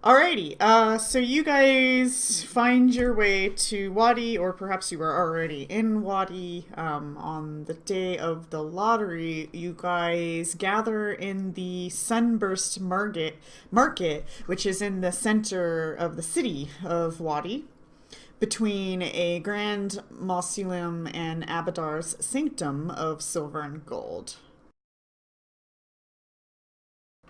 Alrighty, so you guys find your way to Wadi, or perhaps you were already in Wadi. On the day of the lottery, you guys gather in the Sunburst Market, which is in the center of the city of Wadi, between a grand mausoleum and Abadar's sanctum of silver and gold.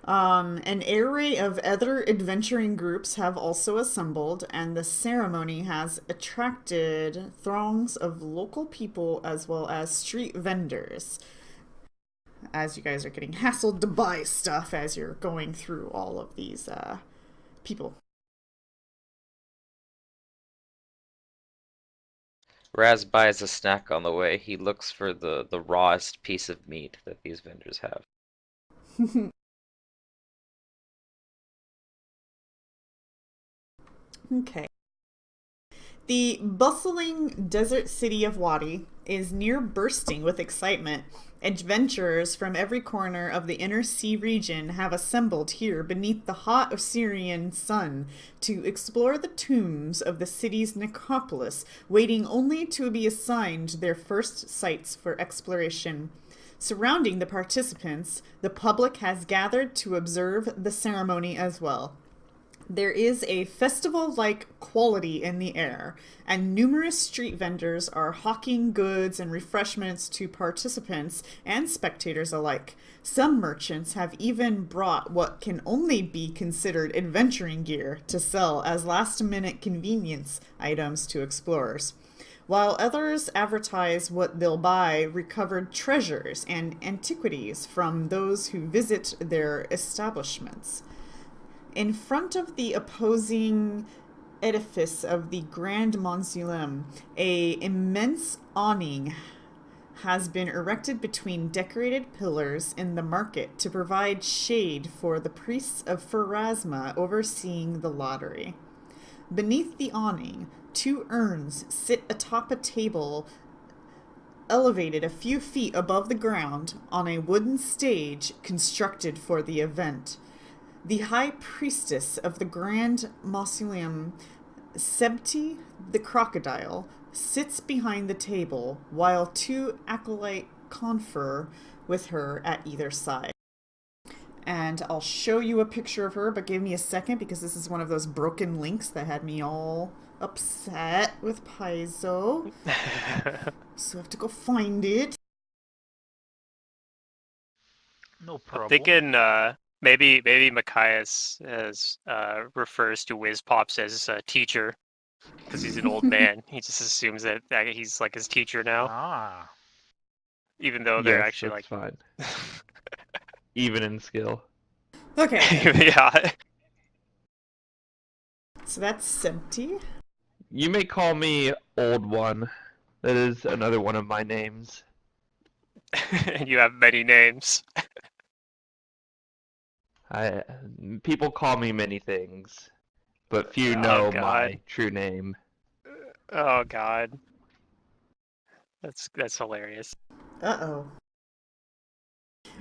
An array of other adventuring groups have also assembled, and the ceremony has attracted throngs of local people as well as street vendors. As you guys are getting hassled to buy stuff as you're going through all of these people. Raz buys a snack on the way. He looks for the rawest piece of meat that these vendors have. Okay. The bustling desert city of Wadi is near bursting with excitement. Adventurers from every corner of the inner sea region have assembled here beneath the hot Osirian sun to explore the tombs of the city's necropolis, waiting only to be assigned their first sites for exploration. Surrounding the participants, the public has gathered to observe the ceremony as well. There is a festival like quality in the air, and numerous street vendors are hawking goods and refreshments to participants and spectators alike. Some merchants have even brought what can only be considered adventuring gear to sell as last minute convenience items to explorers, while others advertise what they'll buy recovered treasures and antiquities from those who visit their establishments. In front of the opposing edifice of the Grand Mausoleum, a immense awning has been erected between decorated pillars in the market to provide shade for the priests of Pharasma overseeing the lottery. Beneath the awning, two urns sit atop a table elevated a few feet above the ground on a wooden stage constructed for the event. The high priestess of the Grand Mausoleum, Sebti the Crocodile, sits behind the table, while two acolyte confer with her at either side. And I'll show you a picture of her, but give me a second because this is one of those broken links that had me all upset with Paizo. So I have to go find it. No I'm problem. thinking maybe Machias refers to Wiz Pops as a teacher because he's an old man. He just assumes that he's like his teacher now, Ah, even though they're Yes, actually that's like fine. Even in skill. Okay, yeah. so that's Sebti. You may call me Old One. That is another one of my names. And you have many names. I People call me many things, but few Oh, know God. my true name. Oh God, that's hilarious. Uh-oh.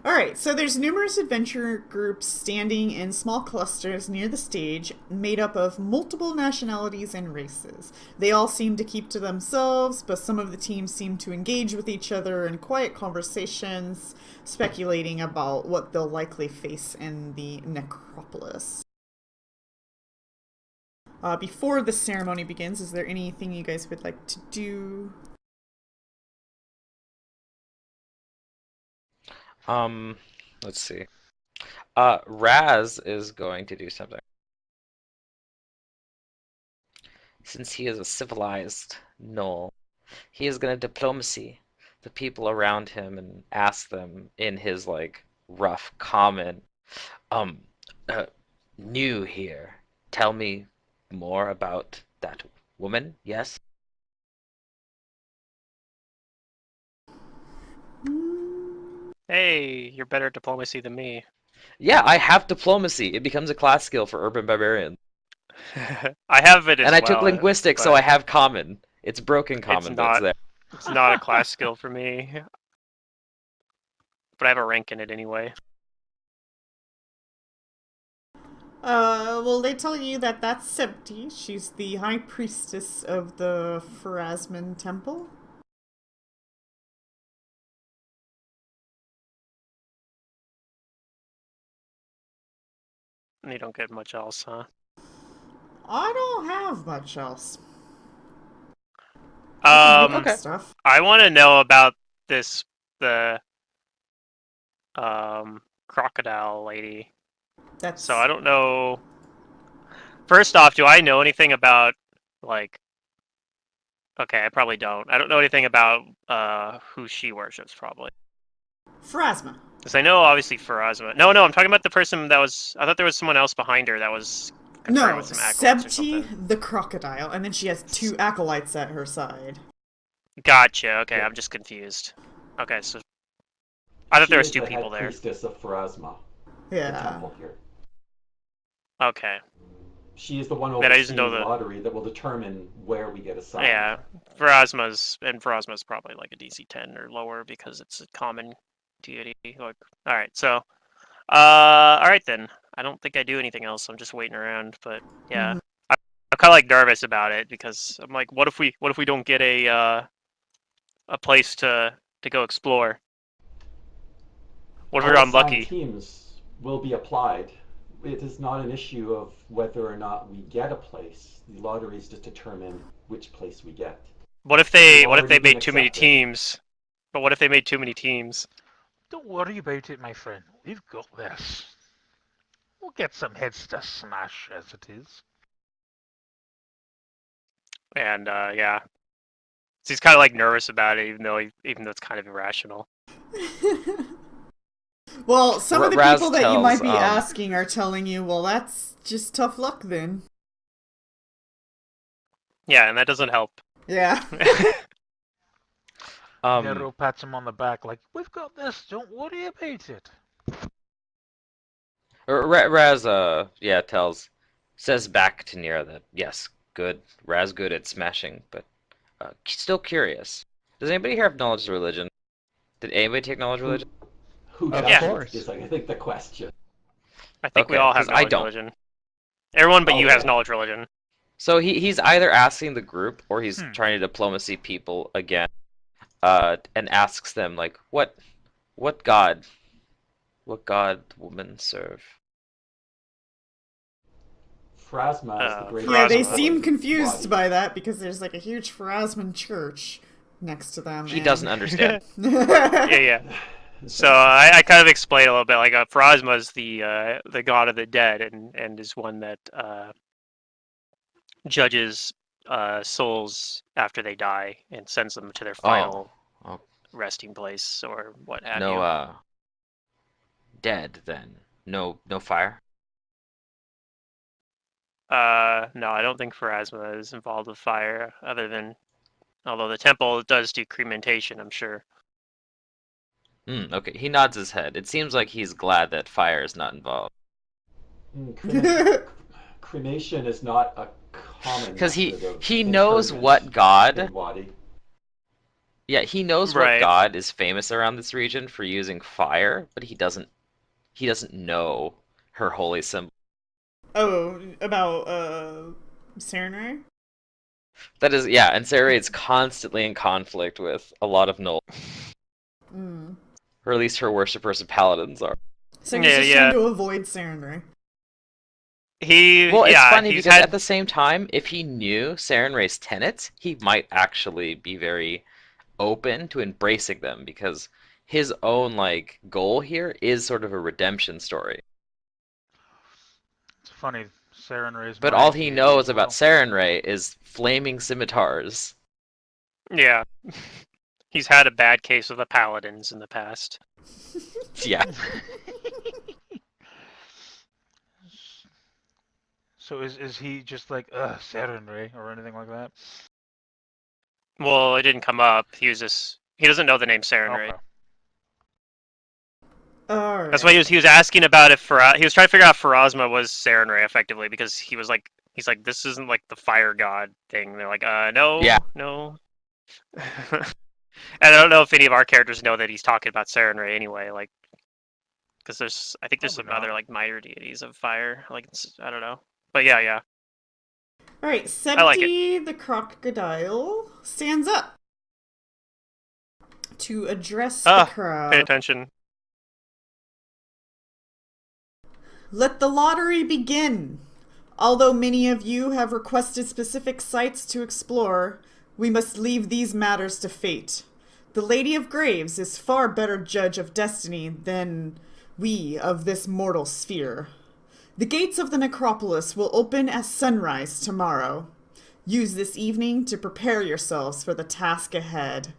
Alright, so there's numerous adventure groups standing in small clusters near the stage, made up of multiple nationalities and races. They all seem to keep to themselves, but some of the teams seem to engage with each other in quiet conversations, speculating about what they'll likely face in the necropolis. Before the ceremony begins, is there anything you guys would like to do? Let's see. Raz is going to do something. Since he is a civilized Knoll, he is going to diplomacy the people around him and ask them in his like rough common, um, uh, new here. Tell me more about that woman. Yes. Hey, you're better at diplomacy than me. Yeah, I have diplomacy. It becomes a class skill for urban barbarians. I have it as And I well, took linguistics, so but I have common. It's broken common, but it's not. there. It's not a class skill for me, but I have a rank in it anyway. Well, they tell you that that's Septi. She's the high priestess of the Pharasman temple. You don't get much else, huh? I don't have much else. I can look up Okay. stuff. I want to know about the crocodile lady. That's So I don't know. First off, do I know anything about like? Okay, I probably don't. I don't know anything about who she worships, probably. Pharasma. Because I know obviously Farazma. No, I'm talking about the person that was. I thought there was someone else behind her that was confirmed No, with some acolytes or Septi something. the crocodile, and then she has 2 acolytes at her side. Gotcha. Okay, Yeah. I'm just confused. Okay, so I thought She there was is 2 the people head there. priestess of Pharasma, the Yeah. temple here. Okay. She is the one Then I just overseeing know the the. lottery that will determine where we get assigned. Yeah, Farazma's probably like a DC 10 or lower because it's a common deity. Like, all right, so, all right then. I don't think I do anything else. I'm just waiting around, but yeah, Mhm. I'm kind of like nervous about it because I'm like, what if we don't get a place to go explore? What if All we're assigned unlucky? teams will be applied. It is not an issue of whether or not we get a place. The lotteries just determine which place we get. What if We've they already been made too many accepted. teams? But what if they made too many teams? Don't worry about it, my friend. We've got this. We'll get some heads to smash as it is. And yeah, so he's kind of like nervous about it, even though it's kind of irrational. Well, some of the Raz people that you might tells, be asking are telling you, well, that's just tough luck then. Yeah, and that doesn't help. Yeah. Nero pats him on the back like, we've got this, don't worry about it. Raz, says back to Nira that, yes, good, Raz good at smashing, but still curious. Does anybody here have knowledge of religion? Did anybody take knowledge of religion? Who Of doesn't course. is, I think, the question. I think we Okay, all have 'cause I knowledge don't. religion. Everyone but you has Okay. knowledge religion. So he's either asking the group or he's trying to diplomacy people again, and asks them like, what god women serve? Pharasma is the great. Yeah, they Pharasma. seem confused body. by that because there's like a huge Pharasman church next to them. He doesn't understand. Yeah. So I kind of explained a little bit. Like Pharasma is the god of the dead, and is one that judges souls after they die and sends them to their final Oh, resting place or what have no, you. dead then. No fire. No, I don't think Pharasma is involved with fire, although the temple does do cremation, I'm sure. Okay, he nods his head. It seems like he's glad that fire is not involved. Cremation is not a common Because method of he knows interment what god. in Wadi. Yeah, he knows what Right. god is famous around this region for using fire, but he doesn't know her holy symbol. Oh, about Serenray? That is, yeah, and Sarah is constantly in conflict with a lot of Null, Mm. or at least her worshippers and paladins are. So he's Yeah, just yeah. trying to avoid Serenray. Well, it's funny he's because had at the same time, if he knew Sarenrae's tenets, he might actually be very open to embracing them because his own like goal here is sort of a redemption story. It's funny, Serenray's But my all he deity knows as about well. Sarenrae is flaming scimitars. Yeah. He's had a bad case with the paladins in the past. Yeah. So is he just like, Serenray or anything like that? Well, it didn't come up. He doesn't know the name Serenray. Okay. Alright. That's why he was asking about if he was trying to figure out if Pharasma was Serenray effectively because he's like this isn't like the fire god thing. They're like no. Yeah. No. And I don't know if any of our characters know that he's talking about Serenray anyway. Like Because I think there's some Probably other not. like minor deities of fire. Like I don't know, but yeah. All right, I like it. Sebti the crocodile stands up to address the Pay crowd. attention. Let the lottery begin. Although many of you have requested specific sites to explore, we must leave these matters to fate. The Lady of Graves is far better judge of destiny than we of this mortal sphere. The gates of the necropolis will open at sunrise tomorrow. Use this evening to prepare yourselves for the task ahead.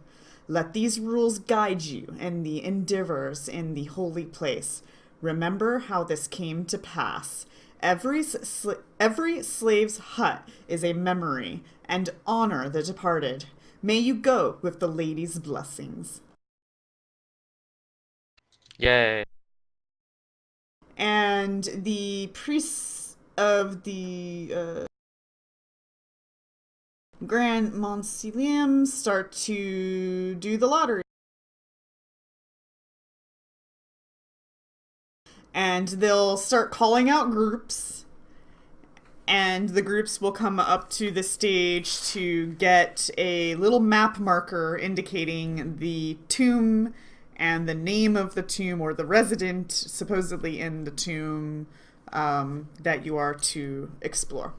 Let these rules guide you in the endeavors in the holy place. Remember how this came to pass. Every slave's hut is a memory, and honor the departed. May you go with the lady's blessings. Yay. And the priests of the Grand Mausoleum start to do the lottery. And they'll start calling out groups, and the groups will come up to the stage to get a little map marker indicating the tomb and the name of the tomb, or the resident supposedly in the tomb that you are to explore.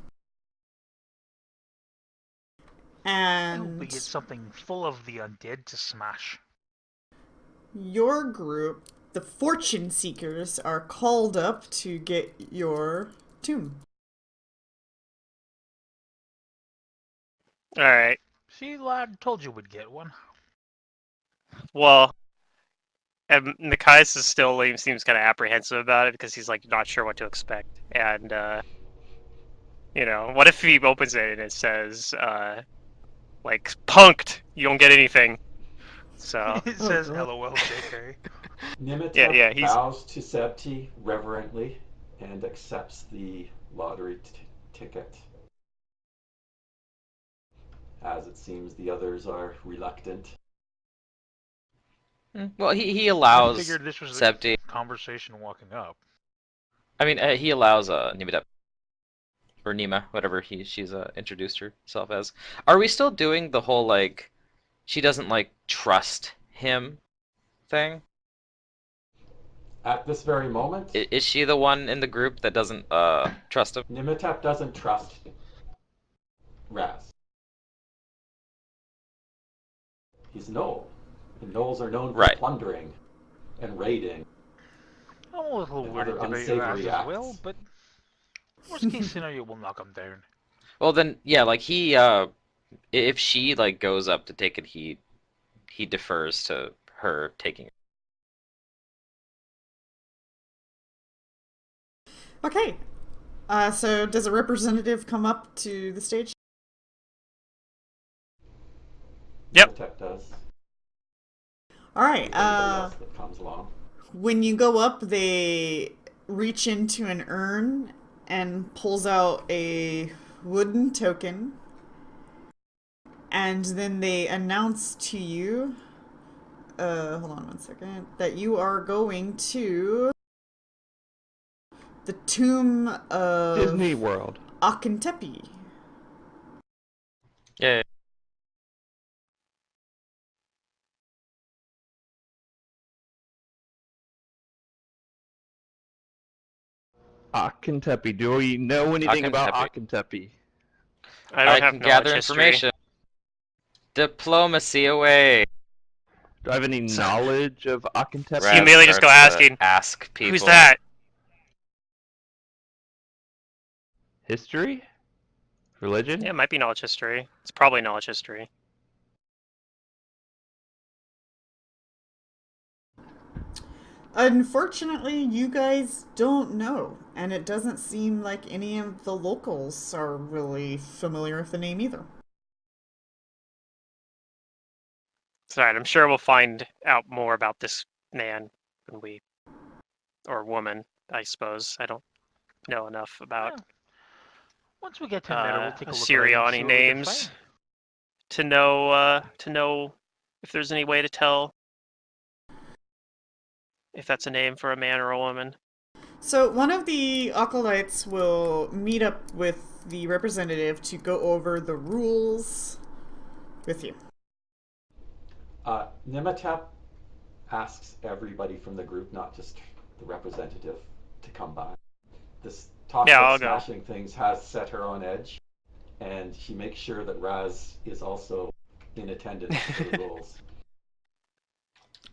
I hope we And get something full of the undead to smash. your group, the Fortune Seekers, are called up to get your tomb. All right. See, lad, told you we'd get one. Well, and Nikias is still seems kind of apprehensive about it because he's like not sure what to expect. And what if he opens it and it says like punked, you don't get anything. So It Oh, says God. LOL JK. Nimitep Yeah, he's- bows to Sebti reverently and accepts the lottery ticket. As it seems the others are reluctant. Well, he I allows figured this was Sebti. the conversation walking up. I mean, he allows Nimitep or Nima, whatever she's introduced herself as. Are we still doing the whole like she doesn't like trust him thing? At this very moment, Is she the one in the group that doesn't trust him? Nimitep doesn't trust Raz. He's Knoll, and Knolls are known for Right. plundering and raiding. I'm a little And worried other about Raz unsavory as well, acts. but worst case scenario, we'll knock him down. Well then, yeah, like he if she like goes up to take it, he defers to her taking it. Okay. So does a representative come up to the stage? Yep. Nimitep does. All right. Anybody else that comes along. When you go up, they reach into an urn and pulls out a wooden token. And then they announce to you, hold on one second, that you are going to the tomb of Disney World. Akentepe. Yeah. Akentepe. Do we know anything about Akentepe. Akentepe? I don't have can knowledge gather history. information. Diplomacy away. Do I have any knowledge of Akentepe? So you immediately just go starts to asking, ask people. Who's that? History? Religion? Yeah, it might be knowledge history. It's probably knowledge history. Unfortunately, you guys don't know, and it doesn't seem like any of the locals are really familiar with the name either. It's alright, I'm sure we'll find out more about this man when we... or woman, I suppose. I don't know enough about Yeah. Once we get to Meta, we'll take a look around and see Siriani what we can names find. to know if there's any way to tell if that's a name for a man or a woman. So one of the acolytes will meet up with the representative to go over the rules with you. Nematep asks everybody from the group, not just the representative, to come by. This talk Yeah, about I'll go. smashing things has set her on edge, and she makes sure that Raz is also in attendance to the rules.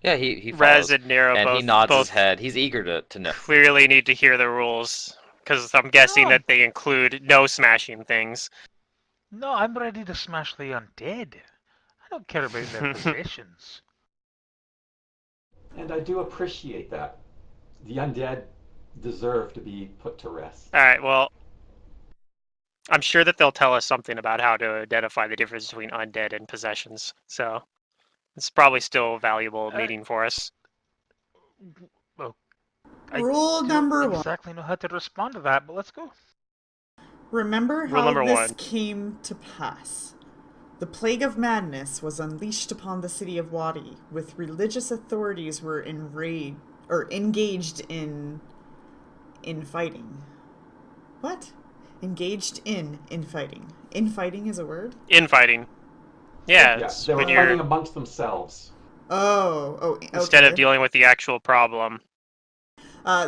Yeah, he Raz follows. and Nero And he both nods his head. He's eager to know. clearly need to hear the rules, because I'm guessing No. that they include no smashing things. No, I'm ready to smash the undead. I don't care about their possessions. And I do appreciate that. The undead deserve to be put to rest. All right, well, I'm sure that they'll tell us something about how to identify the difference between undead and possessions. So it's probably still a valuable meeting for us. Well, Rule I number don't one. exactly know how to respond to that, but let's go. Remember Rule how number this one. came to pass. The plague of madness was unleashed upon the city of Wadi, with religious authorities were engaged in fighting. What? Engaged in infighting. Infighting is a word? Infighting. Yeah, Yeah, it's they were when fighting you're amongst themselves. Oh, instead of okay. dealing with the actual problem.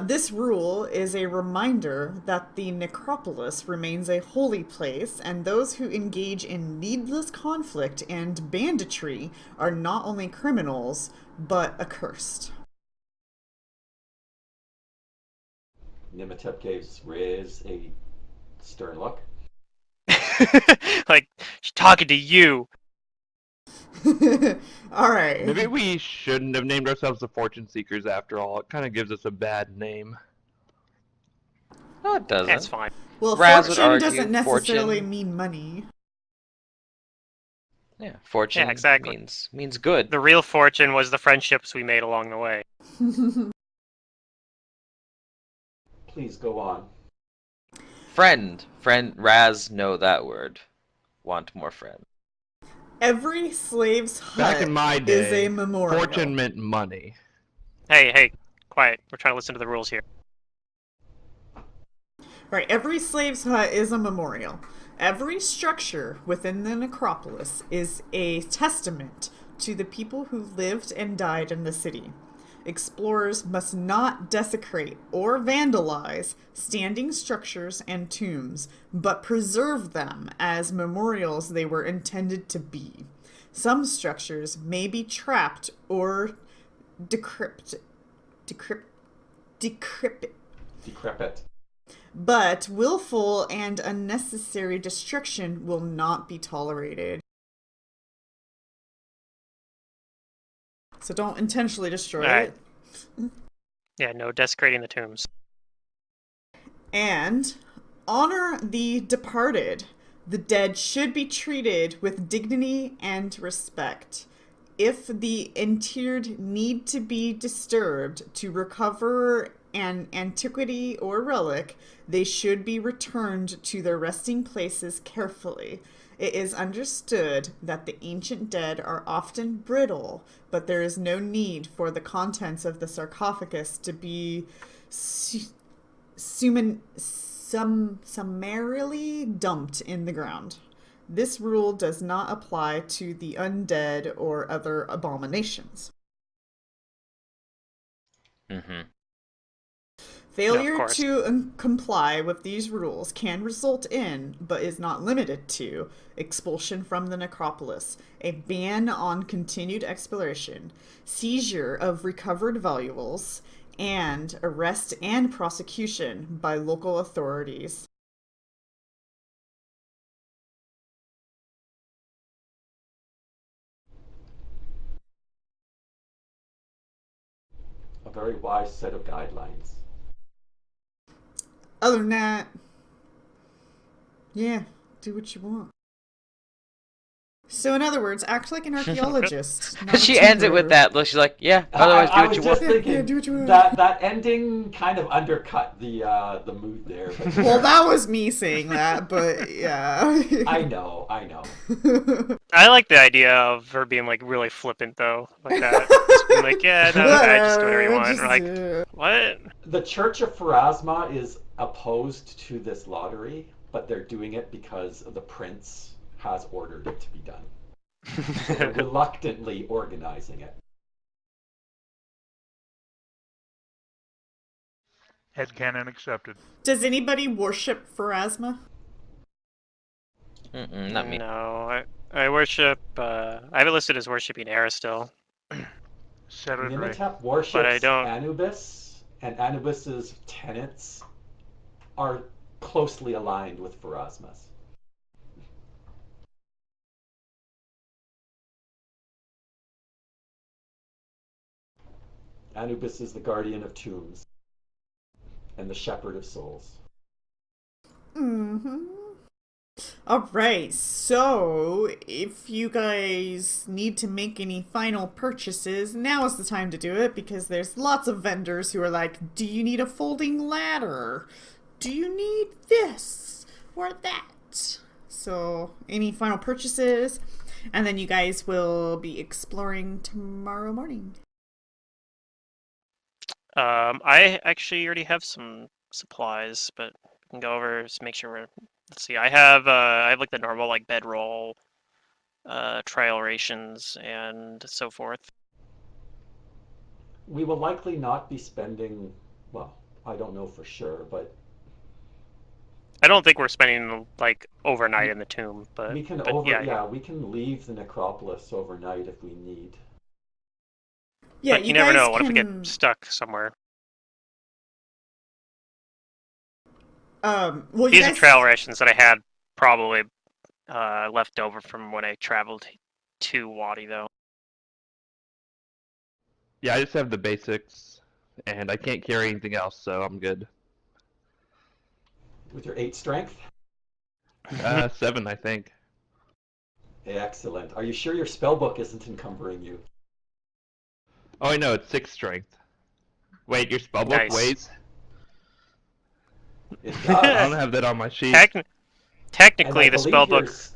This rule is a reminder that the necropolis remains a holy place, and those who engage in needless conflict and banditry are not only criminals, but accursed. Nematep gives Riz a stern look. Like, she's talking to you. Alright. Maybe we shouldn't have named ourselves the Fortune Seekers after all. It kind of gives us a bad name. No, it doesn't. That's fine. Well, Raz would fortune argue doesn't necessarily fortune- mean money. Yeah, fortune Yeah, exactly. means good. The real fortune was the friendships we made along the way. Please go on. Friend. Raz know that word. Want more friend. Every slave's hut Back in my is day, a memorial. fortune meant money. Hey, quiet. We're trying to listen to the rules here. Right, every slave's hut is a memorial. Every structure within the necropolis is a testament to the people who lived and died in the city. Explorers must not desecrate or vandalize standing structures and tombs, but preserve them as memorials they were intended to be. Some structures may be trapped or decrepit, but willful and unnecessary destruction will not be tolerated. So don't intentionally destroy Alright. it. Yeah, no desecrating the tombs. And honor the departed. The dead should be treated with dignity and respect. If the interred need to be disturbed to recover an antiquity or relic, they should be returned to their resting places carefully. It is understood that the ancient dead are often brittle, but there is no need for the contents of the sarcophagus to be summarily dumped in the ground. This rule does not apply to the undead or other abominations. Mm-hmm. Failure course. to comply with these rules can result in, but is not limited to, expulsion from the necropolis, a ban on continued exploration, seizure of recovered valuables, and arrest and prosecution by local authorities. A very wise set of guidelines. Other than that, yeah, do what you want. So in other words, act like an archaeologist. not a She ends it with tinkerer. that. Look, she's like, yeah. Otherwise, do I what was you just want. Yeah, thinking do what you want. that ending kind of undercut the mood there. But Well, that was me saying that, but yeah. I know. I like the idea of her being like really flippant though, like that. Just being like, yeah, no, okay, just do whatever you want. Or, like, what? The Church of Pharasma is opposed to this lottery, but they're doing it because the prince has ordered it to be done. So they're reluctantly organizing it. Headcanon accepted. Does anybody worship Pharasma? Not me. No, I worship. I have it listed as worshiping Aristil. Celebrate. Nimitep worships But I don't- Anubis, and Anubis's tenets are closely aligned with Pharasma's. Anubis is the guardian of tombs and the shepherd of souls. Mm-hmm. Alright, so if you guys need to make any final purchases, now is the time to do it because there's lots of vendors who are like, do you need a folding ladder? Do you need this or that? So, any final purchases? And then you guys will be exploring tomorrow morning. I actually already have some supplies, but we can go over just make sure we're. Let's see. I have like the normal like bedroll, trial rations and so forth. We will likely not be spending, well, I don't know for sure, but I don't think we're spending like overnight in the tomb, but we can we can leave the necropolis overnight if we need. Yeah, but you never guys know. What if we can- get stuck somewhere? well, These you are guys... trail rations that I had probably left over from when I traveled to Wadi, though. Yeah, I just have the basics, and I can't carry anything else, so I'm good. With your 8 strength? 7, I think. Excellent. Are you sure your spellbook isn't encumbering you? Oh, I know, it's 6 strength. Wait, your spellbook Nice. weighs? It I does. don't have that on my sheet. Technically, the And spellbook.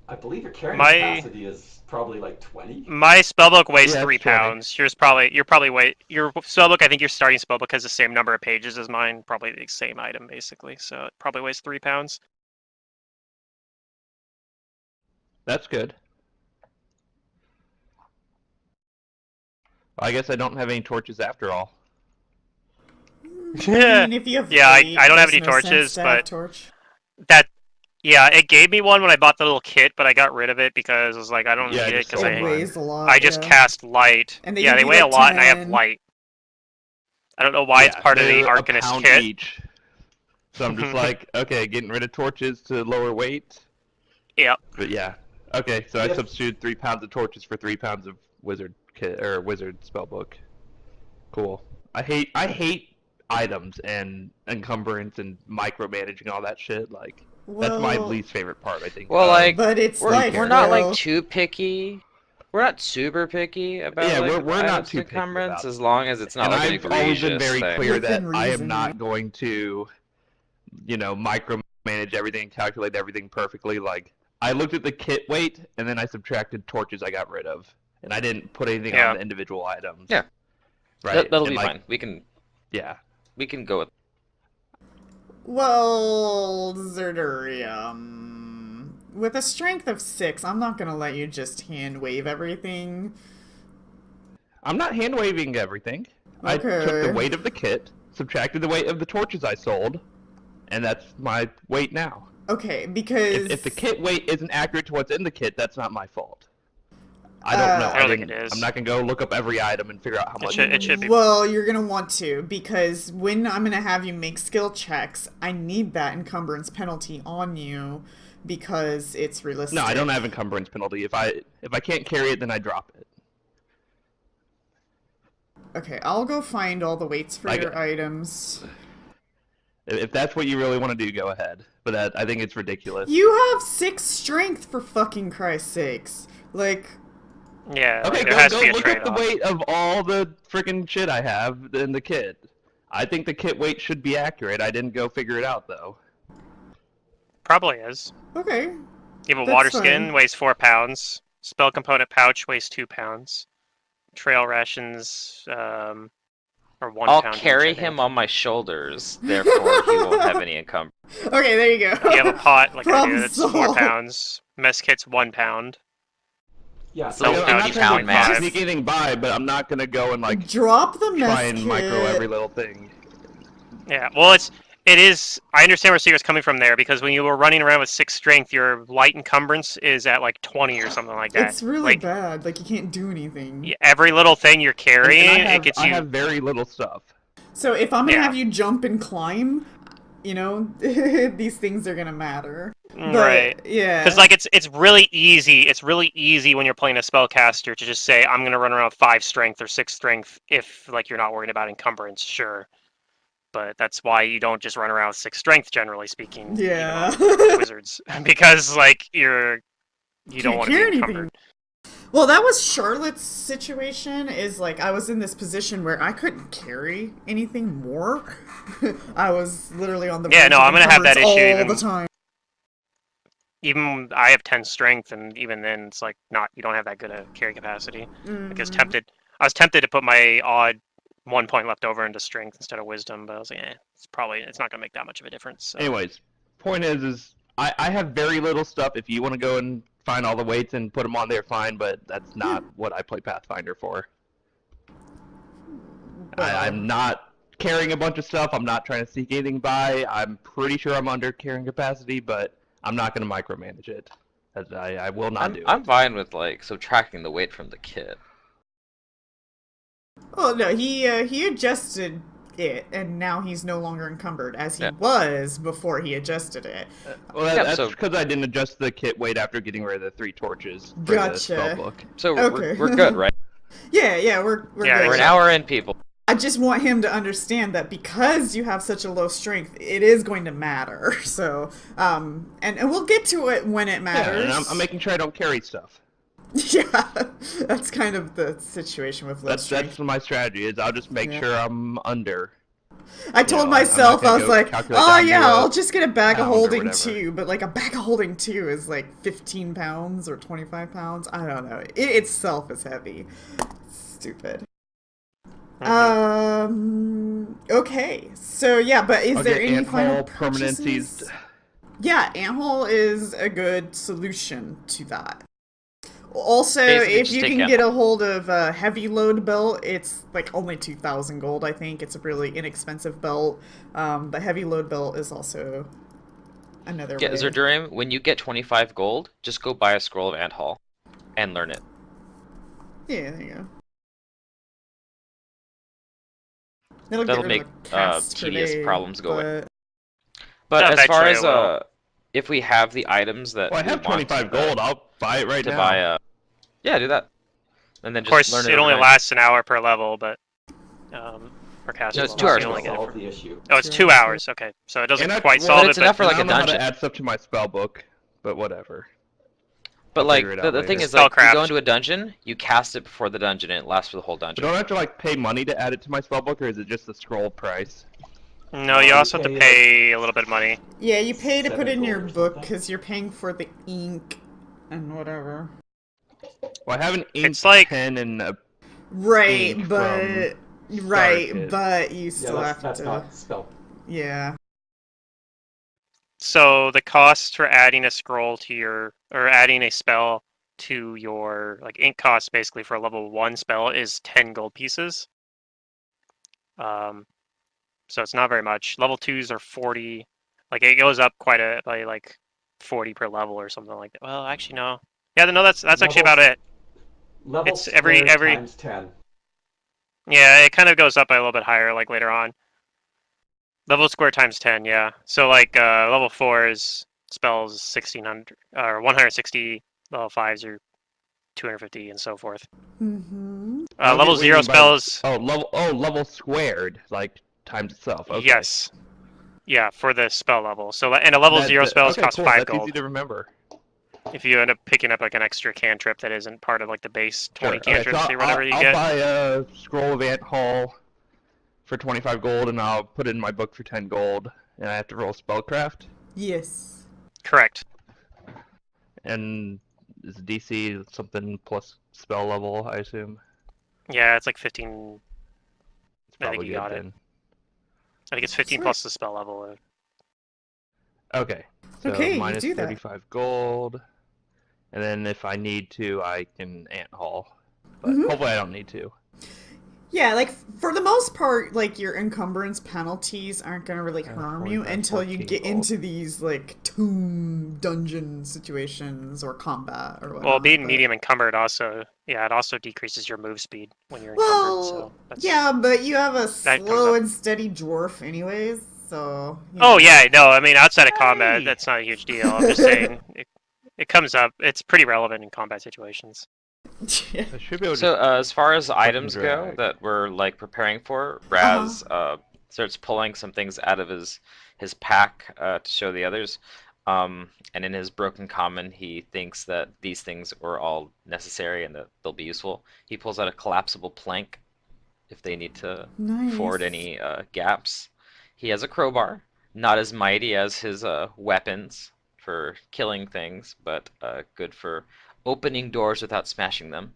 I believe your carrying My- capacity is probably like 20. My spellbook weighs Yeah, 3 it's 20. pounds. Your spellbook. I think your starting spellbook has the same number of pages as mine. Probably the same item, basically. So it probably weighs 3 pounds. That's good. I guess I don't have any torches after all. I mean, if you have Yeah, light, I don't have there's any no sense torches, to have but- torch. Yeah, it gave me one when I bought the little kit, but I got rid of it because I was like, I don't Yeah, I need it just because sold It mine. weighs a lot. I just yeah. cast light. And they Yeah, give they you, weigh like, a lot, and I have 10. light. I don't know why it's Yeah, part of the they're a Arcanist pound kit. each. So I'm just like, okay, getting rid of torches to lower weight. Yep. But yeah. Okay, so I Yes. substituted 3 pounds of torches for 3 pounds of wizard kit or wizard spellbook. Cool. I hate items and encumbrance and micromanaging all that shit. Like that's my Well, least favorite part, I think. Well, like, But it's We're, life, we're not Will. like too picky. We're not super picky about Yeah, like we're not items too to picky encumbrance about as long as it's not and like an I've always been egregious very thing. clear that Within I am reason, not yeah. going to, micromanage everything, calculate everything perfectly. Like I looked at the kit weight and then I subtracted torches I got rid of, and I didn't put anything Yeah. on the individual items. Yeah. Right. That'll And, be like, fine. Yeah. We can go with. Well, with a strength of 6, I'm not gonna let you just hand wave everything. I'm not hand waving everything. I took Okay. the weight of the kit, subtracted the weight of the torches I sold, and that's my weight now. Okay, because If the kit weight isn't accurate to what's in the kit, that's not my fault. I don't know. I don't think it is. I'm not gonna go look up every item and figure out how much. It should be. Well, you're gonna want to, because when I'm gonna have you make skill checks, I need that encumbrance penalty on you because it's realistic. No, I don't have encumbrance penalty. If I can't carry it, then I drop it. Okay, I'll go find all the weights for Like- your items. If that's what you really want to do, go ahead. but I think it's ridiculous. You have 6 strength, for fucking Christ's sakes. Like, Yeah, Okay, like, there has go to be a look up the trade-off. weight of all the freaking shit I have in the kit. I think the kit weight should be accurate. I didn't go figure it out though. Probably is. okay. You have a That's water fine. skin, weighs 4 pounds. Spell component pouch weighs 2 pounds. Trail rations are 1 I'll pound each, carry I him think. on my shoulders, therefore he won't have any encumbrance. Okay, there you go. You have a pot like I do Problem that's 4 solved. pounds. Mess kit's 1 pound. Yeah, So so Like, I'm a not 50 trying pound to mass. sneak anything by, but I'm not gonna go and like Drop the mess try and kit. micro every little thing. Yeah, well, it is. I understand where Seeger's coming from there because when you were running around with 6 strength, your light encumbrance is at like 20 or something like that. It's really like, bad. Like, you can't do anything. yeah, every little thing you're carrying, it gets I you. have very little stuff. So if I'm gonna Yeah. have you jump and climb, you know, these things are gonna matter. But, Right. yeah. Because like it's really easy. It's really easy when you're playing a spellcaster to just say I'm gonna run around with 5 strength or 6 strength if like you're not worried about encumbrance. Sure. But that's why you don't just run around with 6 strength, generally speaking. Yeah. Even on wizards, because like you don't Can't want to be carry anything. encumbered. Well, that was Charlotte's situation. Is like I was in this position where I couldn't carry anything more. I was literally on the Yeah, verge no, of I'm gonna have that encumbrance issue all even- the time. Even I have 10 strength, and even then, it's like you don't have that good a carry capacity. Like Mhm. I was tempted to put my odd 1 point left over into strength instead of wisdom, but I was like, it's not gonna make that much of a difference. So. Anyways, point is I have very little stuff. If you want to go and find all the weights and put them on there, fine. But that's not what I play Pathfinder for. I'm not carrying a bunch of stuff. I'm not trying to sneak anything by. I'm pretty sure I'm under carrying capacity, but I'm not going to micromanage it. I will not do I'm it. fine with like subtracting the weight from the kit. Oh no, he adjusted it, and now he's no longer encumbered as he Yeah. was before he adjusted it. Well, Yeah, that's so- because I didn't adjust the kit weight after getting rid of the 3 torches for the Gotcha. spellbook. So Okay. we're good, right? Yeah, we're Yeah, good. We're an exactly. hour in, people. I just want him to understand that because you have such a low strength, it is going to matter. So, and we'll get to it when it Yeah, matters. and I'm making sure I don't carry stuff. Yeah, that's kind of the situation with low That's strength. my strategy. Is I'll just make Yeah. sure I'm under. I told I'm not myself, gonna I was go like, calculate oh down to yeah, a I'll just get a bag of pound or holding whatever. 2, but like a bag of holding 2 is like 15 pounds or 25 pounds. I don't know. It itself is heavy. Stupid. Okay. So yeah, but is there any final permanencies? purchases? Yeah, Anthole is a good solution to that. Also, Basically, if just you take can Anthole. get a hold of a heavy load belt, it's like only 2,000 gold, I think. It's a really inexpensive belt. The heavy load belt is also another Yeah, way. Zerdurim, when you get 25 gold, just go buy a scroll of Anthall and learn it. Yeah, there you go. That'll That'll get rid make of the cast per tedious day, problems go away. but- But I as bet far you as it will. if we have the items that Well, I we have want 25 gold. I'll buy it right to now. buy yeah, do that. And then Of just course, learn it only overnight. lasts an hour per level, but per caster No, it's level, 2 hours you per only get it solve for- the issue. Oh, it's 2 2 hours, hours. Okay, so it doesn't And quite well, solve it's it, enough for, like, I a don't know how dungeon. to add stuff to my spell book, but whatever. But I'll like figure it out the thing later. is, like, you Spellcraft. go into a dungeon, you cast it before the dungeon, and it lasts for the whole But dungeon. don't I have to like pay money to add it to my spell book, or is it just the scroll price? No, you you also have to pay, pay a little bit of money. Yeah, you pay to put 7 in your gold or book something? because you're paying for the ink and whatever. Well, I have an ink It's like- pen and a Right, Ink but from right, Starkid. but you Yeah, still that's have to. not spell. Yeah. So the cost for adding a scroll to your, or adding a spell to your, like, ink cost basically for a level 1 spell is 10 gold pieces. So it's not very much. Level 2s are 40. Like, it goes up quite a, by like 40 per level or something like that. Well, actually, no. Yeah, no, that's actually Level- about it. Level It's every- squared times 10. Yeah, it kind of goes up by a little bit higher, like, later on. Level square times 10, yeah. So, like, level 4's spells 1600, or 160, level 5's are 250, and so forth. Mm-hmm. I don't Level get what you 0 mean by- spells, level squared, like times itself. Okay. yes. Yeah, for the spell level. So, and a level 0 spells Okay, cost cool. 5 That's gold. easy to remember. If you end up picking up like an extra cantrip that isn't part of like the base 20 Sure. Okay, cantrips so or whatever you I'll get. buy a scroll of Ant Hall for 25 gold, and I'll put it in my book for 10 gold, and I have to roll spellcraft. Yes. Correct. And is DC something plus spell level, I assume? Yeah, it's like 15. It's I think probably you good got it. then. I think it's 15 Sweet. plus the spell level. Okay, so Okay, you minus do that. 35 gold, and then if I need to, I can Ant Hall. But Mhm. hopefully I don't need to. Yeah, like for the most part, like your encumbrance penalties aren't gonna really Yeah, harm 40 you by until you 14 get gold. into these like tomb dungeon situations or combat or whatnot. Well, being but- medium encumbered also, yeah, it also decreases your move speed when you're encumbered. Well, So that's, yeah, but you have a that comes slow up. and steady dwarf, anyways. So. Oh yeah, no, I mean outside of combat, Hey! that's not a huge deal. I'm just saying it comes up. It's pretty relevant in combat situations. Yeah. I should be able to So as far as and items go drag. that we're like preparing for, Raz starts pulling some things out of his pack to show the others. And in his broken common, he thinks that these things are all necessary and that they'll be useful. He pulls out a collapsible plank if they need to ford Nice. any gaps. He has a crowbar, not as mighty as his weapons for killing things, but good for opening doors without smashing them.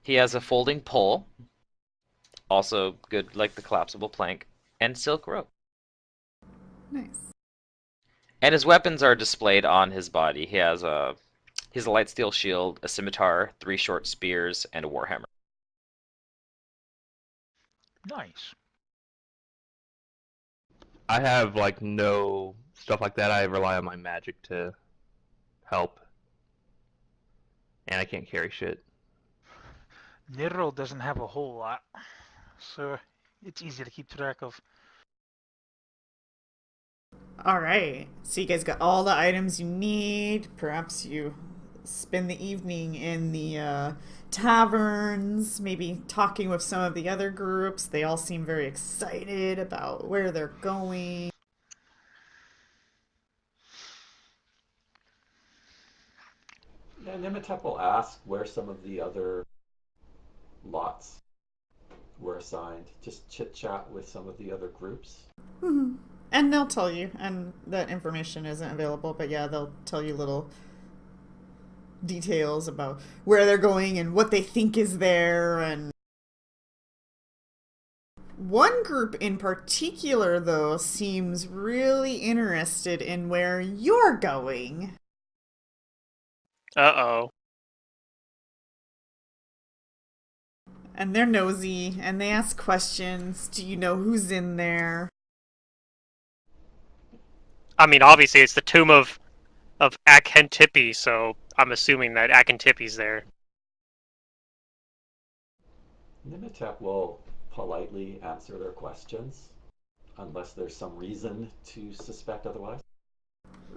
He has a folding pole, also good like the collapsible plank, and silk rope. Nice. And his weapons are displayed on his body. He has a light steel shield, a scimitar, 3 short spears, and a warhammer. Nice. I have like no stuff like that. I rely on my magic to help, and I can't carry shit. Nero doesn't have a whole lot, so it's easy to keep track of. All right. So you guys got all the items you need. Perhaps you spend the evening in the taverns, maybe talking with some of the other groups. They all seem very excited about where they're going. Yeah, Nimitep will ask where some of the other lots were assigned. Just chit chat with some of the other groups. Mhm. And they'll tell you, and that information isn't available, but yeah, they'll tell you little details about where they're going and what they think is there. And one group in particular, though, seems really interested in where you're going. Uh-oh. And they're nosy, and they ask questions. Do you know who's in there? I mean, obviously it's the tomb of Akhentepe, so I'm assuming that Akhentepe's there. Nimitep will politely answer their questions, unless there's some reason to suspect otherwise.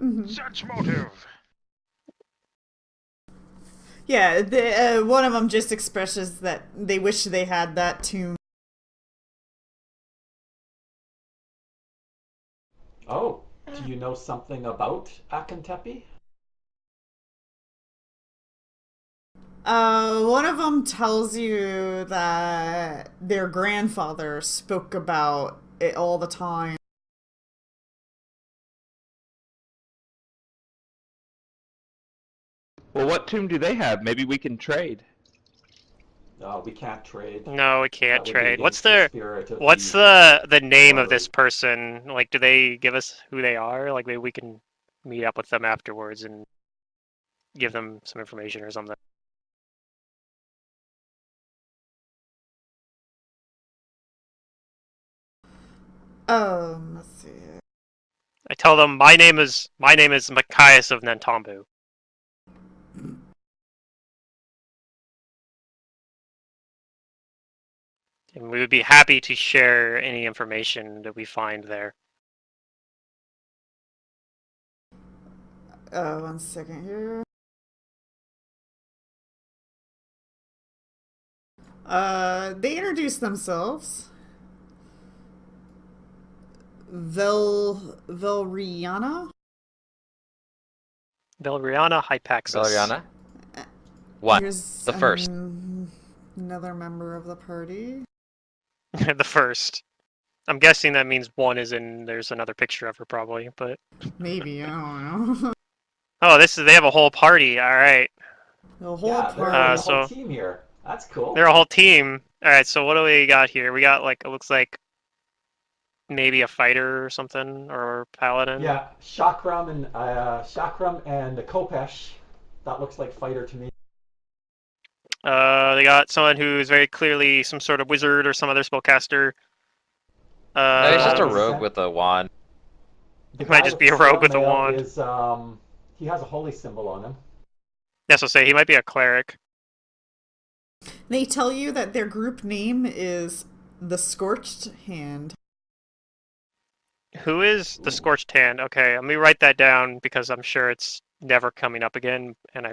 Mm-hmm. Such motive! Yeah, one of them just expresses that they wish they had that tomb. Oh, do you know something about Akentepe? One of them tells you that their grandfather spoke about it all the time. Well, what tomb do they have? Maybe we can trade. No, we can't trade. No, we can't That would be trade. What's against the their spirit of what's the name of this lottery. person? Like, do they give us who they are? Like, maybe we can meet up with them afterwards and give them some information or something. Let's see. I tell them my name is Machias of Nantambu. And we would be happy to share any information that we find there. One second here. They introduce themselves. Velriana? Valeriana Hypaxis. Valeriana? One. Here's The first. Another member of the party. The first. I'm guessing that means one is in. There's another picture of her probably, but Maybe, I don't know. oh, they have a whole party. All right, The whole Yeah, they're party. the whole so- team here. That's cool. they're a whole team. All right, so what do we got here? We got like it looks like maybe a fighter or something or paladin. Yeah, Chakram and Kopesh. That looks like fighter to me. They got someone who's very clearly some sort of wizard or some other spellcaster. No, he's just a Uh, rogue with a wand. The might guy just with be the a rogue with a scale mail wand. Is, he has a holy symbol on him. Yes, I'll say he might be a cleric. They tell you that their group name is the Scorched Hand. Who is the Scorched Hand? Okay, let me write that down because I'm sure it's never coming up again, and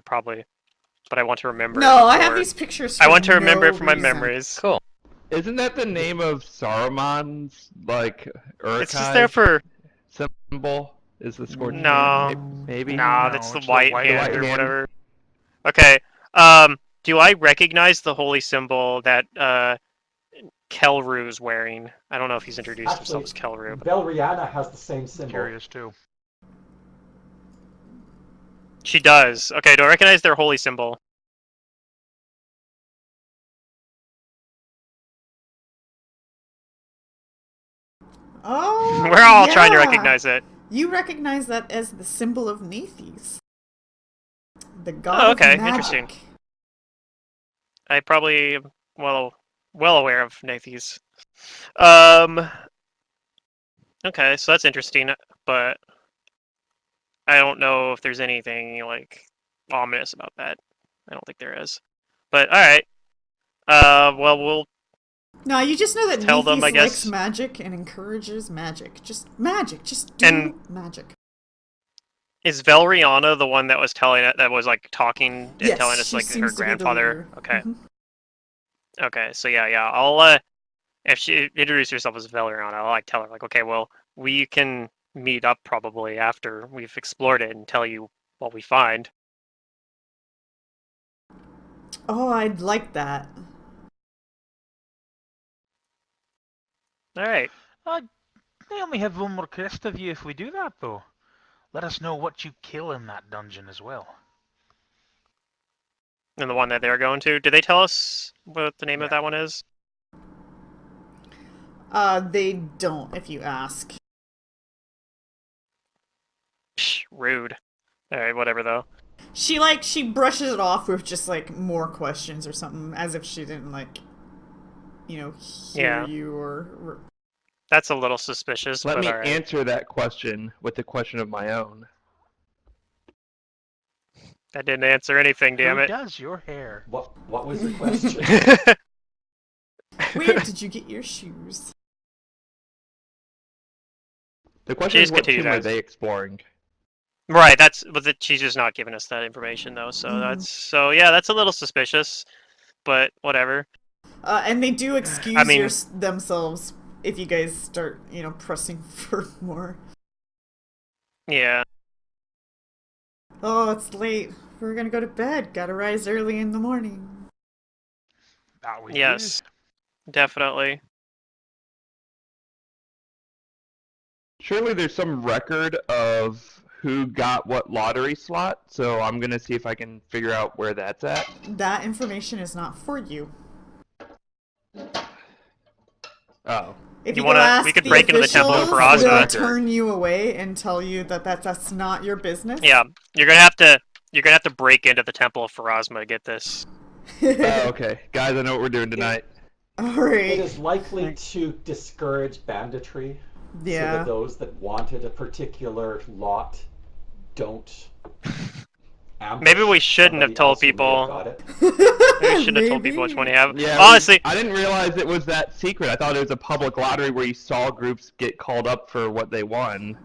but I want to remember. No, I it have for- these pictures. I for want to remember no it for my reason. memories. Cool. Isn't that the name of Saruman's like It's just there for symbol? Is the scorched No. hand? Maybe. nah. No, That's the it's the white white hand or hand. whatever. Okay. Do I recognize the holy symbol that Kelru's wearing? I don't know if he's introduced himself as Kelru. But Belriana has the same symbol. Curious too. she does. Okay. Do I recognize their holy symbol? Oh, We're all trying to yeah. recognize it. You recognize that as the symbol of Nathes. The god Oh, okay. of magic. Interesting. I probably am well aware of Nathes. Okay, so that's interesting, but I don't know if there's anything like ominous about that. I don't think there is. But all right. Well, we'll No, you just know that Tell them, Nathes I guess. likes magic and encourages magic. Just magic. Just do And- magic. Is Valeriana the one that was that was like talking and Yes, telling us she like her seems to be the grandfather? leader. Okay. Mhm. Okay, so yeah, I'll if she introduced herself as Valeriana, I'll like tell her like, okay, well, we can meet up probably after we've explored it and tell you what we find. Oh, I'd like that. All right. I only have one more request of you if we do that, though. Let us know what you kill in that dungeon as well. And the one that they're going to, did they tell us what the name of Yeah. that one is? They don't, if you ask. Psh, rude. All right, whatever though. She brushes it off with just like more questions or something, as if she didn't hear Yeah. you or. That's a little suspicious. Let but me all right. answer that question with a question of my own. That didn't answer anything. Damn Who it. does your hair? What was the question? Where did you get your shoes? The question Please is, what continue, tomb are guys. they exploring? Right. She's just not giving us that information though. So Mhm. yeah, that's a little suspicious. But whatever. And they do excuse I mean- themselves if you guys start, pressing for more. Yeah. Oh, it's late. We're gonna go to bed. Gotta rise early in the morning. That we Yes. Definitely. Surely there's some record of who got what lottery slot, so I'm gonna see if I can figure out where that's at. That information is not for you. Oh. If You you, wanna- go ask we could the break into the temple officials, for they'll Ozma. turn you away and tell you that that's not your business. Yeah. You're gonna have to break into the temple of Pharasma to get this. Oh, okay. Guys, I know what we're doing tonight. All It right. is likely to discourage banditry, so Yeah. that those that wanted a particular lot don't. ambush Maybe we shouldn't have somebody told else who may have people. got it. Maybe we shouldn't have told people which one you have. Yeah, Honestly, I didn't realize it was that secret. I thought it was a public lottery where you saw groups get called up for what they won.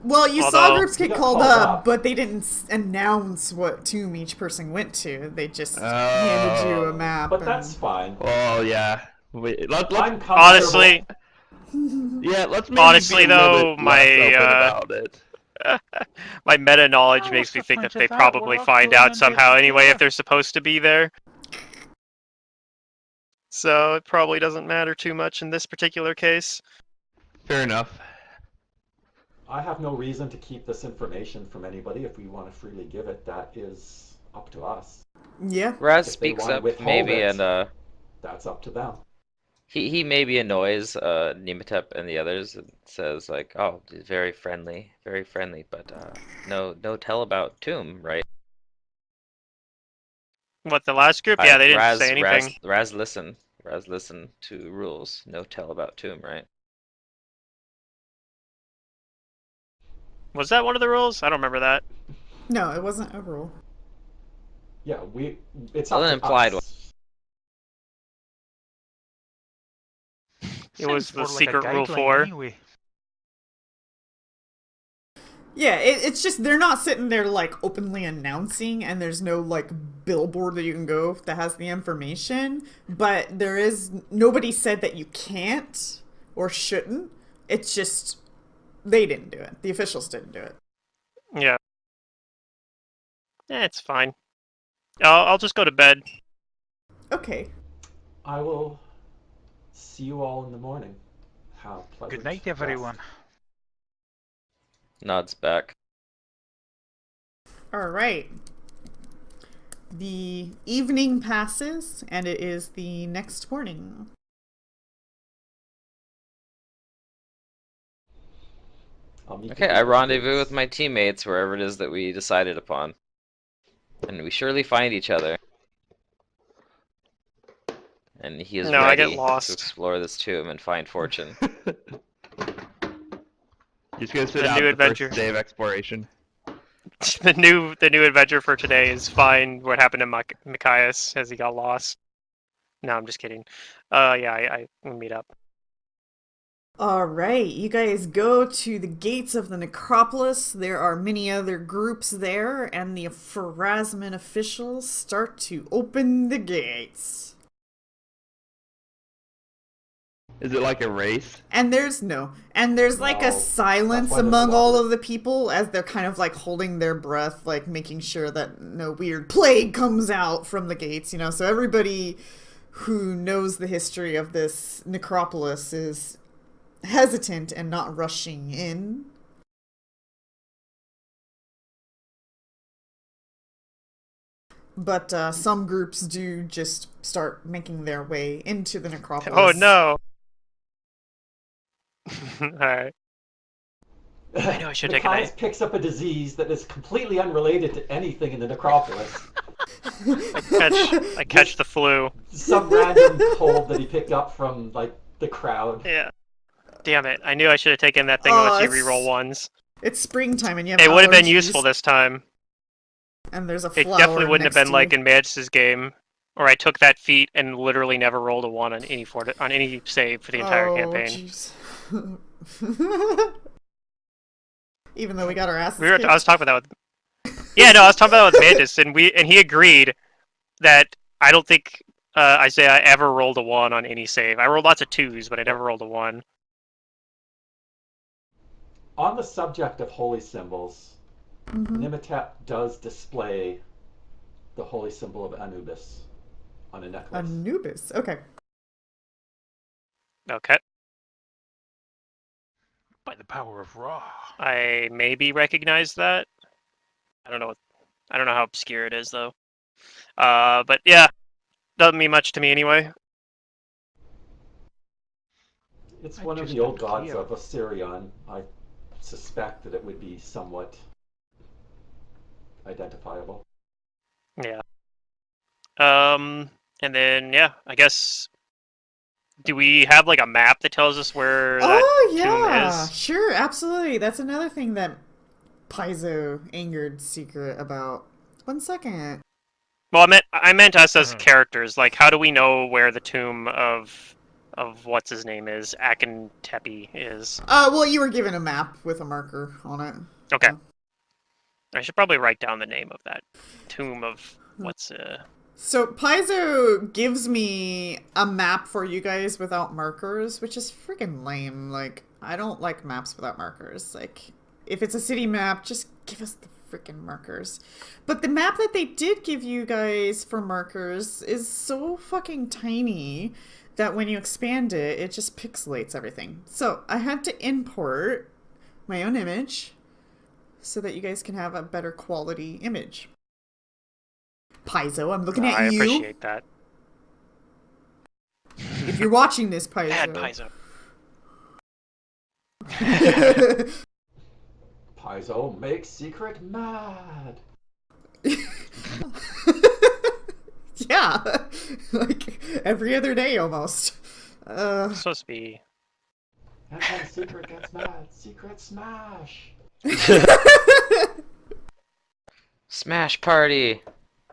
Well, you saw Although- groups You get got called called up, up. but they didn't announce what tomb each person went to. They just Oh. handed you a map. But and... that's fine. Oh, yeah. Wait, let's I'm comfortable. honestly, Yeah, let's maybe Honestly, be a little though, bit less open about it. my meta knowledge How makes was me the think that point of they that? probably We're all find going out on somehow dates anyway if together. they're supposed to be there. So it probably doesn't matter too much in this particular case. Fair enough. I have no reason to keep this information from anybody. If we want to freely give it, that is up to us. Yeah. Raz If they speaks want to up withhold maybe, it, and that's up to them. he maybe annoys Nematep and the others and says like, "Oh, very friendly, but no tell about Tomb, right?" What, the last group? Yeah, they didn't say anything. Raz, listen. Raz, listen to rules. No tell about Tomb, right? Was that one of the rules? I don't remember that. No, it wasn't a rule. Yeah, it's Well, up an to implied one. us. It was Sounds the more like a secret rule guideline 4. Anyway. Yeah, it's just they're not sitting there like openly announcing, and there's no like billboard that you can go that has the information. But there is nobody said that you can't or shouldn't. It's just they didn't do it. The officials didn't do it. Yeah. It's fine. I'll just go to bed. Okay. I will see you all in the morning. Have pleasant Good night, rest. everyone. Nods back. All right. The evening passes, and it is the next morning. I'll meet Okay, the I group at the rendezvous with gates. my teammates wherever it is that we decided upon, and we surely find each other. And he is No, I get ready to lost. explore this tomb and find fortune. Just gonna sit The out new the first adventure. day of exploration. the new adventure for today is find what happened to Machias as he got lost. No, I'm just kidding. Yeah, I we'll meet up. All right, you guys go to the gates of the necropolis. There are many other groups there, and the Pharasman officials start to open the gates. Is it like a race? And there's like a No, silence that's why there's a among all lottery. of the people as they're kind of like holding their breath, like making sure that no weird plague comes out from the gates, you know. So everybody who knows the history of this necropolis is hesitant and not rushing in. But some groups do just start making their way into the necropolis. Oh no! Alright. I know I should take a Matthias night. picks up a disease that is completely unrelated to anything in the necropolis. I catch the flu. Some random cold that he picked up from like the crowd. Yeah. Damn it! I knew I should have taken that thing Oh, that lets you it's- reroll ones. It's springtime and you have It would have been allergies, useful this time. and there's a It flower definitely wouldn't have next been to like you. in Magis's game, where I took that feat and literally never rolled a 1 on any save for the entire campaign. Jeez. Even though we got our asses I kicked. was talking about that with I was talking about that with Mantis, and he agreed that I don't think Isaiah ever rolled a 1 on any save. I rolled lots of 2s, but I never rolled a 1. On the subject of holy symbols, Mhm. Nimitep does display the holy symbol of Anubis on a necklace. Anubis. Okay. Okay. By the power of Ra. I maybe recognize that. I don't know how obscure it is though. But yeah, doesn't mean much to me anyway. It's I one of just the old don't gods care. of Osirion. I suspect that it would be somewhat identifiable. Yeah. And then yeah, I guess. Do we have like a map that tells us where that tomb is? Sure, absolutely. That's another thing that Paizo angered Secret about. 1 second. Well, I meant us as characters. Like, how do we know where the tomb of what's his name is, Akentepe is? Well, you were given a map with a marker on it. Okay. Yeah. I should probably write down the name of that tomb of what's So Paizo gives me a map for you guys without markers, which is freaking lame. Like, I don't like maps without markers. Like, if it's a city map, just give us the freaking markers. But the map that they did give you guys for markers is so fucking tiny that when you expand it, it just pixelates everything. So I had to import my own image so that you guys can have a better quality image. Paizo, I'm looking at I you. appreciate that. If you're watching this, Paizo. Bad Paizo. Paizo makes secret mad. Yeah, like every other day almost. It's supposed to be. And when secret gets mad, secret smash. Smash party.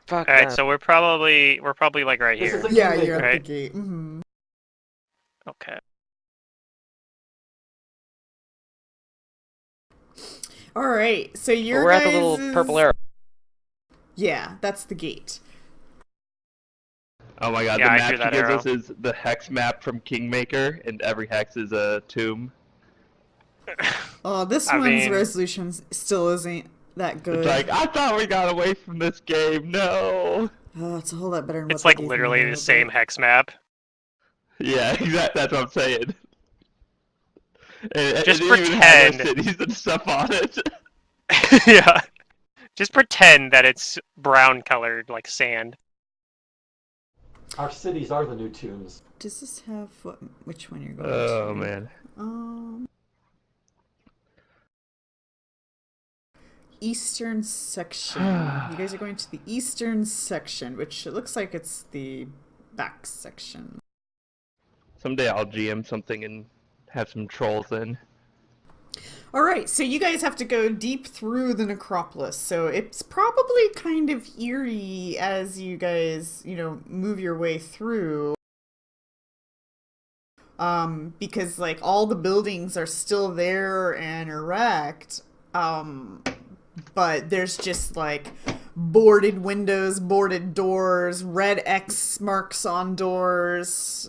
Fuck All right, them. so we're probably like right This here. is a Yeah, game you're at right? the gate. Mm-hmm. Okay. All right, so you're We're at the little purple arrow. Yeah, that's the gate. Oh my god, Yeah, I the drew map she that gives us is the hex map from Kingmaker, and every hex is a tomb. Oh, this I one's mean- resolution still isn't that good. It's like, I thought we got away from this game, no! Oh, it's a whole lot better than what It's they like gave me literally though, the same but- hex map. Yeah, exactly, that's what I'm saying. And Just it even has pretend. our cities and stuff on it. Yeah. Just pretend that it's brown colored like sand. Our cities are the new tombs. Does this have which one you're going to? Oh man. Eastern section. You guys are going to the eastern section, which it looks like it's the back section. Someday I'll GM something and have some trolls in. All right, so you guys have to go deep through the necropolis. So it's probably kind of eerie as you guys, move your way through. Because like all the buildings are still there and erect. But there's just like boarded windows, boarded doors, red X marks on doors,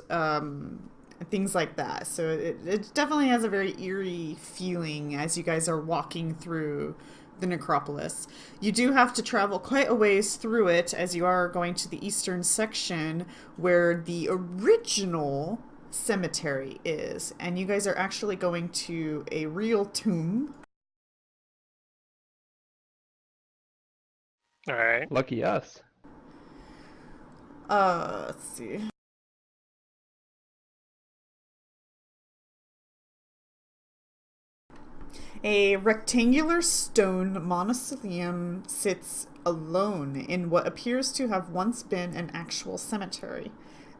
things like that. So it definitely has a very eerie feeling as you guys are walking through the necropolis. You do have to travel quite a ways through it as you are going to the eastern section where the original cemetery is. And you guys are actually going to a real tomb. All right. Lucky us. Let's see. A rectangular stone mausoleum sits alone in what appears to have once been an actual cemetery.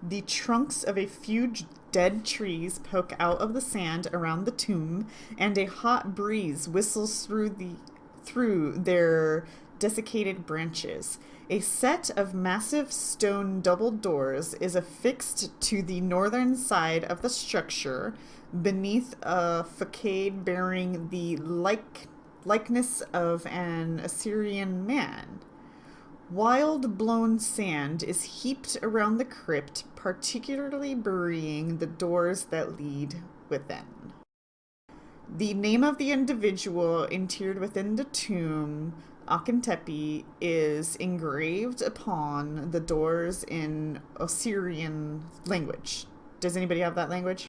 The trunks of a few dead trees poke out of the sand around the tomb, and a hot breeze whistles through their desiccated branches. A set of massive stone double doors is affixed to the northern side of the structure, beneath a facade bearing the likeness of an Assyrian man. Wild blown sand is heaped around the crypt, particularly burying the doors that lead within. The name of the individual interred within the tomb, Akhentepe, is engraved upon the doors in Assyrian language. Does anybody have that language?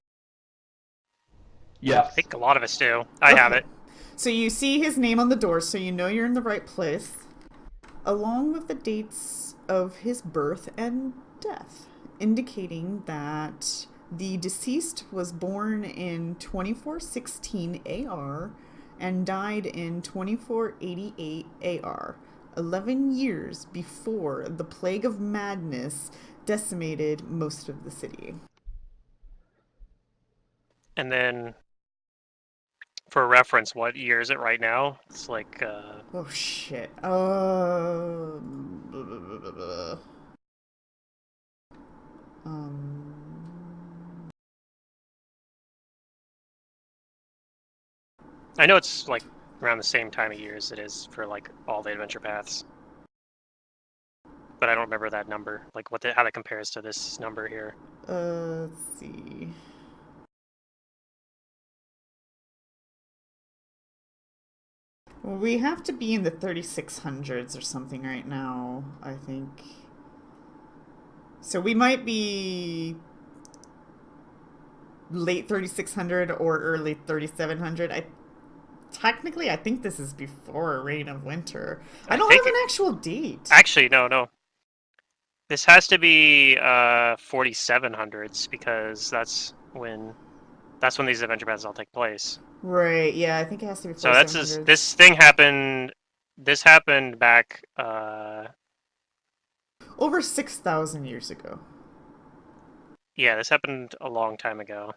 Yes. I think a lot of us do. I have it. So you see his name on the door, so you know you're in the right place, along with the dates of his birth and death, indicating that the deceased was born in 2416 AR and died in 2488 AR, 11 years before the Plague of Madness decimated most of the city. And then, for reference, what year is it right now? It's like, Oh shit. I know it's like around the same time of year as it is for like all the adventure paths. but I don't remember that number. Like how that compares to this number here. Let's see. Well, we have to be in the 3600s or something right now, I think. So we might be late 3600 or early 3700. I think this is before Reign of Winter. I don't have an actual date. Actually, no. This has to be 4700s because that's when these adventure paths all take place. Right, yeah, I think it has to be 4700s. So that's this thing happened. This happened back over 6,000 years ago. Yeah, this happened a long time ago.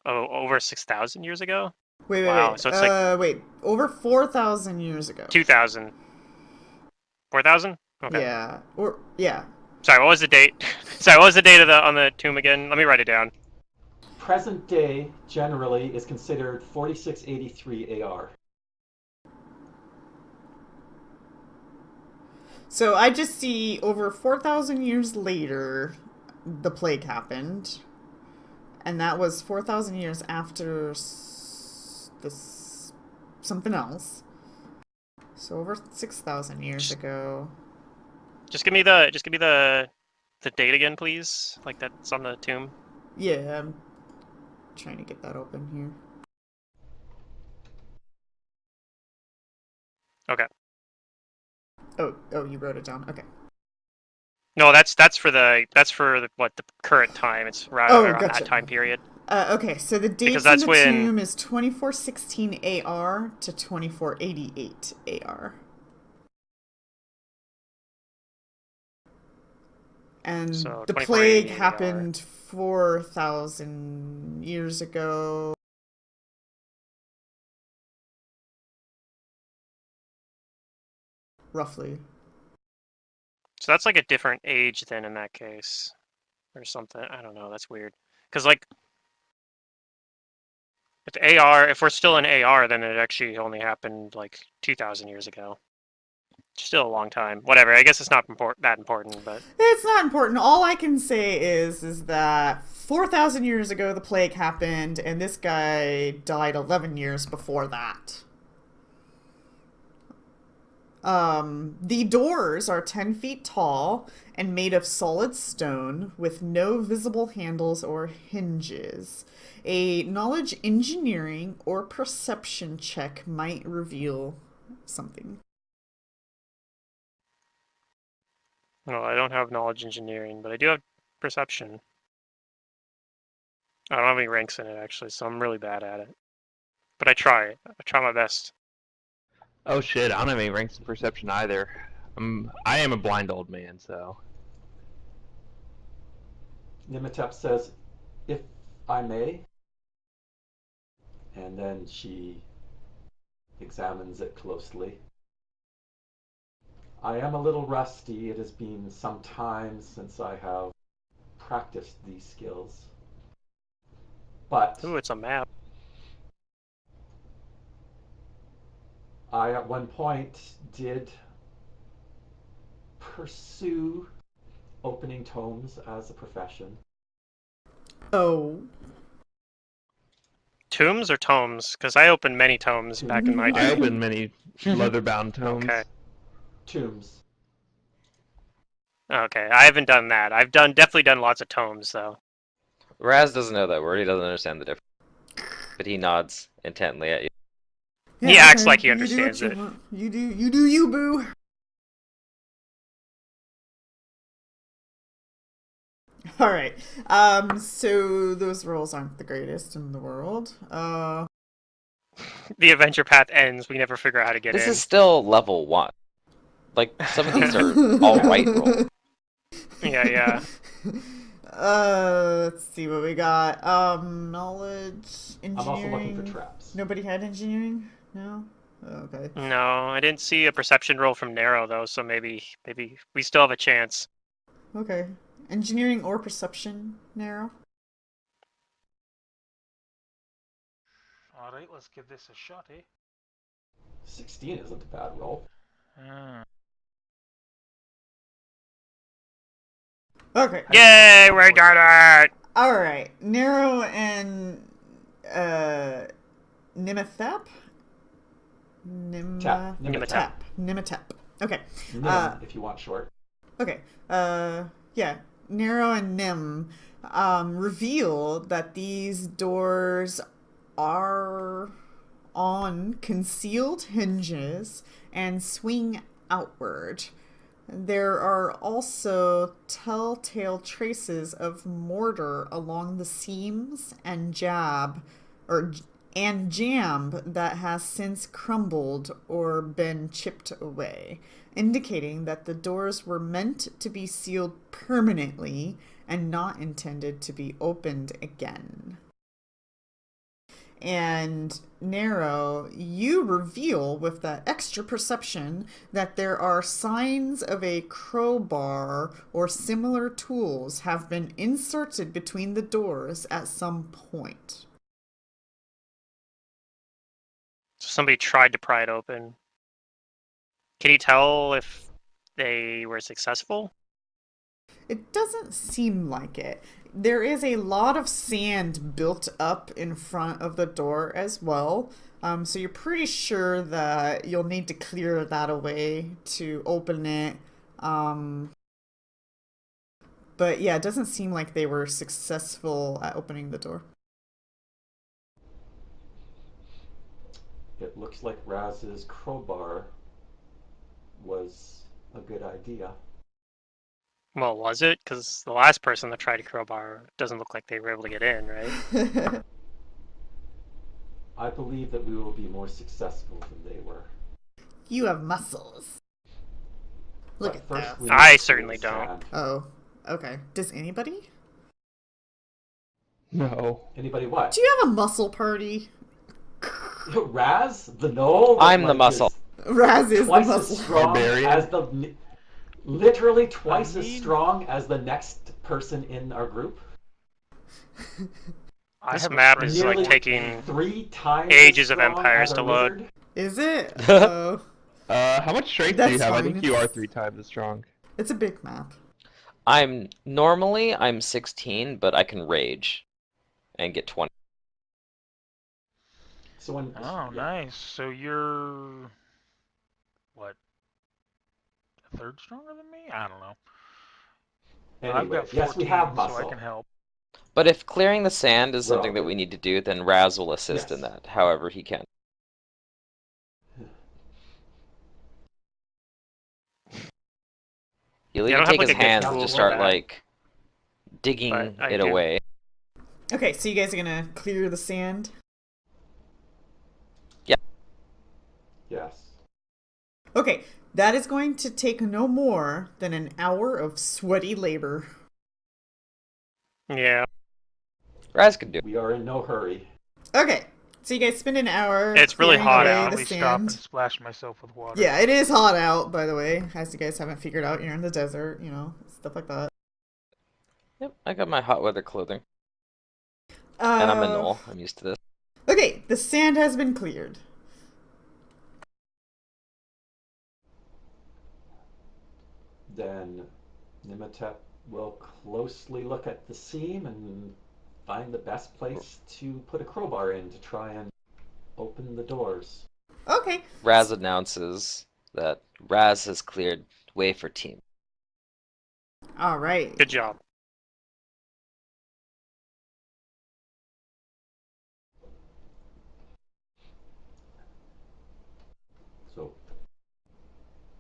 Oh, over 6,000 years ago? Wait. So it's like wait, over 4,000 years ago. 2,000. 4,000? Okay. Yeah. Sorry, what was the date? Sorry, what was the date on the tomb again? Let me write it down. Present day generally is considered 4683 AR. So I just see over 4,000 years later, the plague happened. And that was 4,000 years after this something else. So over 6,000 years ago. Just give me the date again, please. Like that's on the tomb. Yeah, I'm trying to get that open here. Okay. Oh, you wrote it down. Okay. No, that's for the current time. It's around gotcha. that time period. Okay, so the date in the tomb is 2416 AR to 2488 AR. And so the plague happened 4,000 years ago. Roughly. So that's like a different age then in that case. Or something. I don't know. That's weird. Because like, if AR, if we're still in AR, then it actually only happened like 2,000 years ago. Still a long time. Whatever. I guess it's not that important, but it's not important. All I can say is that 4,000 years ago the plague happened, and this guy died 11 years before that. The doors are 10 feet tall and made of solid stone with no visible handles or hinges. A knowledge engineering or perception check might reveal something. well, I don't have knowledge engineering, but I do have perception. I don't have any ranks in it actually, so I'm really bad at it. But I try. I try my best. Oh shit, I don't have any ranks in perception either. I am a blind old man, so. Nimitep says, if I may, and then she examines it closely. I am a little rusty. It has been some time since I have practiced these skills. But Ooh, it's a map. I at one point did pursue opening tomes as a profession. Oh. Tombs or tomes? Because I opened many tomes back in my day. I opened many leather-bound tomes. Okay. Tombs. Okay, I haven't done that. I've definitely done lots of tomes though. Raz doesn't know that word. He doesn't understand the difference. But he nods intently at you. Yeah, He acts like he understands it. You do you, boo. All right. So those rolls aren't the greatest in the world. The adventure path ends. We never figure out how to get in. This is still level 1. Like, some of these are alright rolls. Yeah. Let's see what we got. Knowledge, engineering. I'm also looking for traps. Nobody had engineering? No? Okay. No, I didn't see a perception roll from Narrow though, so maybe we still have a chance. Okay. Engineering or perception, Narrow? Alright, let's give this a shot, eh? 16 isn't a bad roll. Okay. Yay, we got it! All right. Nero and Nimethep? Nimetep. Nimetep. Okay. Nim, if you want short. Okay. Yeah. Nero and Nim reveal that these doors are on concealed hinges and swing outward. There are also telltale traces of mortar along the seams and jamb that has since crumbled or been chipped away, indicating that the doors were meant to be sealed permanently and not intended to be opened again. And Nero, you reveal with that extra perception that there are signs of a crowbar or similar tools have been inserted between the doors at some point. So somebody tried to pry it open. Can you tell if they were successful? It doesn't seem like it. There is a lot of sand built up in front of the door as well. So you're pretty sure that you'll need to clear that away to open it. But yeah, it doesn't seem like they were successful at opening the door. It looks like Raz's crowbar was a good idea. Well, was it? Because the last person that tried to crowbar doesn't look like they were able to get in, right? I believe that we will be more successful than they were. You have muscles. Look But at first that. we I must certainly clear the don't. sand. Oh, okay. Does anybody? No. Anybody what? Do you have a muscle party? Raz, the knoll? I'm the like, muscle. Raz is the twice muscle. as strong Barbarian? as the literally twice I as mean- strong as the next person in our group. I This have a map friend is like Nearly taking 3 times ages as of strong empires as to our load. wizard. Is it? Oh, How much strength do you That's have? I fine. think you are 3 times as strong. it's a big map. I'm 16, but I can rage and get 20. So when Oh, nice. So you're what? A third stronger than me? I don't know. I've Anyway, got 14, yes, we have so I muscle. can help. But if clearing the sand is We're all something that good. we need to do, then Raz will assist in Yes. that, however he can. He'll Yeah, I even don't have, take like, his a good hands tool and for just start that. like digging But I it do. away. Okay, so you guys are gonna clear the sand? Yes. Okay, that is going to take no more than an hour of sweaty labor. Yeah. Raz can do it. We are in no hurry. Okay, so you guys spend an hour It's really clearing hot away out. the Probably stop and sand. splash myself with water. Yeah, it is hot out, by the way. As you guys haven't figured out, you're in the desert, stuff like that. Yep, I got my hot weather clothing. And I'm a Uh, gnoll. I'm used to this. Okay, the sand has been cleared. Then Nimetep will closely look at the seam and find the best place to put a crowbar in to try and open the doors. Okay, Raz announces that Raz has cleared way for team. all right. Good job. So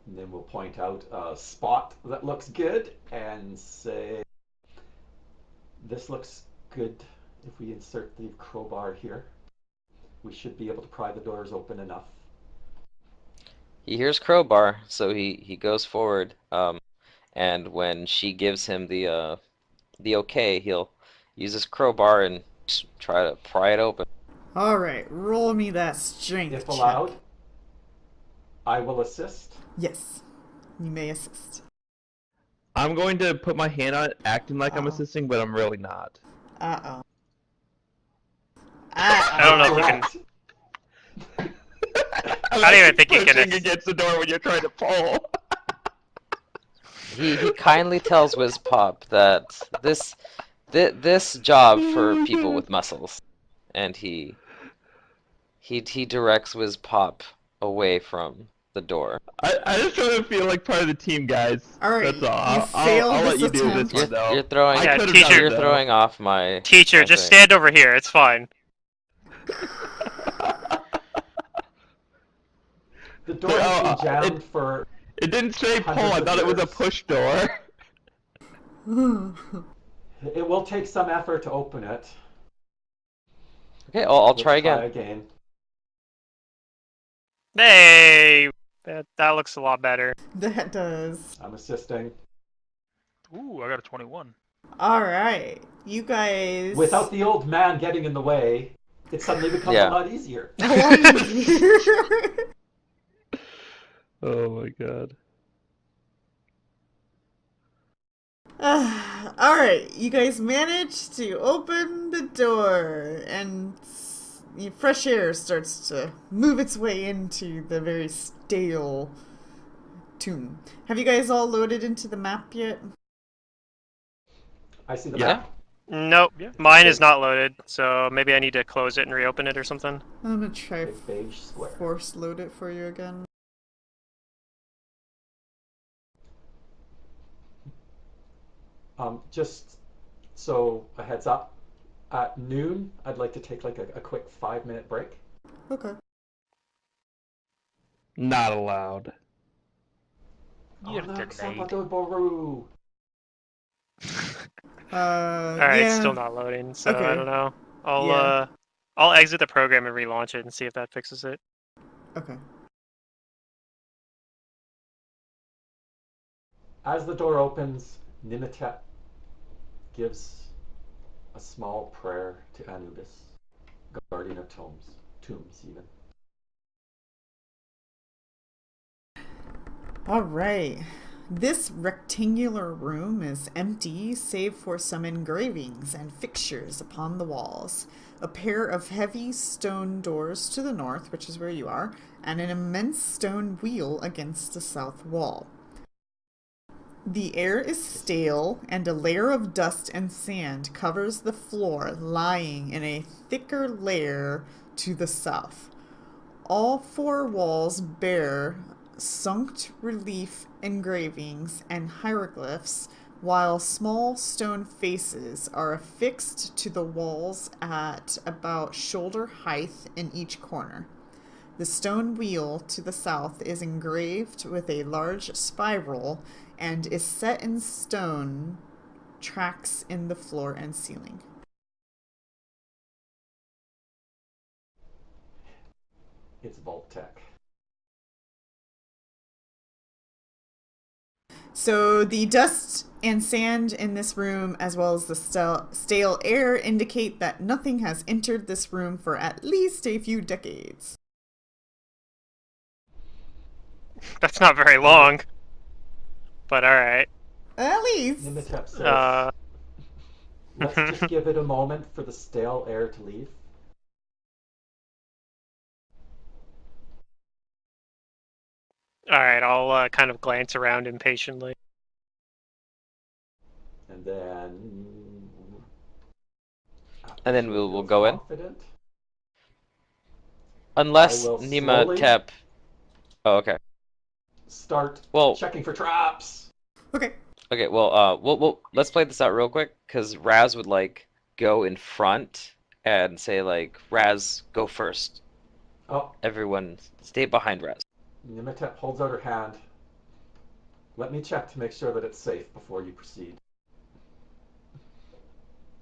and then we'll point out a spot that looks good and say, this looks good if we insert the crowbar here. We should be able to pry the doors open enough. He hears crowbar, so he goes forward. And when she gives him the okay, he'll use his crowbar and try to pry it open. All right, roll me that strength If check. allowed, I will assist. Yes, you may assist. I'm going to put my hand on it, acting like I'm Uh-oh. assisting, but I'm really not. Uh-oh. I don't know if we can. Correct. I don't even think you can pushing against the door when you're trying to pull. he kindly tells Wizpop that this job for people with muscles, and he directs Wizpop away from the door. I just want to feel like part of the team, guys. All right, That's all. you failed I'll let this you do this attempt. one, though. You're throwing. I Yeah, could've teacher- done it, You're though. throwing off my. Teacher, my just thing. stand over here. It's fine. The door has been jammed it- for. It didn't say pull. Hundreds I of thought it was a years. push door. It will take some effort to open it. Okay, I'll Let's try again. Hey, that looks a lot better. That does. I'm assisting. Ooh, I got a 21. All right, you guys. Without the old man getting in the way, it suddenly becomes Yeah. a lot easier. A lot easier. Oh my god. All right, you guys managed to open the door, and fresh air starts to move its way into the very stale tomb. Have you guys all loaded into the map yet? I see the Yeah. map. Nope, Yeah. mine is not loaded, so maybe I need to close it and reopen it or something. I'm gonna try Big beige square. force load it for you again. Just so a heads up, at noon, I'd like to take like a quick 5-minute break. Okay. Not allowed. You're no, denied. Salvador Boru. Alright, yeah. it's still not loading, so Okay. I don't know. Yeah. I'll exit the program and relaunch it and see if that fixes it. Okay. As the door opens, Nimitep gives a small prayer to Anubis, guardian of tombs even. All right. This rectangular room is empty save for some engravings and fixtures upon the walls. A pair of heavy stone doors to the north, which is where you are, and an immense stone wheel against the south wall. The air is stale, and a layer of dust and sand covers the floor, lying in a thicker layer to the south. All four walls bear sunk relief engravings and hieroglyphs, while small stone faces are affixed to the walls at about shoulder height in each corner. The stone wheel to the south is engraved with a large spiral and is set in stone tracks in the floor and ceiling. It's Vault Tech. So the dust and sand in this room, as well as the stale air, indicate that nothing has entered this room for at least a few decades. That's not very long. But alright. At least. Nimitep says, let's Uh, just give it a moment for the stale air to leave. Alright, I'll kind of glance around impatiently. And then... And then we'll go in? Confident, Unless I will Nima slowly- Tep. Oh, okay. start Well, checking for traps. Okay. okay. Well, we'll let's play this out real quick, because Raz would like go in front and say like, Raz, go first. Oh, Everyone, stay behind Raz. Nimitep holds out her hand. Let me check to make sure that it's safe before you proceed.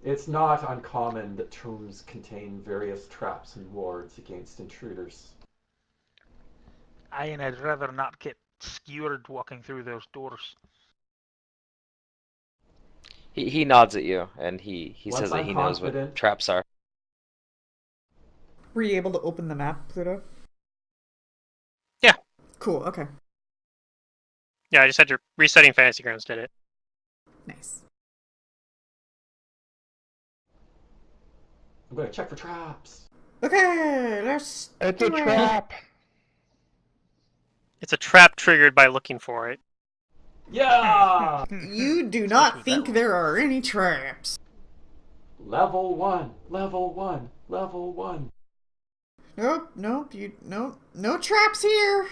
It's not uncommon that tombs contain various traps and wards against intruders. Aye, and I'd rather not get skewered walking through those doors. He nods at you, and he Once says that I'm he knows confident- what traps are. Were you able to open the map, Pluto? Yeah. Cool, okay. Yeah, I just had to resetting Fantasy Grounds did it. Nice. I'm going to check for traps. Okay, let's It's a do it. trap. It's a trap triggered by looking for it. Yeah! You do Especially not with that think roll. there are any traps. Level 1, level 1, level 1. Nope, no traps here.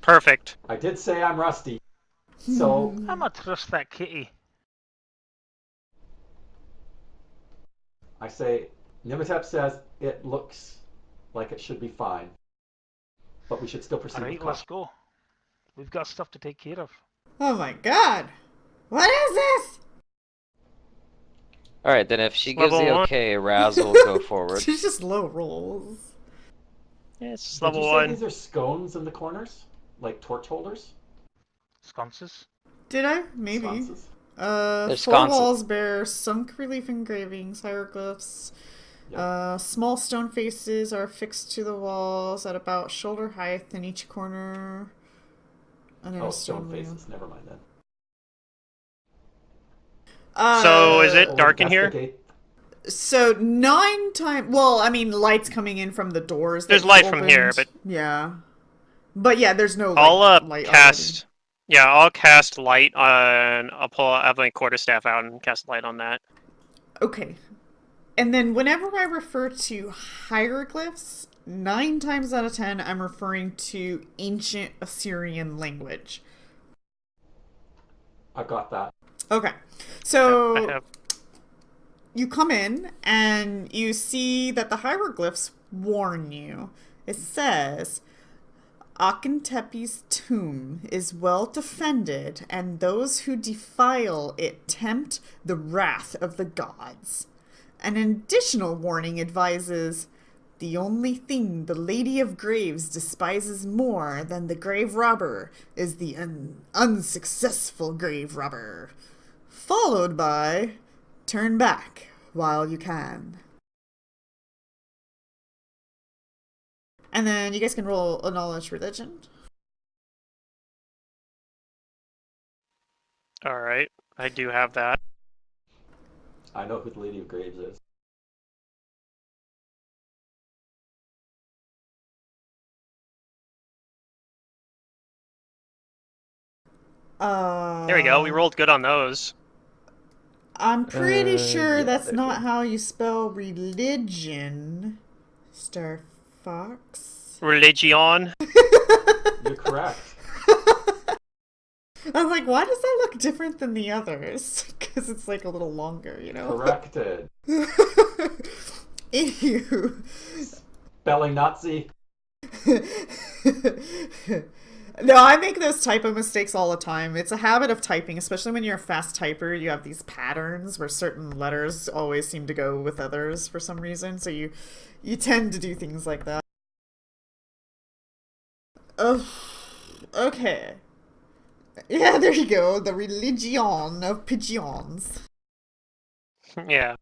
Perfect. I did say I'm rusty. So, I'm gonna trust that kitty. I say, Nimitep says it looks like it should be fine. But we should still proceed with Alright, let's caution. go. We've got stuff to take care of. Oh my god. What is this? All right, then if she gives Level the 1. okay, Raz will go forward. She's just low rolls. Yeah, it's just Did level you say 1. these are scones in the corners? Like torch holders? Sconces? Did I? Maybe. Sconces? There's Four sconces. walls bear sunk relief engravings, hieroglyphs. Yep. Small stone faces are affixed to the walls at about shoulder height in each corner. And then Oh, a stone wheel. faces. Never mind then. So is it We'll dark in here? investigate. So 9 times. Well, I mean, light's coming in from the doors. There's that you light from here, opened. but yeah, but yeah, there's no I'll light cast. Yeah, I'll cast light on. I have my quarterstaff out and cast light on that. already. Okay, and then whenever I refer to hieroglyphs, 9 times out of 10, I'm referring to ancient Assyrian language. I got that. Okay, so I have. you come in and you see that the hieroglyphs warn you. It says, Akhentepe's tomb is well defended, and those who defile it tempt the wrath of the gods. An additional warning advises, the only thing the Lady of Graves despises more than the grave robber is the unsuccessful grave robber. Followed by, turn back while you can. And then you guys can roll a knowledge religion. All right, I do have that. I know who the Lady of Graves is. There we go. We rolled good on those. I'm pretty sure yeah, that's there's not one. how you spell religion, Star Fox. Religion. You're correct. I'm like, why does that look different than the others? Because it's like a little longer, you know? Corrected. Ew. Spelling Nazi. No, I make those typo mistakes all the time. It's a habit of typing, especially when you're a fast typer. You have these patterns where certain letters always seem to go with others for some reason. So you tend to do things like that. Oh, okay. Yeah, there you go. The religion of pigeons. Yeah.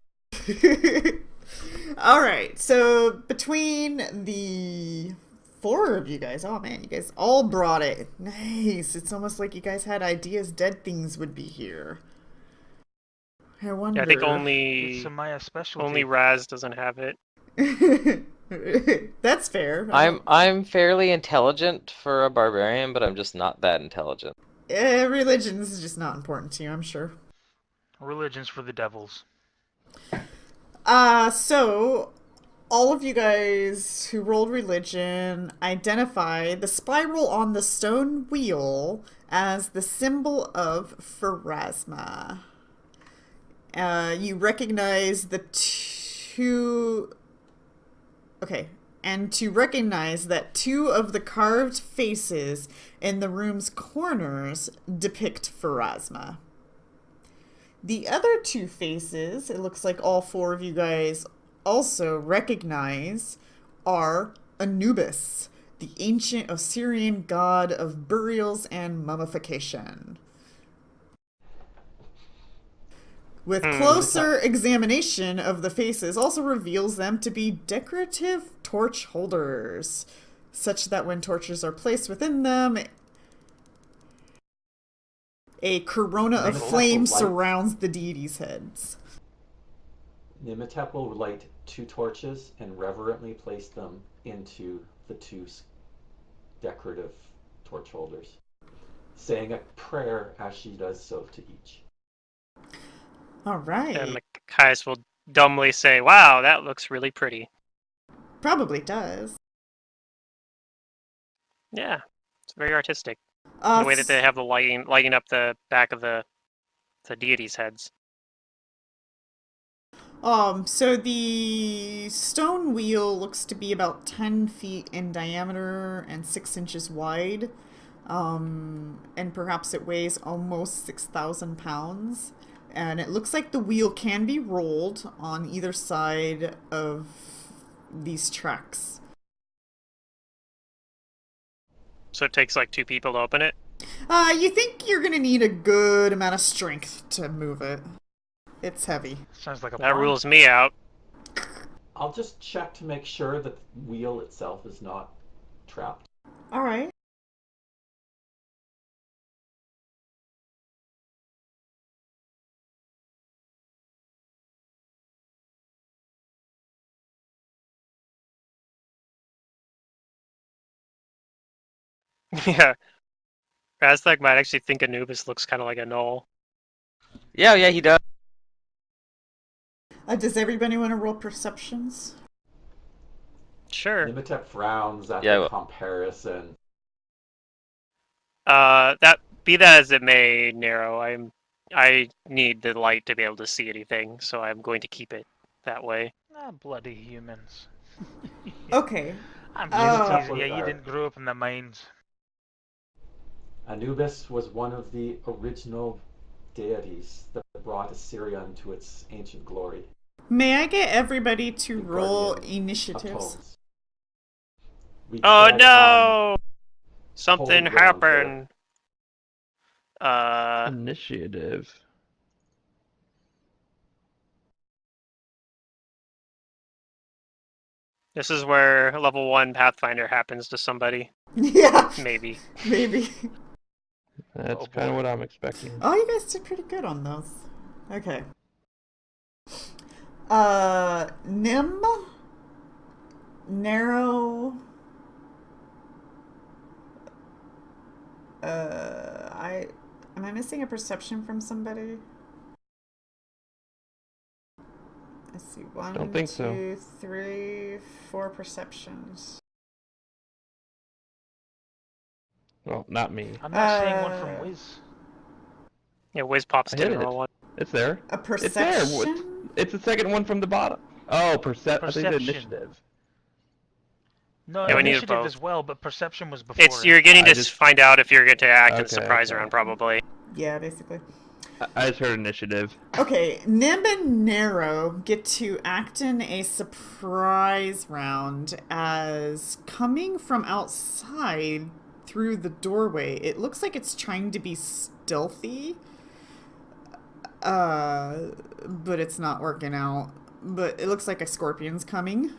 All right. So between the 4 of you guys, oh man, you guys all brought it. Nice. It's almost like you guys had ideas dead things would be here. I wonder. Yeah, I think It's only a Maya specialty. only Raz doesn't have it. That's fair. I'm fairly intelligent for a barbarian, but I'm just not that intelligent. Religion is just not important to you, I'm sure. Religion's for the devils. So all of you guys who rolled religion identify the spiral on the stone wheel as the symbol of Pharasma. You recognize the two... Okay, and to recognize that 2 of the carved faces in the room's corners depict Pharasma. The other 2 faces, it looks like all 4 of you guys also recognize, are Anubis, the ancient Assyrian god of burials and mummification. With closer examination of the faces also reveals them to be decorative torch holders, such that when torches are placed within them, a corona of Nimitep flame will light- surrounds the deities' heads. Nimitep will light 2 torches and reverently place them into the 2 decorative torch holders. saying a prayer as she does so to each. All right. And Machias will dumbly say, "Wow, that looks really pretty." Probably does. Yeah, it's very artistic. The way that they have the lighting up the back of the deities' heads. So the stone wheel looks to be about 10 feet in diameter and 6 inches wide. And perhaps it weighs almost 6,000 pounds. And it looks like the wheel can be rolled on either side of these tracks. So it takes like 2 people to open it? You think you're gonna need a good amount of strength to move it. It's heavy. Sounds like a That plan. rules me out. I'll just check to make sure that the wheel itself is not trapped. All right. Yeah. Razthak might actually think Anubis looks kind of like a gnoll. Yeah, he does. Does everybody want to roll perceptions? Sure. Nimitep frowns at Yeah, the well- comparison. That be that as it may, Nero, I need the light to be able to see anything, so I'm going to keep it that way. Ah, bloody humans. Okay. I'm Oh. just teasing you. You didn't grow up in the mines. Anubis was one of the original deities that brought Assyria into its ancient glory. May I get everybody to The roll guardian of initiatives? tones. We Oh tread on no! Something holy ground here. happened. Initiative. This is where level 1 Pathfinder happens to somebody. Yeah, Maybe. maybe. That's Oh, kind of boy. what I'm expecting. Oh, you guys did pretty good on those. Okay. Nim, Narrow. Am I missing a perception from somebody? Let's see. One, Don't think so. 2, 3, 4 perceptions. Well, not me. I'm not seeing one Uh, from Wiz. Yeah, Wiz Pops I hit didn't it. roll one. It's there. A It's there. perception? It's the second one from the bottom. Oh, I think the Perception. initiative. No, Yeah, we need initiative both. as well, but perception was before It's it. you're getting I to just- find out if you're going to act in Okay, surprise okay. round, probably. Yeah, basically. I just heard initiative. Okay, Nim and Narrow get to act in a surprise round as coming from outside through the doorway. It looks like it's trying to be stealthy, but it's not working out. But it looks like a scorpion's coming.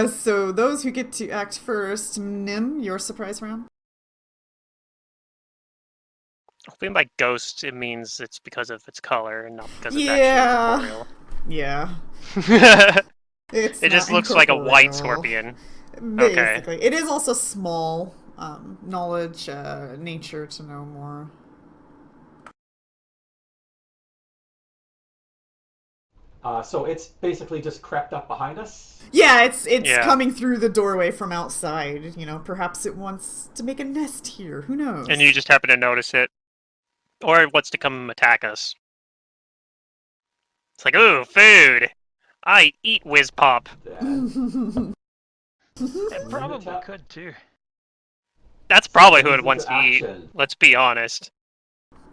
So those who get to act first, Nim, your surprise round. I think by ghost, it means it's because of its color and not because it's Yeah. actually Yeah, incorporeal. it's It just not looks like a white incorporeal. scorpion. Okay. Basically. It is also small. Knowledge, nature to know more. So it's basically just crept up behind us. Yeah, it's Yeah. coming through the doorway from outside. You know, perhaps it wants to make a nest here. Who knows? And you just happen to notice it. Or it wants to come attack us. It's like, ooh, food! I eat Whiz Pop. Then It probably Nimitep could too. That's probably who it into wants to eat. action. Let's be honest.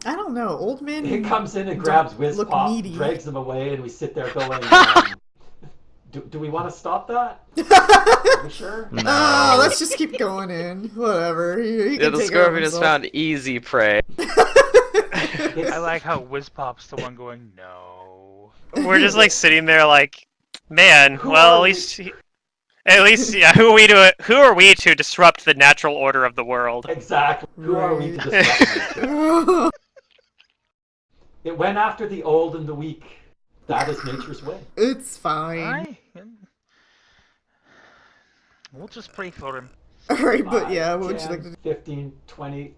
I don't know. Old men. He comes in and grabs Whiz look Pop, meaty. drags him away, and we sit there going, do we want to stop that? Are we sure? Oh, let's just keep going in. Whatever. He Yeah, can the take care of scorpion has himself. found easy prey. I like how Wizpop's the one going, no. We're just like sitting there like, man, Who well, are at we? least, yeah, who are we to disrupt the natural order of the world? Exactly. Who are we to Right. disrupt nature? It went after the old and the weak. That is nature's way. It's fine. Aye. We'll just pray for him. Alright, but 5, yeah, what would 10, you like to do? 15, 20.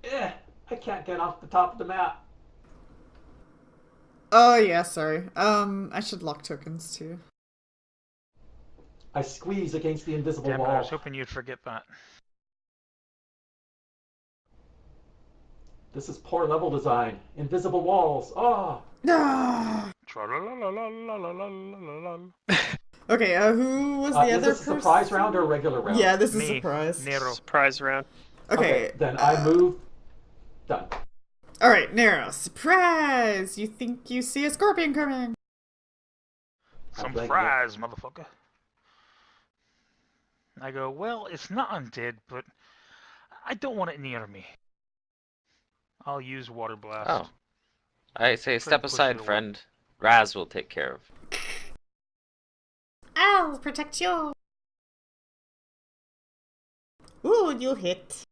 I can't get off the top of the map. Oh, yeah, sorry. I should lock tokens too. I squeeze against the invisible Damn it, I wall. was hoping you'd forget that. This is poor level design. Invisible walls. Oh. Ah! Tra-la-la-la-la-la-la-la-la-la. Okay, who was the Is other this a surprise person? round or a regular round? Yeah, this is Me, surprise. Nero. Surprise round. Okay. Then I move. Done. Alright, Nero. Surprise! You think you see a scorpion coming. Some blanking it. fries, motherfucker. I go, well, it's not undead, but I don't want it near me. I'll use Water Blast. Oh. I say, Try to step push it aside, away. friend. Raz will take care of. I'll protect you. Ooh, you hit.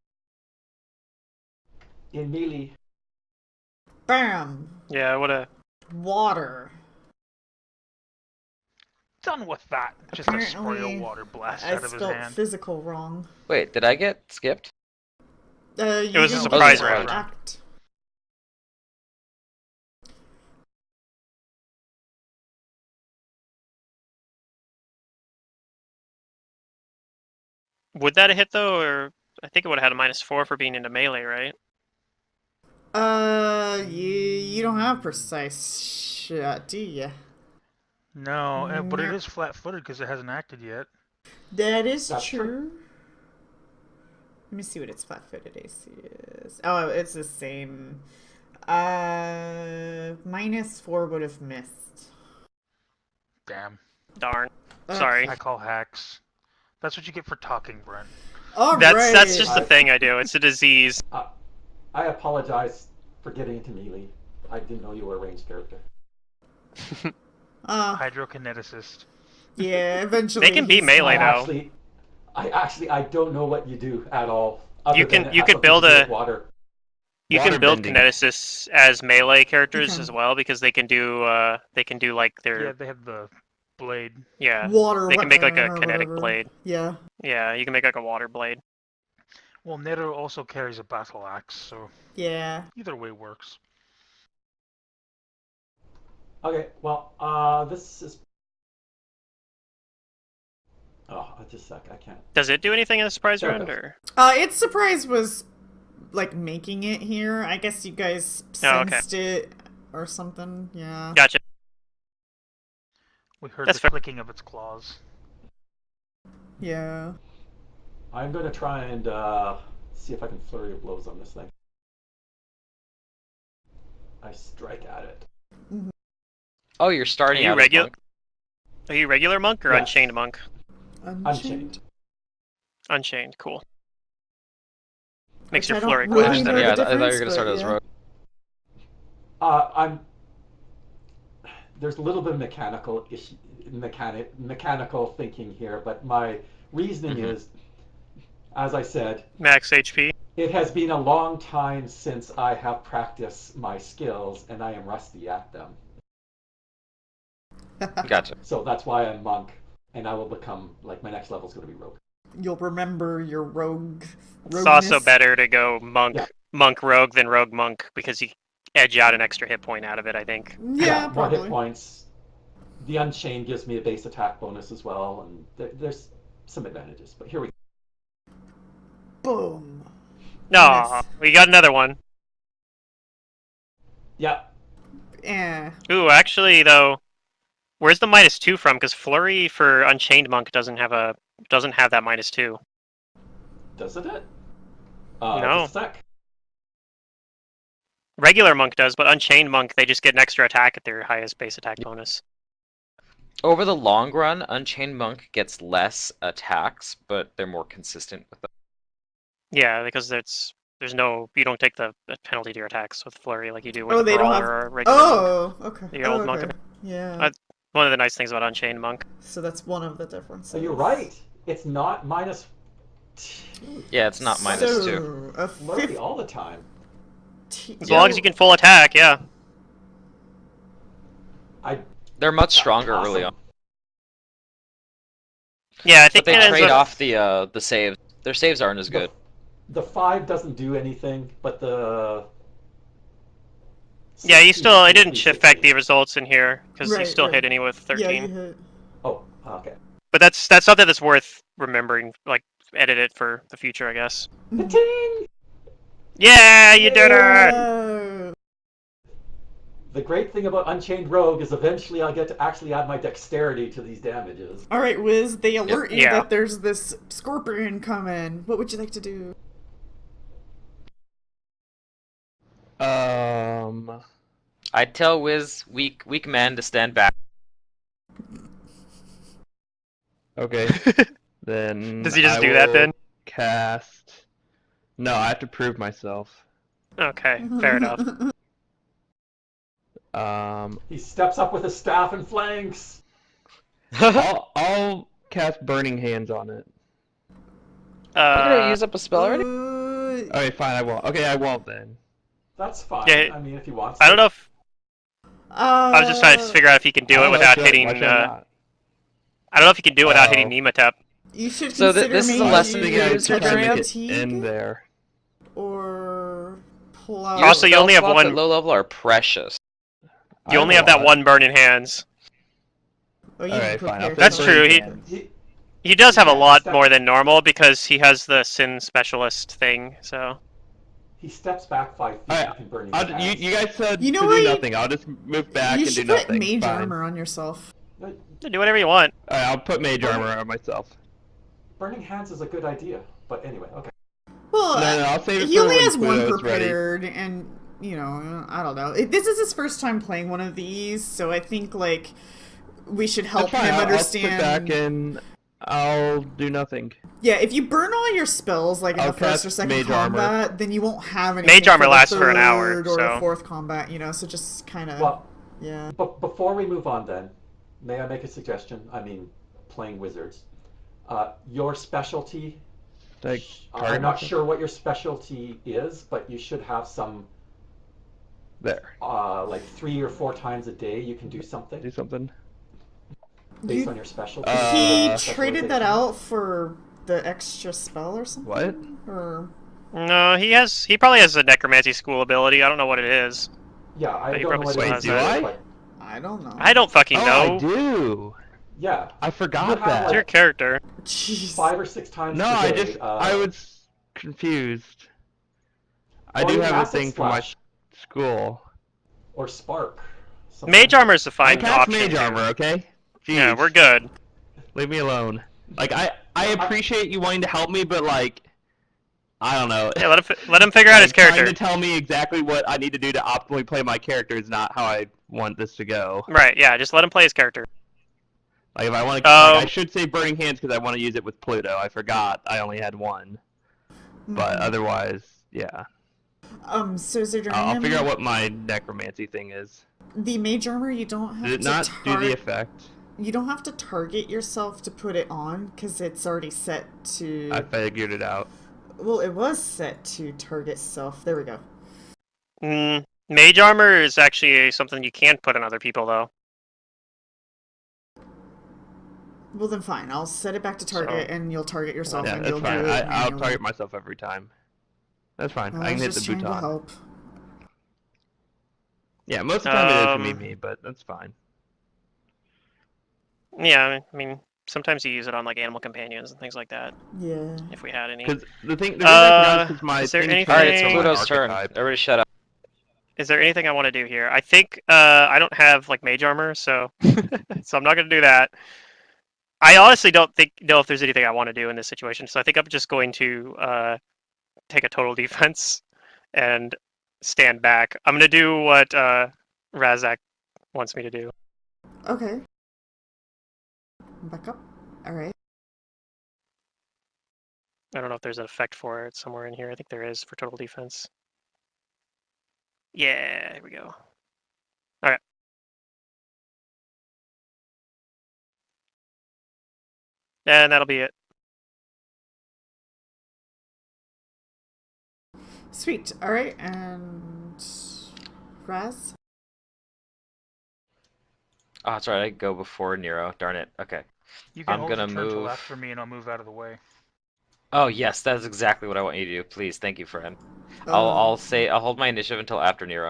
In melee. Bam. Yeah, what a... Water. Done with that. Just a spray Apparently, of Water Blast I out of his spelled hand. physical wrong. Wait, did I get skipped? You was a don't surprise get to round. act. Would that have hit, though, or... I think it would have had a -4 for being into melee, right? You don't have precise shot, do you? No, but it No. is flat-footed because it hasn't acted yet. That is That's true. true. Let me see what its flat-footed AC is. Oh, it's the same. -4 would have missed. Damn. Darn. Sorry. I call hacks. That's what you get for talking, Brent. All That's just the I- thing I do. It's a disease. I apologize for getting into melee. I didn't know you were a ranged character. Hydrokineticist. Yeah, eventually. They can be he's- melee, though. I don't know what you do at all. Other You than can- it you has can something build to do a- with water. You Water can build bending. kineticists as melee characters Okay. as well because they can do like Yeah, their they have the blade. Water They can make like a weapon or kinetic whatever. blade. Yeah. Yeah, you can make like a water blade. Well, Nero also carries a battle axe, so Yeah. either way works. Okay, well, this is. Oh, just a sec. I can't. Does it do anything in the surprise There it round goes. or? Its surprise was like making it here. I guess you guys Oh, okay. sensed it or something. Yeah. Gotcha. We heard That's the fair. clicking of its claws. Yeah. I'm going to try and see if I can flurry of blows on this thing. I strike at it. Oh, you're starting Are you out as regular? monk? Are you regular monk or Yes. unchained monk? Unchained. Unchained, cool. Makes Which your I don't flurry really quick. know Yeah, the I thought you were difference, gonna start but as yeah. rogue. There's a little bit of mechanical thinking here, but my reasoning Mhm. is, as I said, Max HP. it has been a long time since I have practiced my skills, and I am rusty at them. Gotcha. So that's why I'm monk, and I will become, like, my next level is going to be rogue. You'll remember your rogue. It's also rogueness. better to go monk Yeah. monk rogue than rogue monk because you edge out an extra hit point out of it, I think. Yeah, More hit probably. points. The Unchained gives me a base attack bonus as well, and there's some advantages. But here we go. Boom. No, Nice. we got another one. Yeah, Yeah. Ooh, actually though, where's the -2 from? Because flurry for unchained monk doesn't have that -2. doesn't it? No. Just a sec. Regular monk does, but unchained monk they just get an extra attack at their highest base attack bonus. Over the long run, Unchained Monk gets less attacks, but they're more consistent with them. Yeah, because there's no you don't take the penalty to your attacks with flurry like you do with Oh, a they don't brawler have. or a regular monk. Oh, okay. The Oh, old monk. okay. Yeah. One of the nice things about unchained monk. So that's one of the differences. So you're right. It's not -2. Yeah, it's not -2. So, a Flurry all the time. As long as you can full attack, yeah. They're much stronger Awesome. early on, Yeah, I but think they it ends trade up- off the saves. Their saves aren't as good. The 5 doesn't do anything, but the Yeah, you 16 still, it seems to didn't be affect the 16. results in here because you Right, still hit right. any with Yeah, 13. you hit. Oh, okay. But that's something that's worth remembering. Like, edit it for the future, I guess. Ka-ting! Yeah, you did it! Yeah. The great thing about Unchained Rogue is eventually I'll get to actually add my dexterity to these damages. All right, Wiz. They alert you Yeah. that there's this scorpion coming. What would you like to do? I'd tell Wiz, weak man, to stand back. Okay. Then Does he just I do that will then? Cast. No, I have to prove myself. Okay, fair enough. He steps up with his staff and flanks. I'll cast Burning Hands on it. I'm gonna use up a spell already. Okay, fine. I won't. Okay, I won't then. That's fine. Yeah, I mean, if he wants. I don't know if I I was just trying to figure out if he can do it without hitting. Why should I not? I don't know if he can do it without hitting Nematep. You should So consider this is a maybe lesson I for was you, trying to make it fatigue in there. or pull out. Your Also, you spell only have slots one- at low level are precious. You only have that one burn in hands. Oh, you Alright, can fine. I'll prepare take That's for true, it. he- Hands. He does have a Yeah, lot step- more than normal because he has the Sin Specialist thing, so... He steps back 5 feet Alright, and can burn I'll, his you, hands. you guys said You know to what? do nothing. I'll just move back You and do should put nothing. mage Fine. armor on yourself. Do whatever you want. Alright, I'll put mage armor on myself. Burning hands is a good idea, but anyway, okay. Well, No, I'll save it he for only when has one Pluto's ready. prepared, and you know, I don't know. This is his first time playing one of these, so I think like we should help That's fine. him I'll understand. sit back and I'll do nothing. Yeah, if you burn all your spells like in I'll the first or cast second mage combat, armor. then you won't have anything. Mage armor for the lasts for an hour, third or the so- fourth combat, you know. So just kind of Well, yeah. but before we move on, then, may I make a suggestion? I mean, playing wizards. Your specialty. Like, I'm not sure what your specialty is, but you should have some. There. Like 3 or 4 times a day, you can do Do something something. based You- on your specialty. He Uh, traded that out for the extra spell or something. What? Or No, he probably has a Necromancy School ability. I don't know what it is. Yeah, I But he don't know probably what still it has is, that. Do I? but I don't know. I don't fucking Oh, know. I do. yeah, I forgot You have, that. It's your character. Jeez. 5 or 6 times. No, per I day, just I was confused. I Or do even have a acid thing for my splash. school. Or spark. something Mage like armor is a I fine cast option. mage too. armor, okay? Jeez. Yeah, we're good. Leave me alone. Like I appreciate you wanting to help me, but like I don't know. Yeah, let him figure out his Trying character. to tell me exactly what I need to do to optimally play my character is not how I want this to go. Right, yeah, just let him play his character. Like if I want to, I should say Burning Hands because I want to use it with Pluto. I forgot I only had one, but otherwise, yeah. So I'll figure out what my necromancy thing is. the mage armor. You don't have Did it to not do the effect? You don't have to target yourself to put it on because it's already set to. I figured it out. Well, it was set to target self. There we go. Mage armor is actually something you can't put on other people, though. Well, then fine. I'll set it back to target, So- and you'll target yourself, Yeah, and that's you'll fine. do it. I'll manually. target myself every time. That's fine. I can was hit the just trying to bouton. help. Yeah, most of the time it is gonna be Um, me, but that's fine. Yeah, I mean, sometimes you use it on like animal companions and things like that, Yeah. if we had any. Because the reason I forgot is because my is there thing anything- All right, changed it's on my Pluto's turn. archetype. Everybody shut up. Is there anything I want to do here? I think I don't have like mage armor, so so I'm not gonna do that. I honestly don't know if there's anything I want to do in this situation, so I think I'm just going to take a total defense and stand back. I'm gonna do what Razak wants me to do. Okay. Back up. All right. I don't know if there's an effect for it somewhere in here. I think there is for total defense. Yeah, here we go. All right. And that'll be it. Sweet. All right, and Raz. Oh, that's right. I go before Nero. Darn it. Okay. You can I'm hold gonna your turn to move- left for me, and I'll move out of the way. Oh yes, that's exactly what I want you to do. Please, thank you, friend. I'll Uh, I'll hold my initiative until after Nero.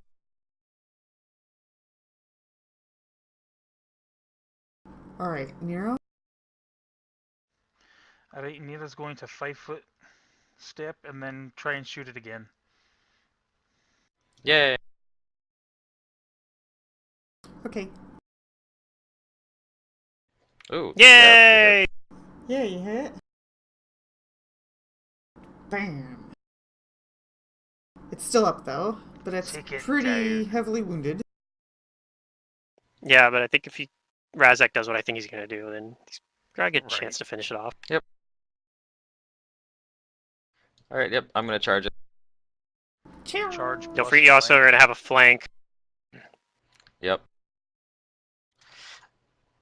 all right, Nero. Alright, Neera's going to 5 foot step and then try and shoot it again. Yay! Okay. Ooh. Yay! Yeah, you hit. Bam. It's still up though, but it's Take it pretty down. heavily wounded. Yeah, but I think if Razak does what I think he's gonna do, then he's gonna get a Right. chance to finish it off. All right. Yep. I'm gonna charge it. Charge Don't plus forget, you also are flank. gonna have a flank. Yep.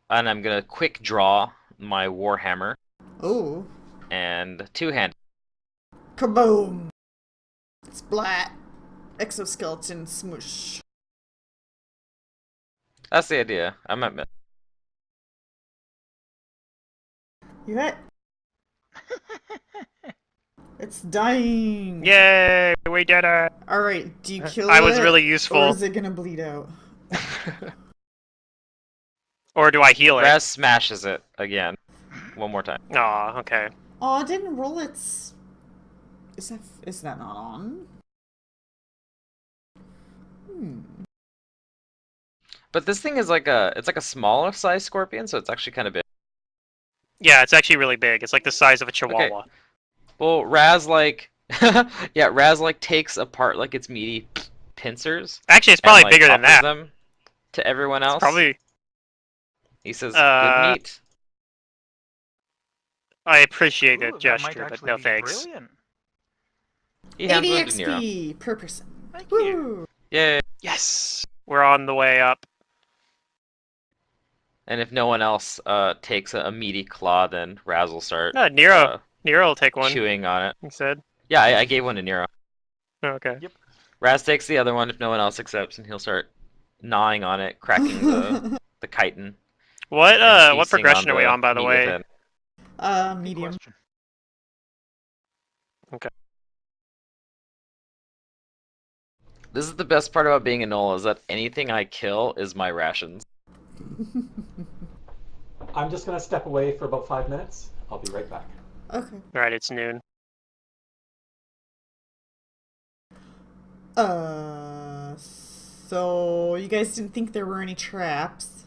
And I'm gonna quick draw my warhammer Oh, and two-hand. kaboom! Splat. Exoskeleton smoosh. That's the idea. I might miss. You hit. It's dying. Yay! We did it! All right, do you kill it? I was really Or useful. is it gonna bleed out? Or do I heal it? Raz smashes it again. One more time. Aw, okay. Oh, it didn't roll its. Is that not on? But this thing is like a smaller size scorpion, so it's actually kind of big. Yeah, it's actually really big. It's like the size of a chihuahua. Well, Raz like yeah, Raz like takes apart like its meaty pincers Actually, it's and probably like bigger than offers that. them to everyone It's else. probably. He says, Uh, "Good meat." I appreciate Ooh, that that might gesture, but actually no be thanks. brilliant. He hands 80 one to Nero. XP per person. Thank you. Woo! Yay! Yes! We're on the way up. And if no one else takes a meaty claw, then Raz will start Nero. Nero will take one, chewing on it. he said. Yeah, I gave one to Nero. Oh, okay. Yep. Raz takes the other one if no one else accepts, and he'll start gnawing on it, cracking the chitin. What and what feasting progression are we the on, by the meat way? within. Good Medium. question. This is the best part about being a Knoll, is that anything I kill is my rations. I'm just going to step away for about 5 minutes. I'll be right back. Okay. Alright, it's noon. So you guys didn't think there were any traps?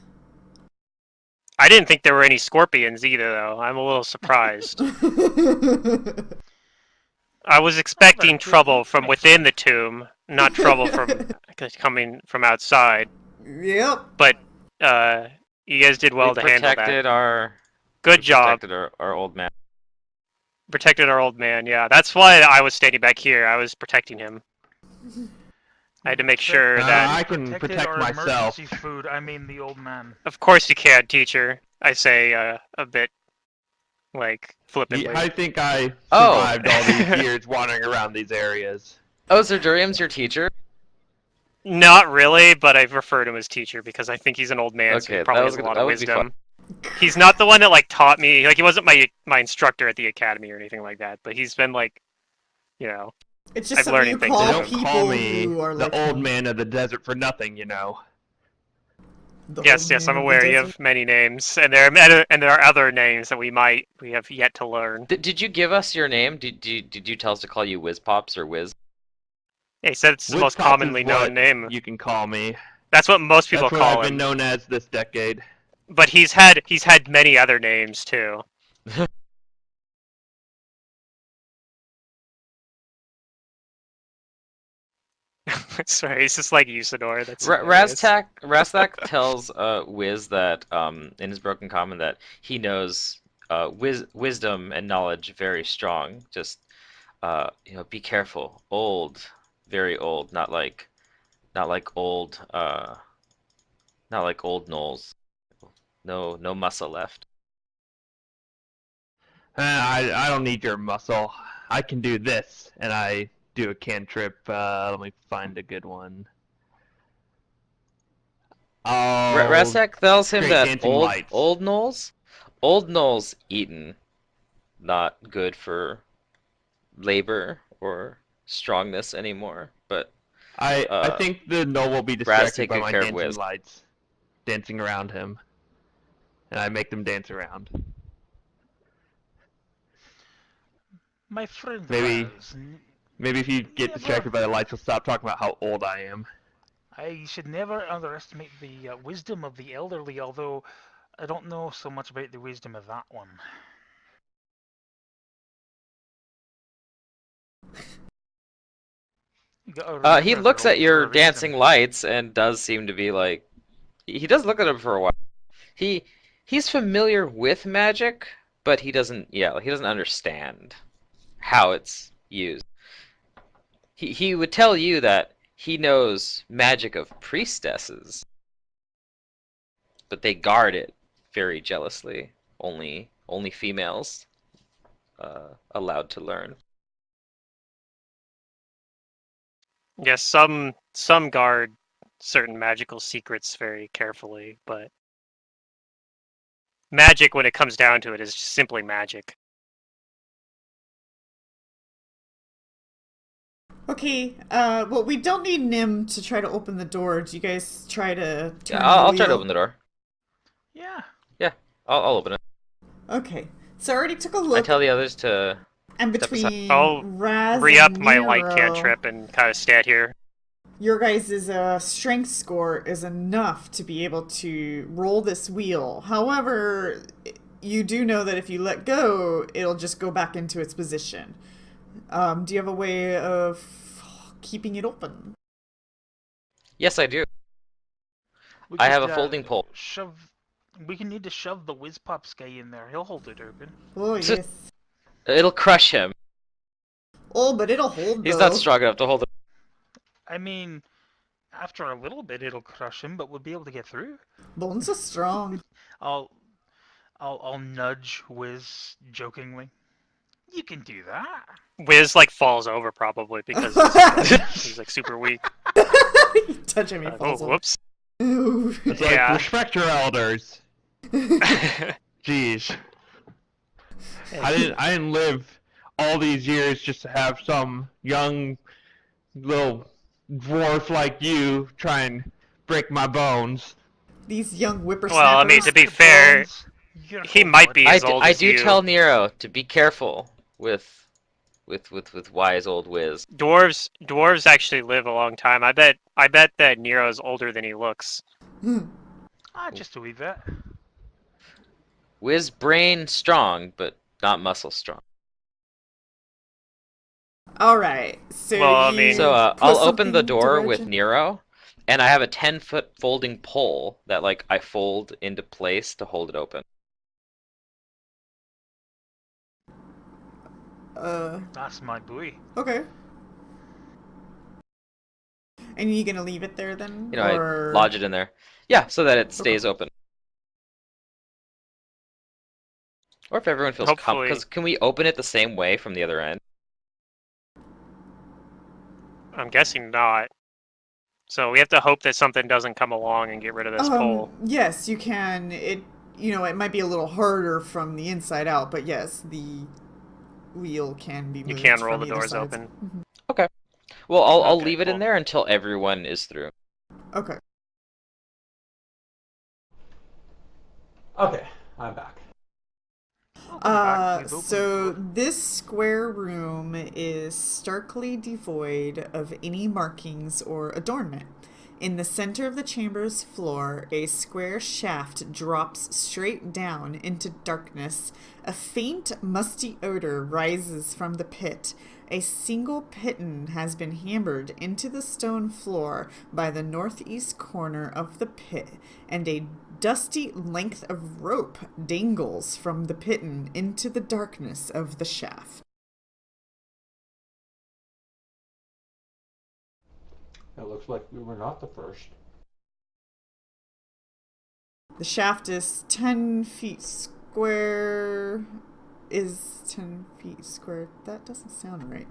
I didn't think there were any scorpions either, though. I'm a little surprised. I was expecting trouble from within the tomb, not trouble from coming from outside. Yep. But you guys did well We to handle that. protected our Good job. protected our old man. Protected our old man, yeah. That's why I was standing back here. I was protecting him. I had to make sure that... I can Protected protect our myself. emergency food. I mean, the old man. Of course you can, teacher. I say a bit, like, flippantly. I think I Oh. survived all these years wandering around these areas. Oh, so Durium's your teacher? Not really, but I refer to him as teacher because I think he's an old man, so Okay, he probably that has was a lot that of would be fun. wisdom. He's not the one that, like, taught me. Like, he wasn't my instructor at the academy or anything like that, but he's been, like, you know... It's just I'm something learning you things call from Don't him. people call me who are the like old him. man of the desert for nothing, you know. The Yes, old yes, I'm man of the aware you desert. have many names, and there are other names that we have yet to learn. Did you give us your name? Did you tell us to call you Whiz Pops or Whiz? Yeah, he said it's the Whiz most Pops is commonly known what name. You can call me. That's what most people That's what call I've been him. known as this decade. But he's had many other names too. Sorry, it's just like Usador. That's hilarious. Rastak tells Wiz that in his Broken Common that he knows wisdom and knowledge very strong. Just be careful. Old, very old. Not like old gnolls. No muscle left. I don't need your muscle. I can do this, and I do a cantrip. Let me find a good one. Oh, Rastak tells him create that dancing old lights. gnolls eaten, not good for labor or strongness anymore. But I think the gnoll will be Brad's distracted by taking my care of dancing Wiz. lights, dancing around him, and I make them dance around. My friend Maybe- Raz, Maybe if you get Never. distracted by the lights, you'll stop talking about how old I am. I should never underestimate the wisdom of the elderly, although I don't know so much about the wisdom of that one. You gotta He remember looks they're at old your for a dancing reason. lights and does seem to be like, he does look at him for a while. He's familiar with magic, but he doesn't understand how it's used. He would tell you that he knows magic of priestesses, but they guard it very jealously. Only females allowed to learn. Yes, some guard certain magical secrets very carefully, but magic, when it comes down to it, is just simply magic. Okay, well, we don't need Nim to try to open the door. Do you guys try to turn Yeah, I'll the try to wheel? open the door. Yeah. I'll open it. Okay, so I already took a I look, tell the others to. and step aside. between I'll Raz Re-up and my light Nero, cantrip and kind of stand here. your guys' strength score is enough to be able to roll this wheel. However, you do know that if you let go, it'll just go back into its position. Do you have a way of keeping it open? Yes, I do. We I have could, a folding pole. We can need to shove the Whiz Pops guy in there. He'll hold it open. Oh, So- yes. It'll crush him. Oh, but it'll hold, He's though. not strong enough to hold it. I mean, after a little bit, it'll crush him, but we'll be able to get through. Bones are strong. I'll nudge Wiz jokingly. You can do that. Wiz falls over probably because he's super weak. Touch him, he Oh, falls over. whoops. Ooh. It's Yeah. like, respect your elders. Jeez. I didn't live all these years just to have some young little dwarf like you try and break my bones. These young whippersnappers. Well, I mean, to be fair, he might be as old I as do you. tell Nero to be careful with wise old Wiz. Dwarves actually live a long time. I bet that Nero's older than he looks. Just a wee bit. Wiz brain strong, but not muscle strong. All right. So Well, I you mean- So put I'll open the something door to with Regin- Nero, and I have a 10-foot folding pole that I fold into place to hold it open. That's my boy. Okay. And you gonna leave it there then? You know, or... I lodge it in there. Yeah, so that it stays open. Or if everyone feels comfortable, Hopefully. because can we open it the same way from the other end? I'm guessing not. So we have to hope that something doesn't come along and get rid of this pole. Yes, you can. It might be a little harder from the inside out, but yes, the wheel can be moved. You can roll from the either doors sides. open. Mhm. Well, I'll Okay, leave it in cool. there until everyone is through. Okay. Okay, I'm back. So this square room is starkly devoid of any markings or adornment. In the center of the chamber's floor, a square shaft drops straight down into darkness. A faint, musty odor rises from the pit. A single piton has been hammered into the stone floor by the northeast corner of the pit, and a dusty length of rope dangles from the piton into the darkness of the shaft. It looks like we were not the first. The shaft is 10 feet square. Is 10 feet square. That doesn't sound right.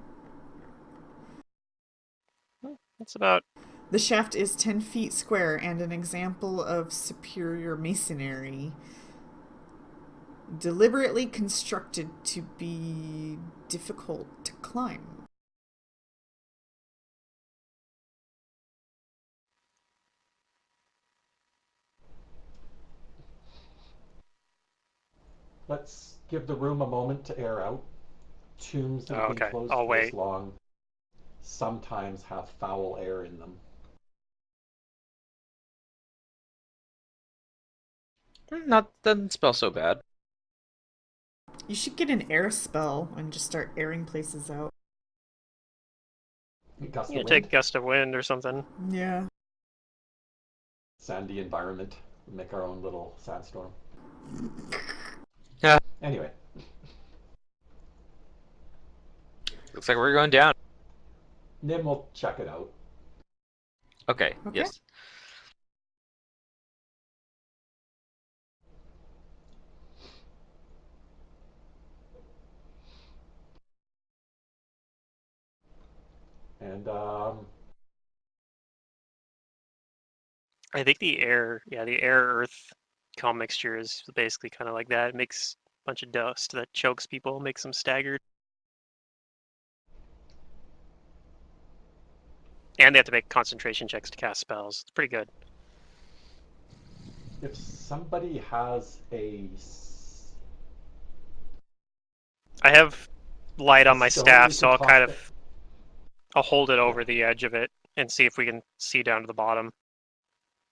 That's about. The shaft is 10 feet square and an example of superior masonry. Deliberately constructed to be difficult to climb. Let's give the room a moment to air out. Tombs that have been Okay, closed I'll for this wait. long sometimes have foul air in them. Doesn't smell so bad. You should get an air spell and just start airing places out. Gust You of can take wind, gust of wind or something. Yeah. sandy environment. We make our own little sandstorm. Yeah. Anyway, Looks like we're going down. Nim will check it out. Okay. Okay. Yes. And I think the air earth commixture is basically kind of like that. It makes a bunch of dust that chokes people, makes them staggered. And they have to make concentration checks to cast spells. It's pretty good. if somebody has I have light on my stone staff, we so can I'll kind toss of I'll hold it over Yeah. the edge of it and see if we can see down to the bottom.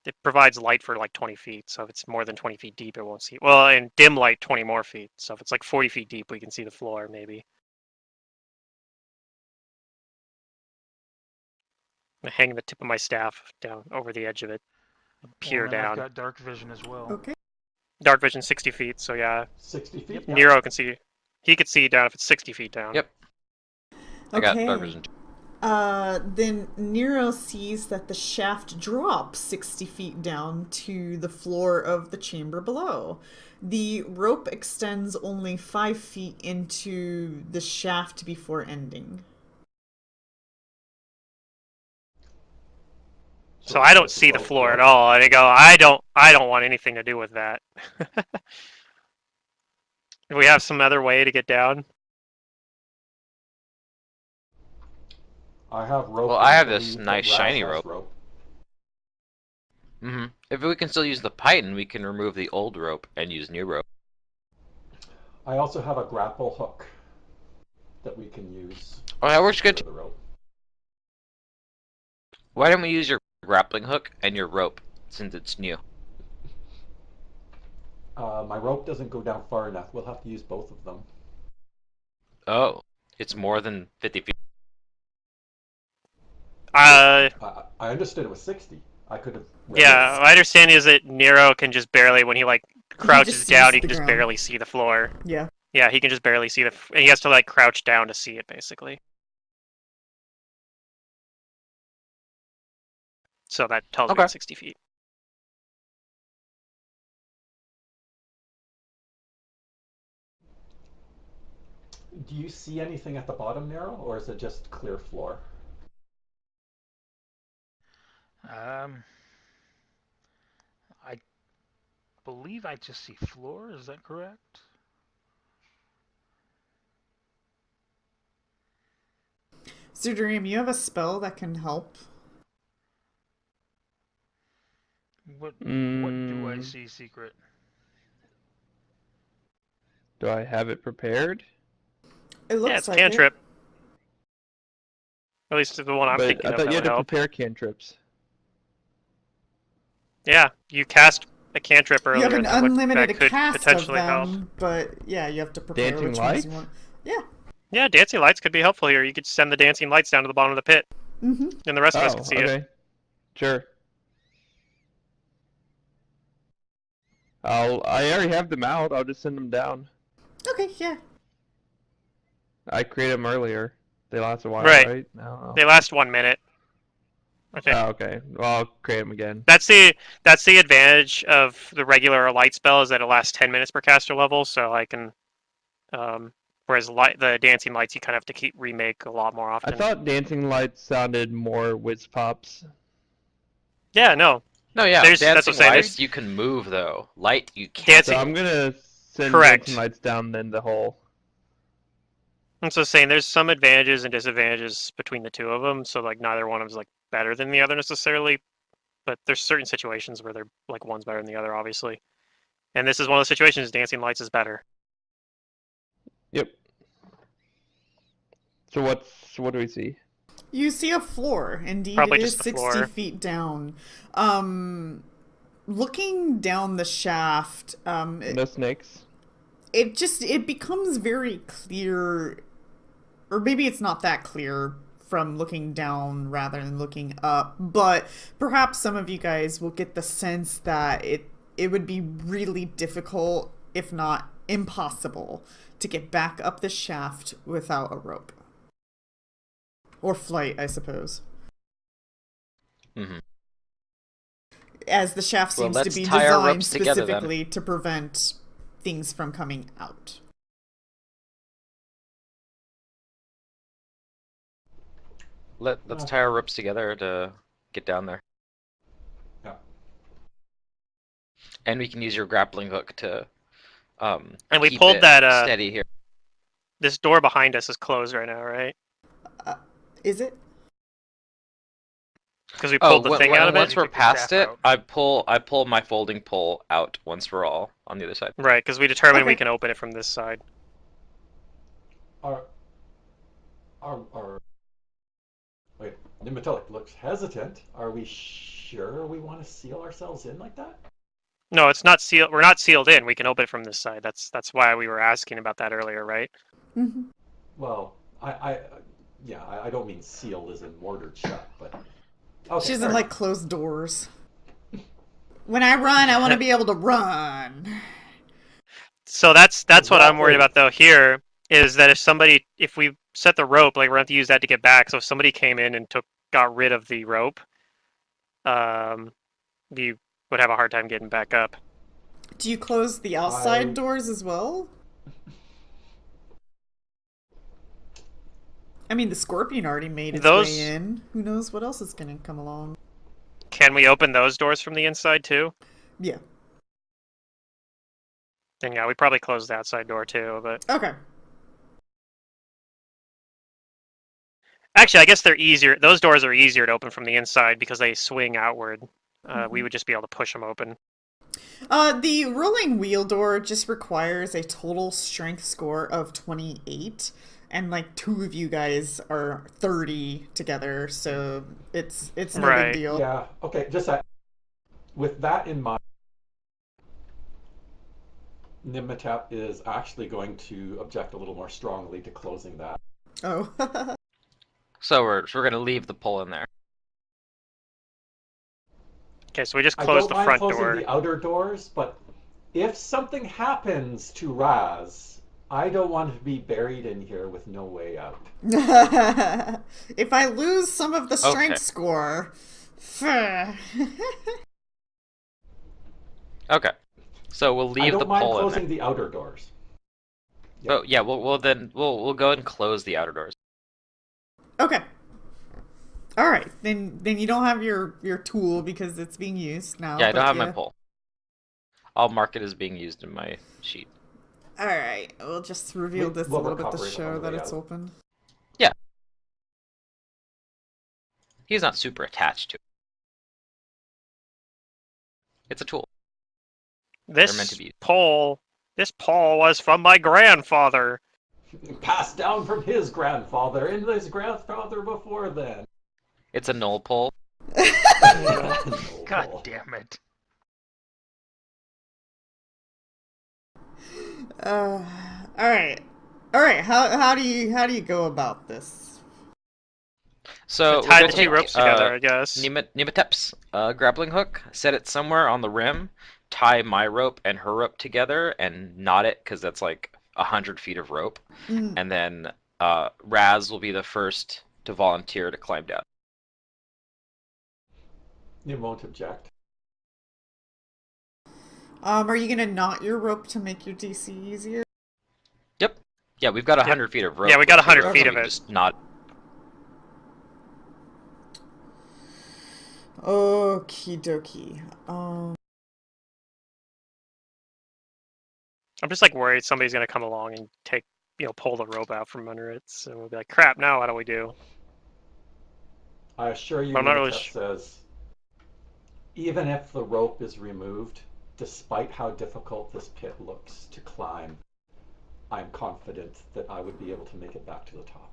It provides light for like 20 feet, so if it's more than 20 feet deep, it won't see. Well, and dim light 20 more feet, so if it's like 40 feet deep, we can see the floor maybe. I hang the tip of my staff down over the edge of it, peer Well, then I've down. got dark vision as well. Okay. Dark vision 60 feet, so yeah, 60 feet. Yep. Yeah. Nero can see. He could see down if it's 60 feet down. Yep. I got dark vision. Then Nero sees that the shaft drops 60 feet down to the floor of the chamber below. The rope extends only 5 feet into the shaft before ending. So I don't Does see the rope floor at go? all. And I go, I don't want anything to do with that. Do we have some other way to get down? I have rope. Well, and I have believe this that nice Raz shiny has rope. If we can still use the python, we can remove the old rope and use new rope. I also have a grapple hook that we can use. Oh, that works to good. secure the rope. Why don't we use your grappling hook and your rope since it's new? My rope doesn't go down far enough. We'll have to use both of them. Oh, it's more than 50 feet. I understood it was 60. I could have. read Yeah, it. my understanding is that Nero can just barely, when he like crouches just down, sees he the can just ground. barely see the floor. Yeah. Yeah, he can just barely see and he has to like crouch down to see it basically. So that tells me Okay. it's 60 feet. Do you see anything at the bottom, Nero, or is it just clear floor? I believe I just see floor. Is that correct? Zudarium, you have a spell that can help. What do I see? Secret. Do I have it prepared? It looks Yeah, it's a like cantrip. At least the one I'm But thinking I of thought that you had would to help. prepare cantrips. Yeah, you cast a cantrip You earlier. have an that unlimited could cast of potentially help. them, but yeah, you have to prepare Dancing which lights? ones you want. Yeah. Yeah, dancing lights could be helpful here. You could send the dancing lights down to the bottom of the pit, Mm-hmm. and the rest of us Oh, can see it. okay. Sure. I already have them out. I'll just send them down. Okay, yeah. I created them earlier. They last a while, Right. right? I don't know. They last 1 minute. I think. Oh, okay. Well, I'll create them again. That's the advantage of the regular light spell is that it lasts 10 minutes per caster level, so I can whereas the dancing lights you kind of have to keep remake a lot more I often. thought dancing lights sounded more whiz pops. Yeah, no. No, yeah, That's what I'm dancing saying, lights you can move though. Light you can't. So I'm gonna send Correct. dancing lights down in the hole. I'm so saying there's some advantages and disadvantages between the two of them. So like neither one of them is like better than the other necessarily, but there's certain situations where they're like one's better than the other, obviously. And this is one of those situations. Dancing lights is better. Yep. So what do we see? You see a floor. Indeed, Probably it is just the 60 floor. feet down. Looking down the shaft, No snakes. it becomes very clear, or maybe it's not that clear from looking down rather than looking up, but perhaps some of you guys will get the sense that it would be really difficult, if not impossible, to get back up the shaft without a rope. Or flight, I suppose. Mm-hmm. As the shaft Well, seems to let's be tie our designed ropes together, then. specifically to prevent things from coming out. Let's tie our ropes together to get down there. Yeah. And we can use your grappling hook to And we keep pulled it that. steady here. This door behind us is closed right now, right? Is it? Because we pulled the thing out of it. Once we're Take the past staff it, out. I pull my folding pole out once we're all on the other side. Right, because we determined we Okay. can open it from this side. Our wait, Nimitelic looks hesitant. Are we sure we want to seal ourselves in like that? No, it's not sealed. We're not sealed in. We can open it from this side. That's why we were asking about that earlier, right? Mm-hmm. Well, I don't mean sealed as in mortared shut, but okay, She doesn't fair like closed doors. When I run, I want to be able to run. So that's what I'm worried Exactly. about though. Here is that if we set the rope, like we're going to have to use that to get back. So if somebody came in and got rid of the rope, we would have a hard time getting back up. Do you close the outside doors as well? I mean, the scorpion already made its way in. Who knows what else is going to come along? Can we open those doors from the inside too? Yeah. Then yeah, we probably close the outside door too. But Okay. actually, I guess they're easier. Those doors are easier to open from the inside because they swing outward. We would just be able to push them open. The rolling wheel door just requires a total strength score of 28, and like two of you guys are 30 together, so it's no Right. big deal. Yeah. Okay. With that in mind, Nimitep is actually going to object a little more strongly to closing that. Oh. So we're gonna leave the pole in there. Okay, so we just I close don't the mind front closing door. the outer doors, but if something happens to Raz, I don't want to be buried in here with no way out. If I lose some of the strength Okay. score. Okay. So we'll I leave don't the mind pole in there. closing the outer doors. Oh yeah, we'll go ahead and close the outer doors. Okay. All right. Then you don't have your tool because it's being used now. Yeah, I don't but have my pole. I'll mark it as being used in my sheet. All right. We'll just reveal this a We'll little bit to recover it on show the that way it's out. open. He's not super attached to it. It's a tool. They're meant to be. This pole was from my grandfather. Passed down from his grandfather and his grandfather before then. It's a null pole. God damn it. All right. All right. How do you go about this? So Tie we're the gonna two ropes together, I guess. Nimitep's grappling hook, set it somewhere on the rim, tie my rope and her rope together, and knot it because that's like 100 feet of rope. And then Raz will be the first to volunteer to climb down. You won't object. Are you gonna knot your rope to make your DC easier? Yep. Yeah, we've got 100 feet of rope. Yeah, we got so 100 feet we of it. Just knot. Okie dokie. I'm just like worried somebody's gonna come along and take pull the rope out from under it. So we'll be like, crap, now what do we do? I assure you, I'm not really Minotaur says, even if the rope is removed, despite how difficult this pit looks to climb, I'm confident that I would be able to make it back to the top.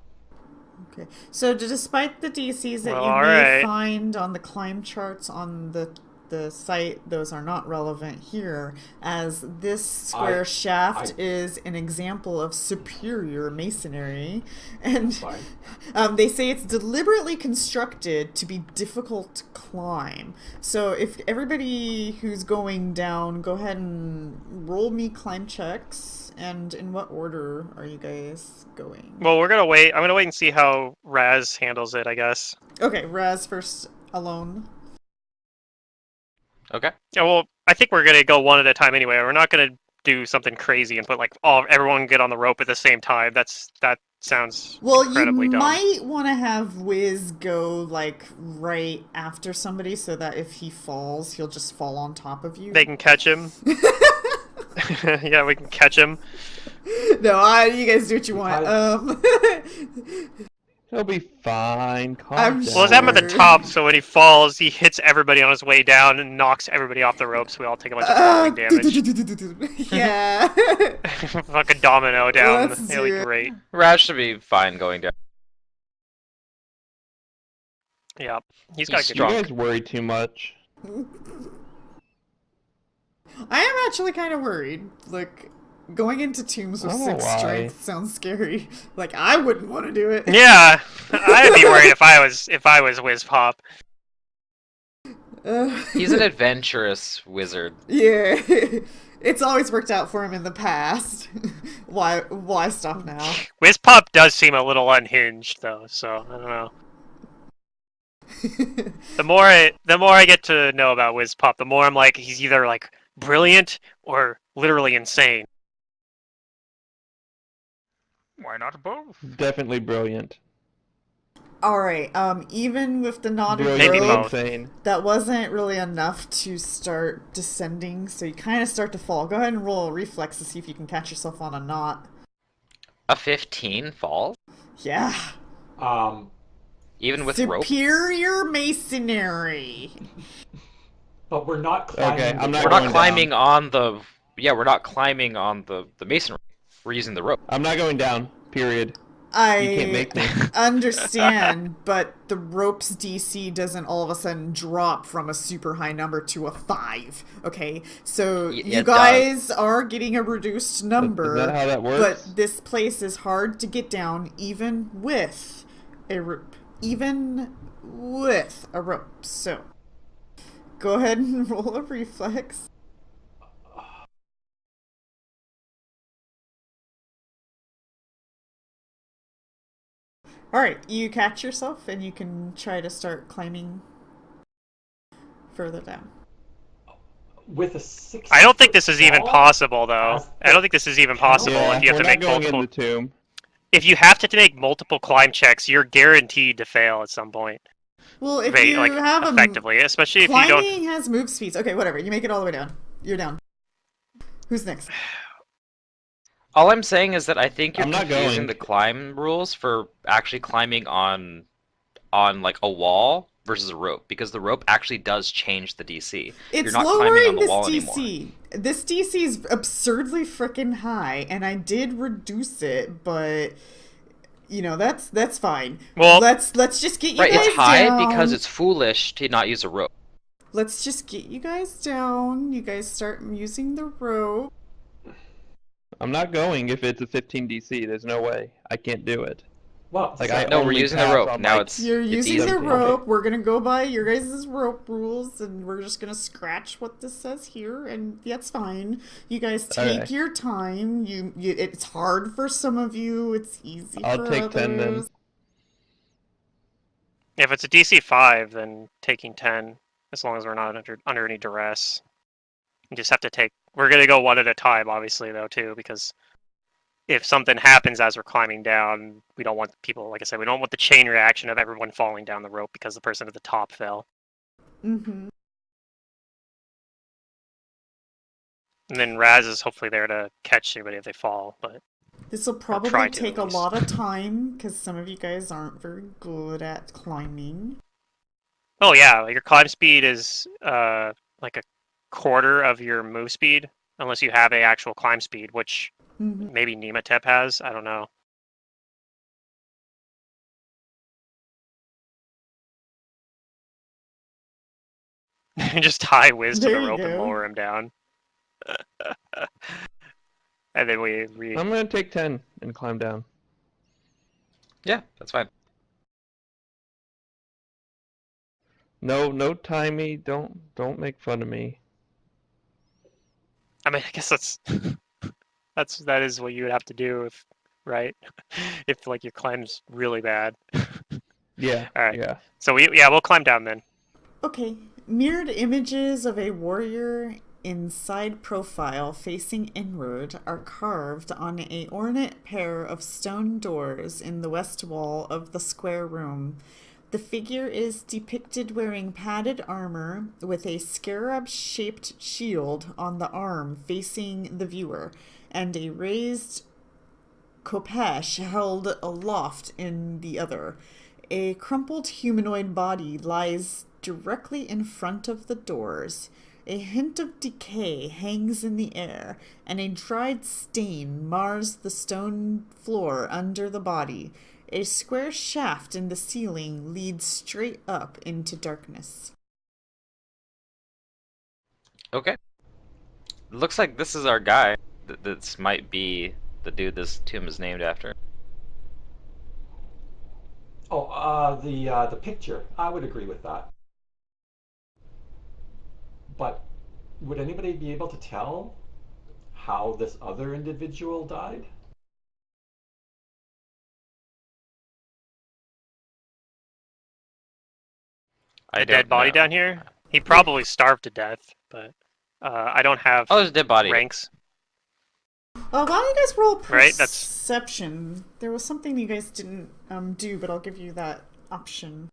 Okay. So despite the DCs that Well, you all may right. find on the climb charts on the site, those are not relevant here, as this square shaft is an example of superior masonry, and Fine. they say it's deliberately constructed to be difficult to climb. So if everybody who's going down, go ahead and roll me climb checks. And in what order are you guys going? Well, we're gonna wait. I'm gonna wait and see how Raz handles it, I guess. Okay, Raz first alone. Okay. Yeah, well, I think we're gonna go one at a time anyway. We're not gonna do something crazy and put like everyone get on the rope at the same time. That sounds incredibly you dumb. might want to have Wiz go like right after somebody so that if he falls, he'll just fall on top of you. They can catch him. Yeah, we can catch him. No, you guys do what you want. He'll be fine. Calm I'm down. Well, let's have him at the Sure. top, so when he falls, he hits everybody on his way down and knocks everybody off the ropes. We all take a bunch of falling damage. Yeah. Fucking domino down. Let's It'll be do it. great. Raz should be fine going down. Yeah, he's got He's good. strong. You guys worry too much. I am actually kind of worried. Like, going into tombs with I don't know 6 why. strength sounds scary. Like, I wouldn't want to do it. Yeah, I'd be worried if I was Wiz Pop. He's an adventurous wizard. Yeah. It's always worked out for him in the past. Why stop now? Wiz Pop does seem a little unhinged though, so I don't know. The more I get to know about Wiz Pop, the more I'm like he's either like brilliant or literally insane. Why not both? Definitely brilliant. Alright, even with the knotted Brilliant Maybe and rope, both. insane. that wasn't really enough to start descending, so you kind of start to fall. Go ahead and roll a reflex to see if you can catch yourself on a knot. A 15 falls? Yeah. Even with rope? Superior masonry. But we're not climbing. Okay, I'm not We're going not climbing on the... Yeah, we're not climbing on the masonry. We're using the rope. I'm not going down. Period. You can't make me. Understand, but the rope's DC doesn't all of a sudden drop from a super high number to a 5. Okay, so Yeah, you it guys are getting a reduced number. Is that how that works? But this place is hard to get down, even with a rope. Even with a rope. So, go ahead and roll a reflex. Alright, you catch yourself and you can try to start climbing further down. With a 6. I don't think this is even fall, possible though. as I don't think this is even possible Yeah, if you have we're to make not going multiple. in the tomb. If you have to make multiple climb checks, you're guaranteed to fail at some point. Well, if Right, you like have a effectively, especially if you don't. climbing has move speeds. Okay, whatever. You make it all the way down. You're down. Who's next? All I'm saying is that I think you're I'm not confusing going. the climb rules for actually climbing on like a wall versus a rope, because the rope actually does change the DC. It's You're not climbing lowering on the this wall DC. anymore. This DC is absurdly freaking high, and I did reduce it, but you know that's fine. Well- let's just get you Right, guys it's high down. because it's foolish to not use a rope. Let's just get you guys down. You guys start using the rope. I'm not going if it's a 15 DC. There's no way. I can't do it. Well, Like, so- I No, we're only using the pass rope. on, Now like- it's You're using easy. the Okay. rope. We're gonna go by your guys' rope rules, and we're just gonna scratch what this says here, and that's fine. You guys take Okay. your time. You it's hard for some of you. It's easy I'll for take others. 10 then. If it's a DC 5, then taking 10, as long as we're not under any duress. You just have to take. We're gonna go one at a time, obviously, though, too, because if something happens as we're climbing down, we don't want people. Like I said, we don't want the chain reaction of everyone falling down the rope because the person at the top fell. Mm-hmm. And then Raz is hopefully there to catch anybody if they fall. But This will try probably to, take at a lot of least. time because some of you guys aren't very good at climbing. Oh yeah, like your climb speed is like a quarter of your move speed, unless you have a actual climb speed, which Mhm. maybe Nematep has. I don't know. Just tie Wiz to There the you rope and go. lower him down, and then we I'm gonna take 10 and climb down. Yeah, that's fine. No, tie me. Don't make fun of me. I mean, I guess that is what you would have to do if, right? If like your climb's really bad. Yeah, All right. yeah. So we'll climb down then. Okay. Mirrored images of a warrior in side profile facing inward are carved on a ornate pair of stone doors in the west wall of the square room. The figure is depicted wearing padded armor with a scarab-shaped shield on the arm facing the viewer and a raised khopesh held aloft in the other. A crumpled humanoid body lies directly in front of the doors. A hint of decay hangs in the air, and a dried stain mars the stone floor under the body. A square shaft in the ceiling leads straight up into darkness. Okay. Looks like this is our guy. This might be the dude this tomb is named after. Oh, the picture. I would agree with that. But would anybody be able to tell how this other individual died? I The don't dead body know. down here. He probably starved to death, but I don't have Oh, there's a dead body. ranks. Why don't you guys roll Right, that's- perception? There was something you guys didn't do, but I'll give you that option.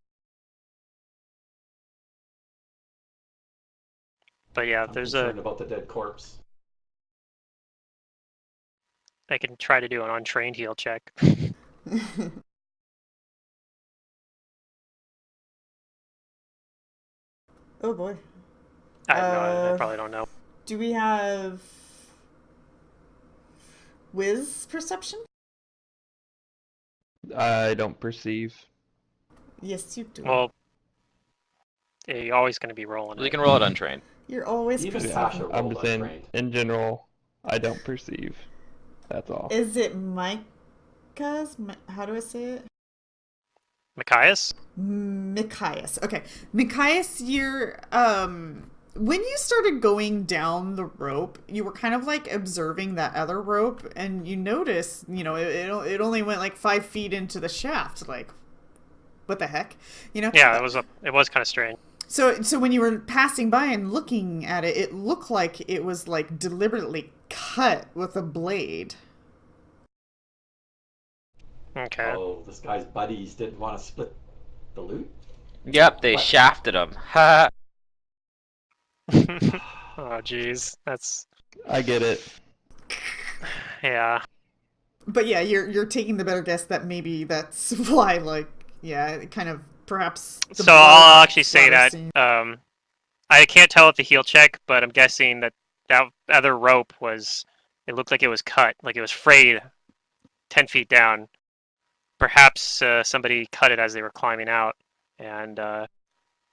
But yeah, I'm there's concerned about the dead corpse. I can try to do an untrained heal check. Oh boy. I probably don't know. Do we have Wiz perception? I don't perceive. Yes, you do. Well, yeah, you're always going to be rolling You it. can roll it untrained. You're always Even perceiving. Pasha I'm rolled just saying, untrained. in general, I don't perceive. That's all. Is it Micah's? How do I say it? Machias? Mikias. Okay. Mikias, you're when you started going down the rope, you were kind of like observing that other rope, and you notice, it only went like 5 feet into the shaft. Like, what the heck, Yeah, it was kind of strange. So when you were passing by and looking at it, it looked like it was like deliberately cut with a blade. Okay. Oh, this guy's buddies didn't want to split the loot? Yep, they What? shafted him. Ha! Oh, jeez, that's I get it. yeah. But yeah, you're taking the better guess that maybe that's why, like, yeah, it kind of perhaps. So I'll actually say that scene. I can't tell with the heal check, but I'm guessing that other rope it looked like it was cut, like it was frayed 10 feet down. Perhaps somebody cut it as they were climbing out, and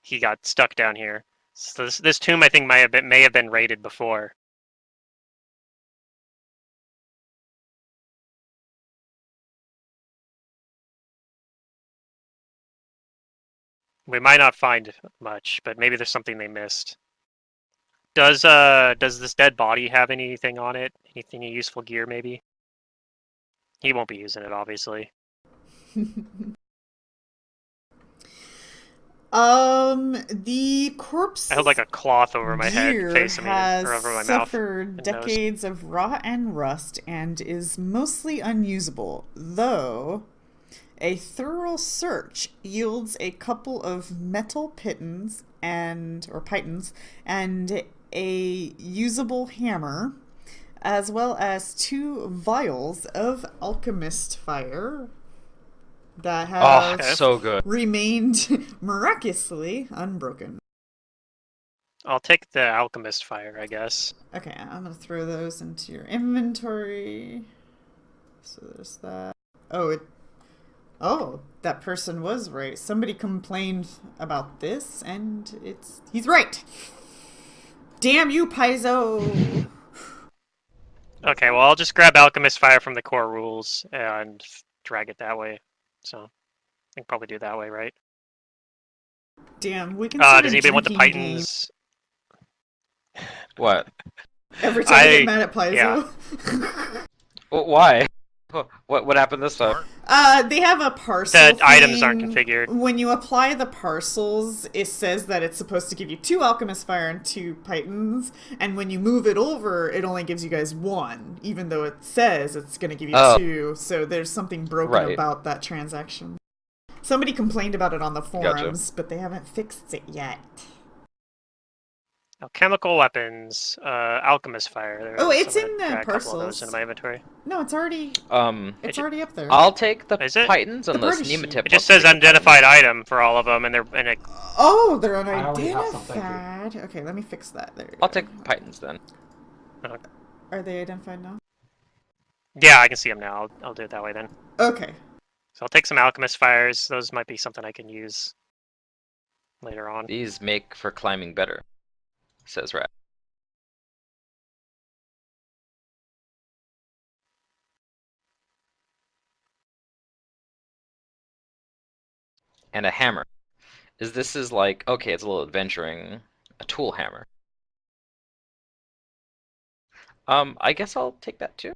he got stuck down here. So this tomb, I think, may have been raided before. We might not find much, but maybe there's something they missed. Does this dead body have anything on it? Anything useful gear, maybe? He won't be using it, obviously. The corpse I held like a cloth over my head, gear face, I mean, has or over my mouth. suffered and nose. decades of rot and rust and is mostly unusable, though a thorough search yields a couple of metal pitons and a usable hammer, as well as 2 vials of alchemist fire that Oh, have so good. remained miraculously unbroken. I'll take the alchemist fire, I guess. Okay, I'm gonna throw those into your inventory. So there's that. Oh, that person was right. Somebody complained about this, and he's right. Damn you, Paizo! Okay, well, I'll just grab alchemist fire from the core rules and drag it that way. So I can probably do it that way, right? Damn, we can start Does a anybody want the drinking game Pythons? What? every time we get mad at Paizo. yeah. Why? What happened this time? They have a parcel The thing. items aren't configured. When you apply the parcels, it says that it's supposed to give you 2 alchemist fire and 2 pythons, and when you move it over, it only gives you guys 1, even though it says it's going to give you 2, so there's something broken about that transaction. Somebody complained about it on the forums, but they haven't fixed it yet. Now, chemical weapons, alchemist fire. It's in the parcels. A couple of those parcels. in my inventory. No, it's already already up there. I'll take the Is it? pythons The unless party sheet. Nematip. It just says unidentified item for all of them, and they're Oh, they're I already have some, thank you. unidentified. Okay, let me fix that. There you I'll go. take the pythons then. Are they identified now? yeah, I can see them now. I'll do it that way then. Okay. So I'll take some alchemist fires. Those might be something I can use later on. These make for climbing better, says Rat. And a hammer. This is like, okay, it's a little adventuring. A tool hammer. I guess I'll take that too.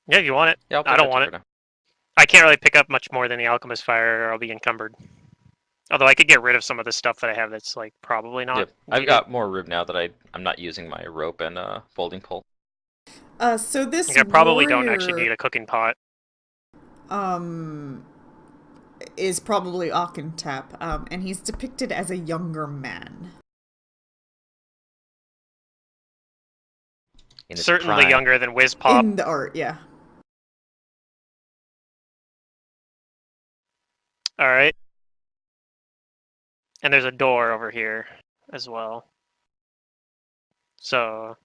Yeah, if you want it. Yeah, I'll take I don't that want too it. for now. I can't really pick up much more than the alchemist fire, or I'll be encumbered. Although I could get rid of some of the stuff that I have that's like probably not. Yep. I've needed. got more room now that I'm not using my rope and folding pole. So this Like, I probably don't warrior, actually need a cooking pot. is probably Akentap, and he's depicted as a younger man. In its Certainly prime. younger than Whiz Pop. In the art, yeah. All right. And there's a door over here as well. So,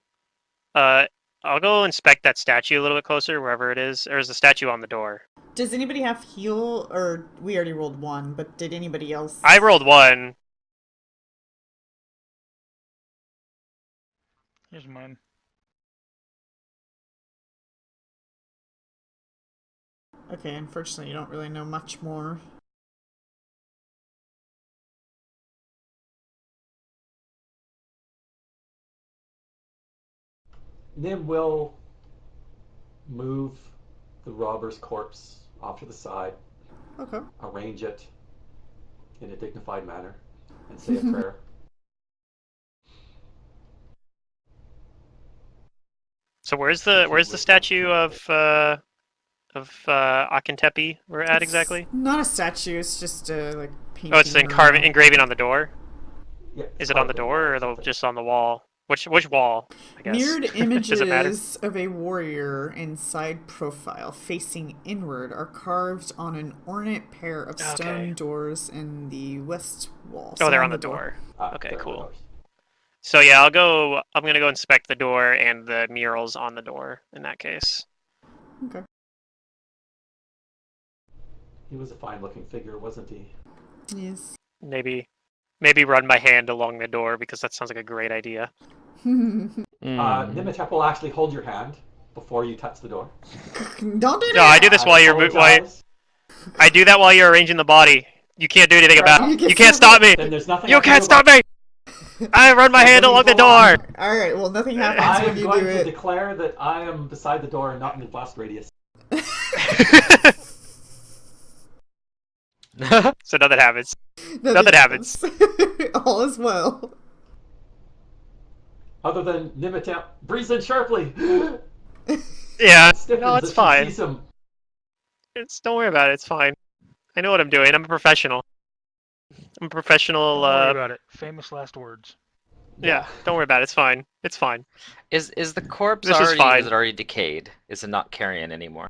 I'll go inspect that statue a little bit closer, wherever it is. There's a statue on the door. Does anybody have heal, or we already rolled 1, but did anybody else? I rolled 1. Here's mine. Okay, unfortunately you don't really know much more. Nim will move the robber's corpse off to the side, Okay. arrange it in a dignified manner, and say a prayer. So where's the statue of Akentepe we're at exactly? Not a statue, it's just a like painting. Oh, it's engraving on the door. Yeah, Is it on the door or just on the wall? Which wall? I guess. Mirrored Does it matter? images of a warrior in side profile facing inward are carved on an ornate pair of stone Okay. doors in the west wall. Oh, they're surround on the door. Okay, there it cool. goes. So yeah, I'm gonna go inspect the door and the murals on the door in that case. Okay. He was a fine-looking figure, wasn't he? Yes. Maybe run my hand along the door because that sounds like a great idea. Nimitep will actually hold your hand before you touch the door. Don't do No, I that. do this while you're apologize. I do that while you're arranging the body. You can't do anything about it. You You can't stop me. Then there's nothing. You I can can't do stop about me. I run my hand along the door. All right. Well, nothing it. happens I when am you going do to it. declare that I am beside the door and not in the blast radius. So nothing happens. Nothing happens. All is well. Other than Nimitep breathes in sharply. Yeah. Stiffens No, as it's she fine. sees him. Don't worry about it. It's fine. I know what I'm doing. I'm a professional. I'm a professional. Don't worry about it. Famous last words. Yeah, don't worry about it. It's fine. It's fine. Is the corpse This is already fine. is it already decayed? Is it not carrion anymore?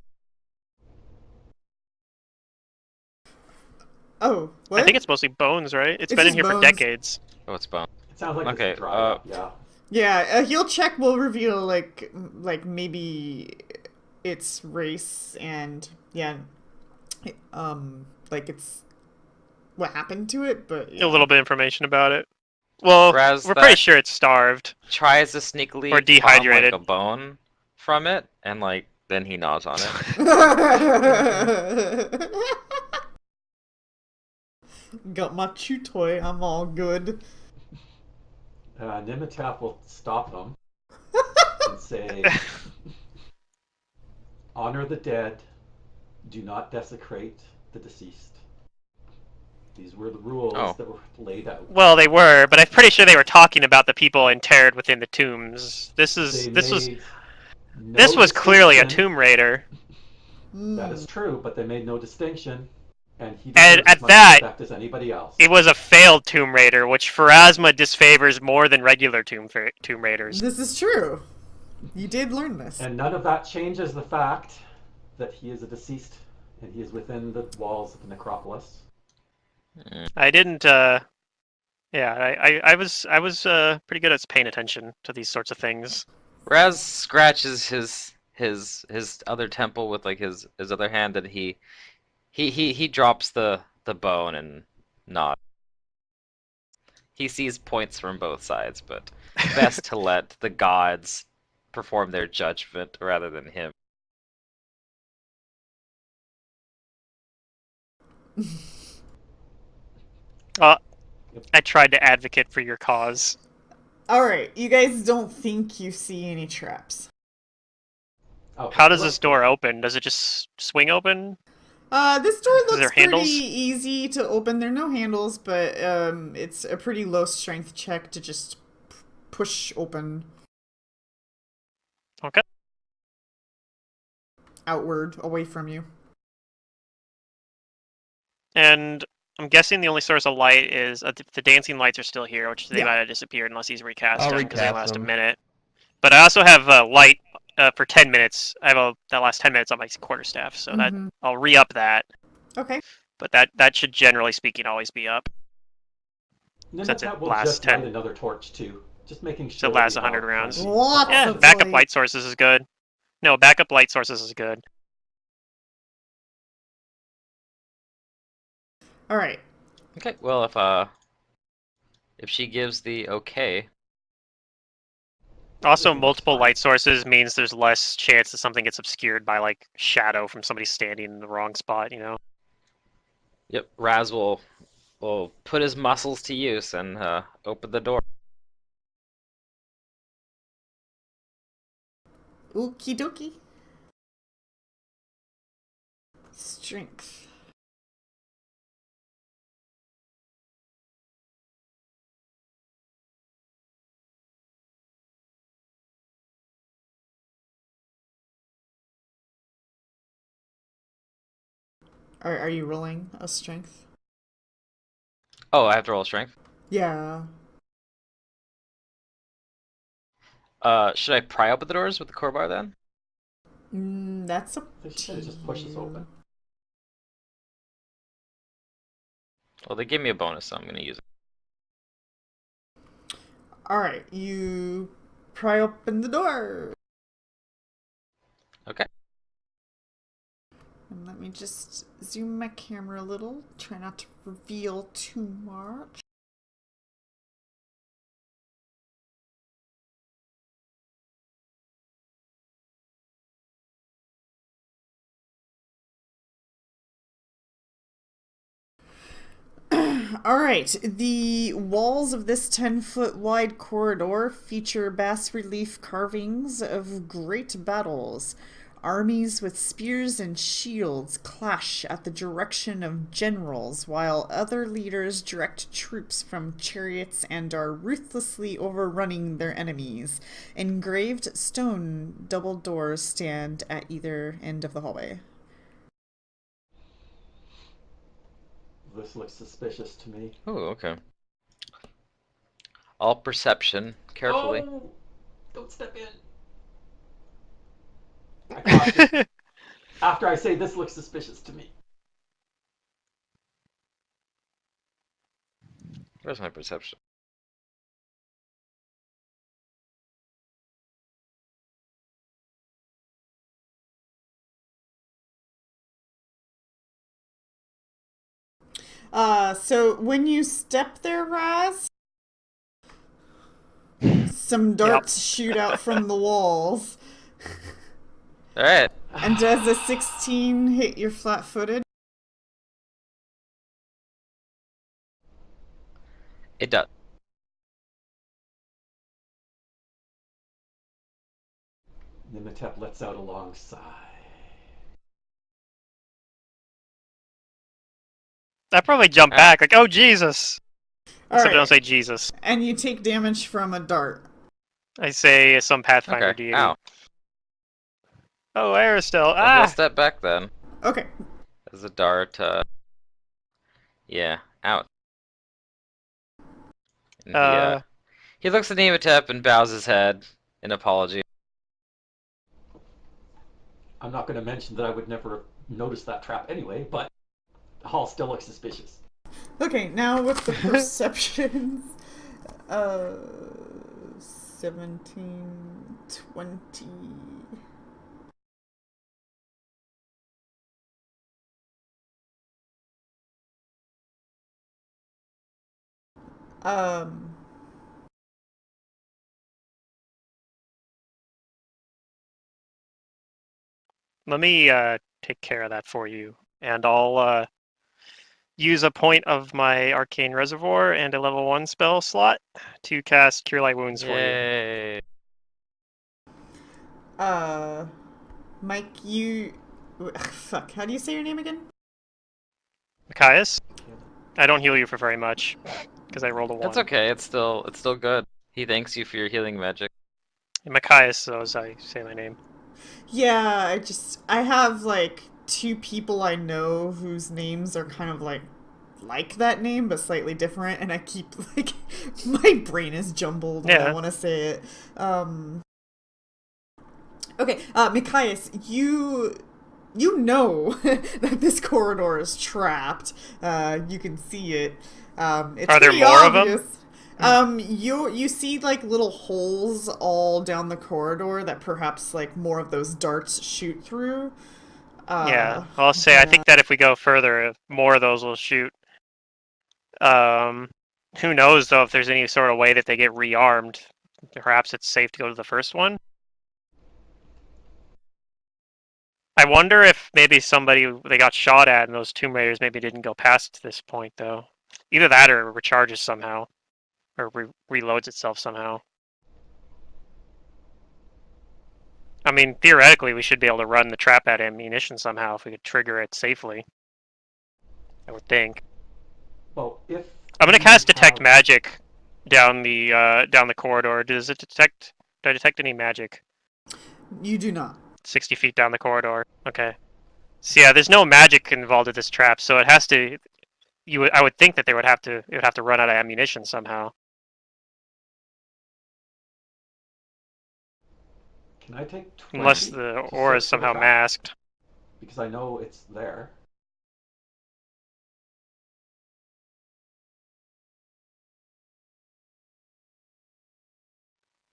Oh, what? I think it's mostly bones, right? It's It's been in just here for bones. decades. Oh, it's bone. It sounds like Okay, it's dried up, yeah. Yeah, a heal check will reveal like maybe its race and yeah, like it's what happened to it, but yeah. A little bit of information about it. Well, Raz, we're pretty that sure it's starved. tries to sneakily Or palm, dehydrated. like a bone from it, and like then he gnaws on it. Got my chew toy. I'm all good. Nimitap will stop them and say, honor the dead, do not desecrate the deceased. These were the rules Oh. that were laid out. Well, they were, but I'm pretty sure they were talking about the people interred within the tombs. This was clearly a tomb raider. That is true, but they made no distinction, and he And deserves as at much that, respect as anybody else. It was a failed Tomb Raider, which Pharasma disfavors more than regular Tomb Raiders. This is true. You did learn this. And none of that changes the fact that he is a deceased, and he is within the walls of the necropolis. I didn't. I was pretty good at paying attention to these sorts of things. Raz scratches his other temple with like his other hand, and he drops the bone and nods. He sees points from both sides, but best to let the gods perform their judgment rather than him. I tried to advocate for your cause. Alright, you guys don't think you see any traps. Okay, How does well, this door open? Does it just swing open? This door there looks pretty handles? easy to open. There are no handles, but it's a pretty low strength check to just push open Okay. outward, away from you. And I'm guessing the only source of light is the dancing lights are still here, which they Yeah. might have disappeared unless he's recast I'll them because they recast last them. a minute. But I also have light for 10 minutes. I have that last 10 minutes on my quarterstaff, so that Mhm. I'll re-up that. Okay. But that should, generally speaking, always be up. Since Nimitap it will lasts just 10. light another torch too, just making So sure. it lasts we 100 have rounds. plenty Lots of Yeah, of options. backup light. light sources is good. No, backup light sources is good. Alright. Okay, well if she gives the okay, Also, Pretty much multiple fine. light sources means there's less chance that something gets obscured by, like, shadow from somebody standing in the wrong spot, you know? yep, Raz will put his muscles to use and open the door. Okie dokie. Strength. Are you rolling a strength? Oh, I have to roll strength. Yeah. Should I pry open the doors with the crowbar then? That's up They to should just push us you. open. Well, they gave me a bonus, so I'm gonna use it. Alright, you pry open the door. Okay. And let me just zoom my camera a little. Try not to reveal too much. Alright, the walls of this 10-foot wide corridor feature bas relief carvings of great battles. Armies with spears and shields clash at the direction of generals, while other leaders direct troops from chariots and are ruthlessly overrunning their enemies. Engraved stone double doors stand at either end of the hallway. This looks suspicious to me. Ooh, okay. All perception, carefully. Oh! Don't step in. I caution. After I say this looks suspicious to me. Where's my perception? So when you step there, Raz, some darts shoot out from the walls. Alright. And does a 16 hit your flat-footed? It does. Nimatep lets out a long sigh. I probably jump back like, oh Jesus! Except I don't say Jesus. And you take damage from a dart. I say some Pathfinder Okay. deity. Ow. Oh, Aristel. Well, he'll step back then. Okay. As a dart, yeah, out. And he looks at Nematep and bows his head in apology. I'm not going to mention that I would never have noticed that trap anyway, but the hall still looks suspicious. Okay, now with the perceptions. 17, 20. Let me take care of that for you, and I'll use a point of my Arcane Reservoir and a level 1 spell slot to cast Cure Light Wounds for you. Yay. Mike, you... Fuck, how do you say your name again? Machias? I don't heal you for very much, because I rolled a 1. That's okay, it's still good. He thanks you for your healing magic. Machias, so as I say my name. Yeah, I have, like, 2 people I know whose names are kind of, like that name, but slightly different, and I keep, like, my brain is jumbled when I want to say it. Okay, Machias, you know that this corridor is trapped. You can see it. It's Are there pretty more obvious. of them? You see like little holes all down the corridor that perhaps like more of those darts shoot through. Yeah, I'll say I think that if we go further, more of those will shoot. Who knows though if there's any sort of way that they get rearmed. Perhaps it's safe to go to the first one. I wonder if maybe they got shot at and those Tomb Raiders maybe didn't go past this point though. Either that or it recharges somehow. Or reloads itself somehow. I mean, theoretically we should be able to run the trap at ammunition somehow if we could trigger it safely. I would think. Well, if I'm gonna cast Detect Magic down the corridor. Do I detect any magic? You do not. 60 feet down the corridor. Okay. So yeah, there's no magic involved with this trap, so it has to. I would think that it would have to run out of ammunition somehow. Can I take 20 Unless the aura is somehow masked. Because I know it's there.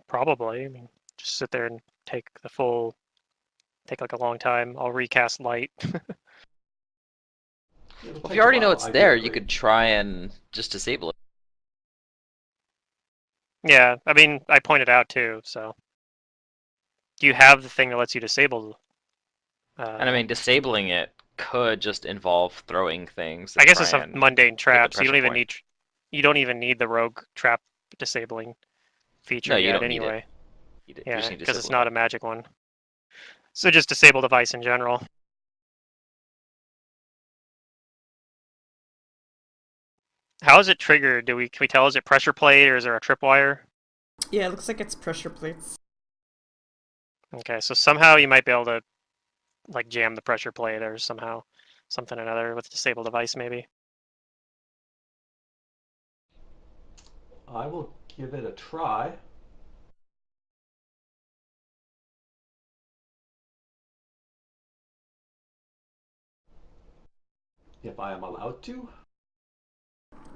Probably. I mean, just sit there and take like a long time. I'll recast light. Well, if you already know it's there, you could try and just disable it. Yeah, I mean, I pointed out too, so. Do you have the thing that lets you disable? And I mean, disabling it could just involve throwing things. I guess it's a mundane trap, so you don't even need the rogue trap disabling feature yet anyway. Yeah, because it's not a magic one. So just disable device in general. How is it triggered? Can we tell? Is it pressure plate or is there a tripwire? Yeah, it looks like it's pressure plates. Okay, so somehow you might be able to like jam the pressure plate or somehow something or another with disable device maybe. I will give it a try. If I am allowed to.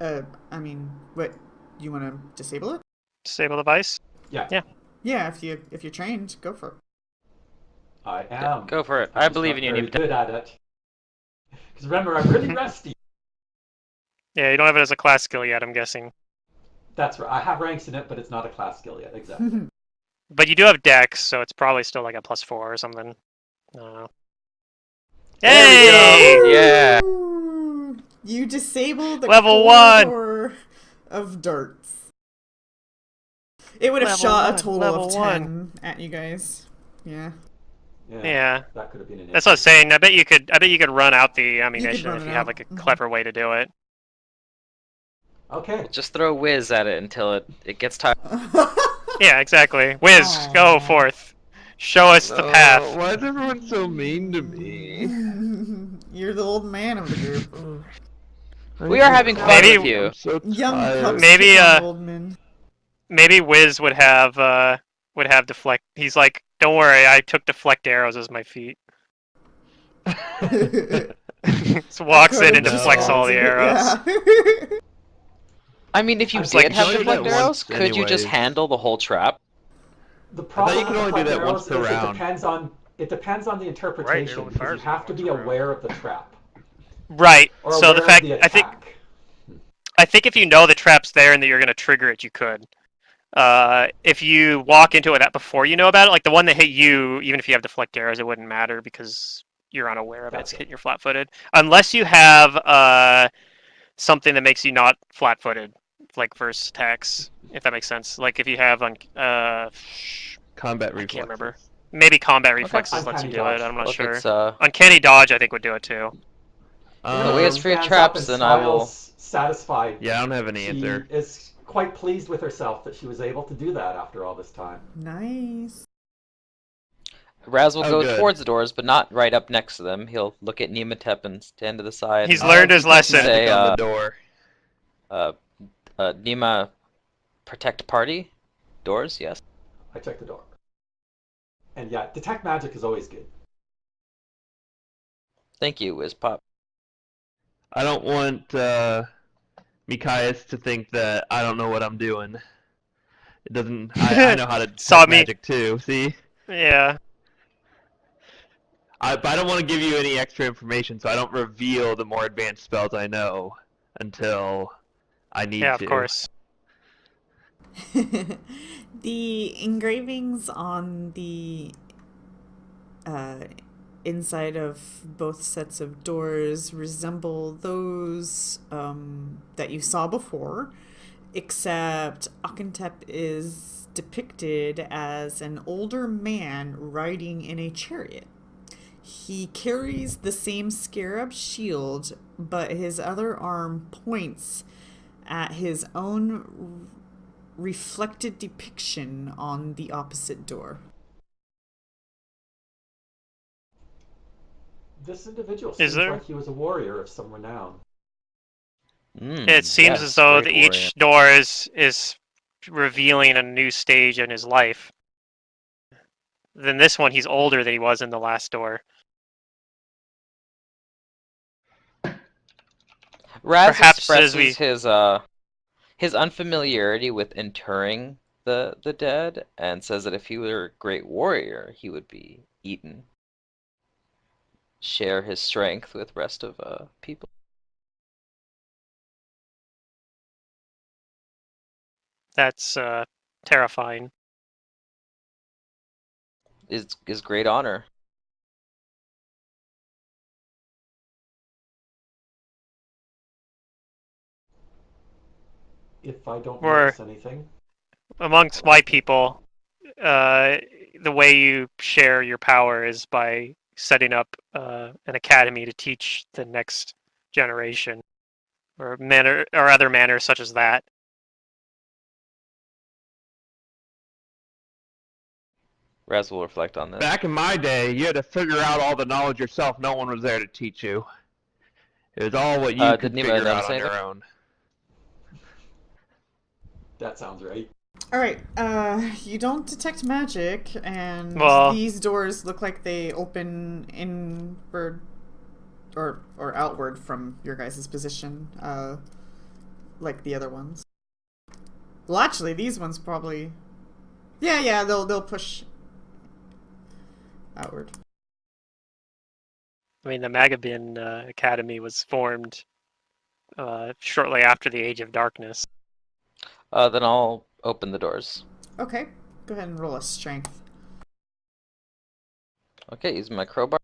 I mean, what? You want to disable it? Disable device. Yeah. Yeah. Yeah, if you're trained, go for it. I am. Yeah, go for it. I'm I just believe not in you, very Neem. good at it. Because remember, I'm really rusty. Yeah, you don't have it as a class skill yet, I'm guessing. That's right. I have ranks in it, but it's not a class skill yet. Exactly. But you do have Dex, so it's probably still like a +4 or something. I don't know. There we Hey! go! Yeah! Ooh, you disable the Level 1! corridor of darts. It would have Level shot 1, a total level of 10 at you guys. Yeah. Yeah. That could have been an That's what I was issue. saying. I bet you could run out the run ammunition if it you have out. like a Mhm. clever way to do it. Okay. Just throw whiz at it until it gets tired. Yeah, exactly. Wiz, Aw. go forth. Show us the path. Why is everyone so mean to me? You're the old man of the group. We are having fun Maybe- with you. I'm so Young tired. pups Maybe, pick on old men. Maybe Wiz would have deflect. He's like, don't worry, I took deflect arrows as my feat. So walks in and No. deflects all the arrows. Yeah. I mean, if you I'm did like, have you only deflect do that arrows, once could you just anyways. handle the whole trap? The thought problem you could with only do deflect that once arrows per is round. it depends on the interpretation only because you fires have to once be per round. aware of the trap Right. or So aware the fact of the I think attack. if you know the trap's there and that you're gonna trigger it, you could. If you walk into it before you know about it, like the one that hit you, even if you have deflect arrows, it wouldn't matter because you're unaware of it. It's Gotcha. hitting you flat-footed, unless you have something that makes you not flat-footed, like verse attacks, if that makes sense. Like if you have Combat I reflexes. can't remember. Maybe combat reflexes lets you Uncanny do dodge. it. I'm not Well, if sure. it's Uncanny dodge, I think would do it too. Remember, way it's she free of stands traps, up and then I will- smiles satisfied. Yeah, I don't have an She answer. is quite pleased with herself that she was able to do that after all this time. Nice. Raz will Oh, go good. towards the doors, but not right up next to them. He'll look at Nematep and stand to the side. He's and learned his Detect lesson. magic Say, on the door. Nema, protect party? Doors, yes. I checked the door. And yeah, detect magic is always good. Thank you, Wizpop. I don't want Mikaias to think that I don't know what I'm doing. It doesn't. I know how to Saw detect me. magic too. See, Yeah. but I don't want to give you any extra information, so I don't reveal the more advanced spells I know until I need Yeah, to. of course. The engravings on the inside of both sets of doors resemble those that you saw before, except Akentep is depicted as an older man riding in a chariot. He carries the same scarab shield, but his other arm points at his own reflected depiction on the opposite door. This individual Is seems there? like he was a warrior of some renown. It seems yes, as though great each door is revealing a new stage in his life. Then this one, he's older than he was in the last door. Raz Perhaps as expresses his unfamiliarity with interring the dead and says that if he were a great warrior, he would be eaten. Share his strength with rest of people. That's terrifying. Is great honor. If I don't Or- notice anything, Amongst white people, the way you share your power is by setting up an academy to teach the next generation, or other manners such as that. Raz will reflect on this. Back in my day, you had to figure out all the knowledge yourself. No one was there to teach you. It was all what you could did Nima figure notice out on your anything? own. That sounds right. All right. You don't detect magic, and Well- these doors look like they open inward or outward from your guys' position, like the other ones. Well, actually, these ones probably. Yeah. They'll push outward. I mean, the Magabin Academy was formed shortly after the Age of Darkness. Then I'll open the doors. Okay. Go ahead and roll a strength. Okay, using my crowbar.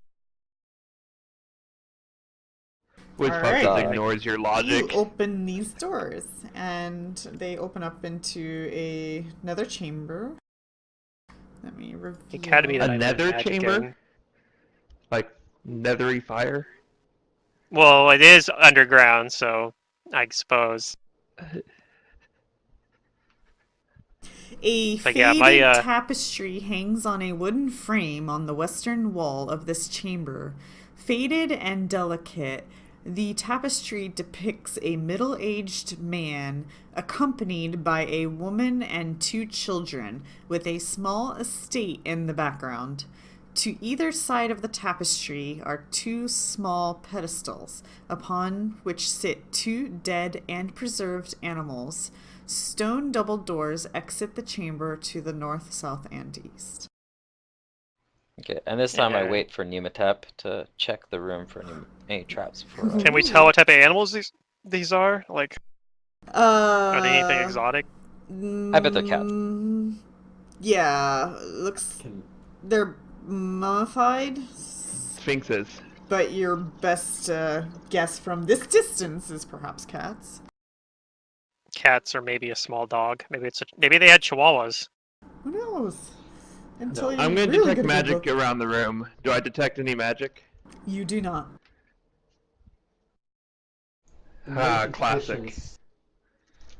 Which All fucking right. ignores your You logic. open these doors, and they open up into another chamber. Let me reveal. The academy that I learned Another magic chamber? in. Like nethery fire. Well, it is underground, so I suppose. A But faded yeah, my, tapestry hangs on a wooden frame on the western wall of this chamber. Faded and delicate, the tapestry depicts a middle-aged man accompanied by a woman and 2 children, with a small estate in the background. To either side of the tapestry are 2 small pedestals, upon which sit 2 dead and preserved animals. Stone double doors exit the chamber to the north, south, and east. Okay, and this time I Yeah. wait for Nematep to check the room for any traps before I... Can we tell what type of animals these are? Like, are they anything Uh, exotic? I bet they're cats. Yeah, looks Can they're mummified, Sphinxes. but your best guess from this distance is perhaps cats. Cats or maybe a small dog. Maybe they had chihuahuas. Who knows? Until No. you I'm gonna really detect get a good magic look. around the room. Do I detect any magic? You do not. in ancient Classic. traditions,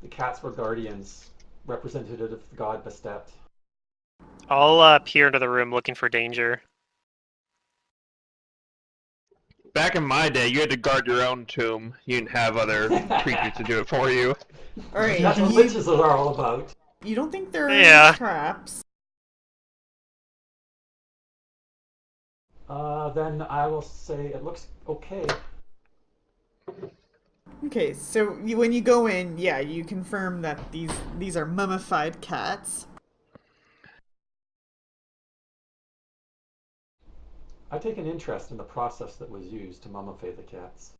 the cats were guardians, representative of the god Bastet. I'll peer into the room looking for danger. Back in my day, you had to guard your own tomb. You didn't have other creatures to do it for you. All right, That's what witches are all about. you don't think there are Yeah. any traps? Then I will say it looks okay. Okay, so when you go in, yeah, you confirm that these are mummified cats. I take an interest in the process that was used to mummify the cats.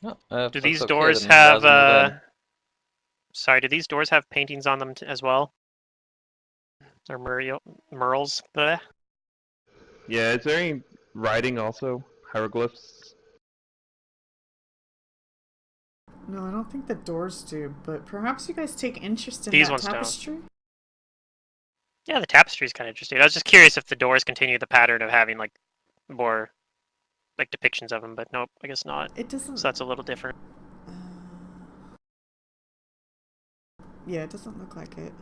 Oh, if Do that's these okay, doors then have Raz will move in. Sorry, do these doors have paintings on them as well? Or murals? Bleh. Yeah, is there any writing also? Hieroglyphs? No, I don't think the doors do, but perhaps you guys take interest in These that ones don't. tapestry? Yeah, the tapestry's kind of interesting. I was just curious if the doors continue the pattern of having like more like depictions of them, but nope, I guess not. It doesn't. So that's a little different. Yeah, it doesn't look like it.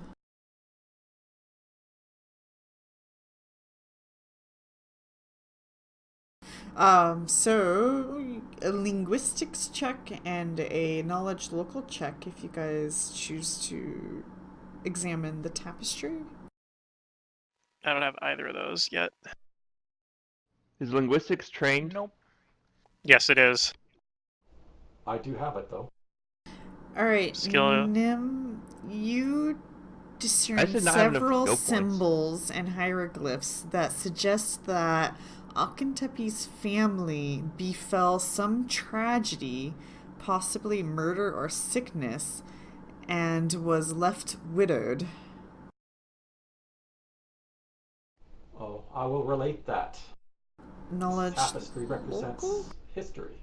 So a linguistics check and a knowledge local check if you guys choose to examine the tapestry. I don't have either of those yet. Is linguistics trained? Nope. Yes, it is. I do have it though. All right, Skill- Nim, you I discern did not have enough several skill points. symbols and hieroglyphs that suggest that Akentepe's family befell some tragedy, possibly murder or sickness, and was left widowed. Oh, I will relate that. Knowledge Tapestry represents local? history.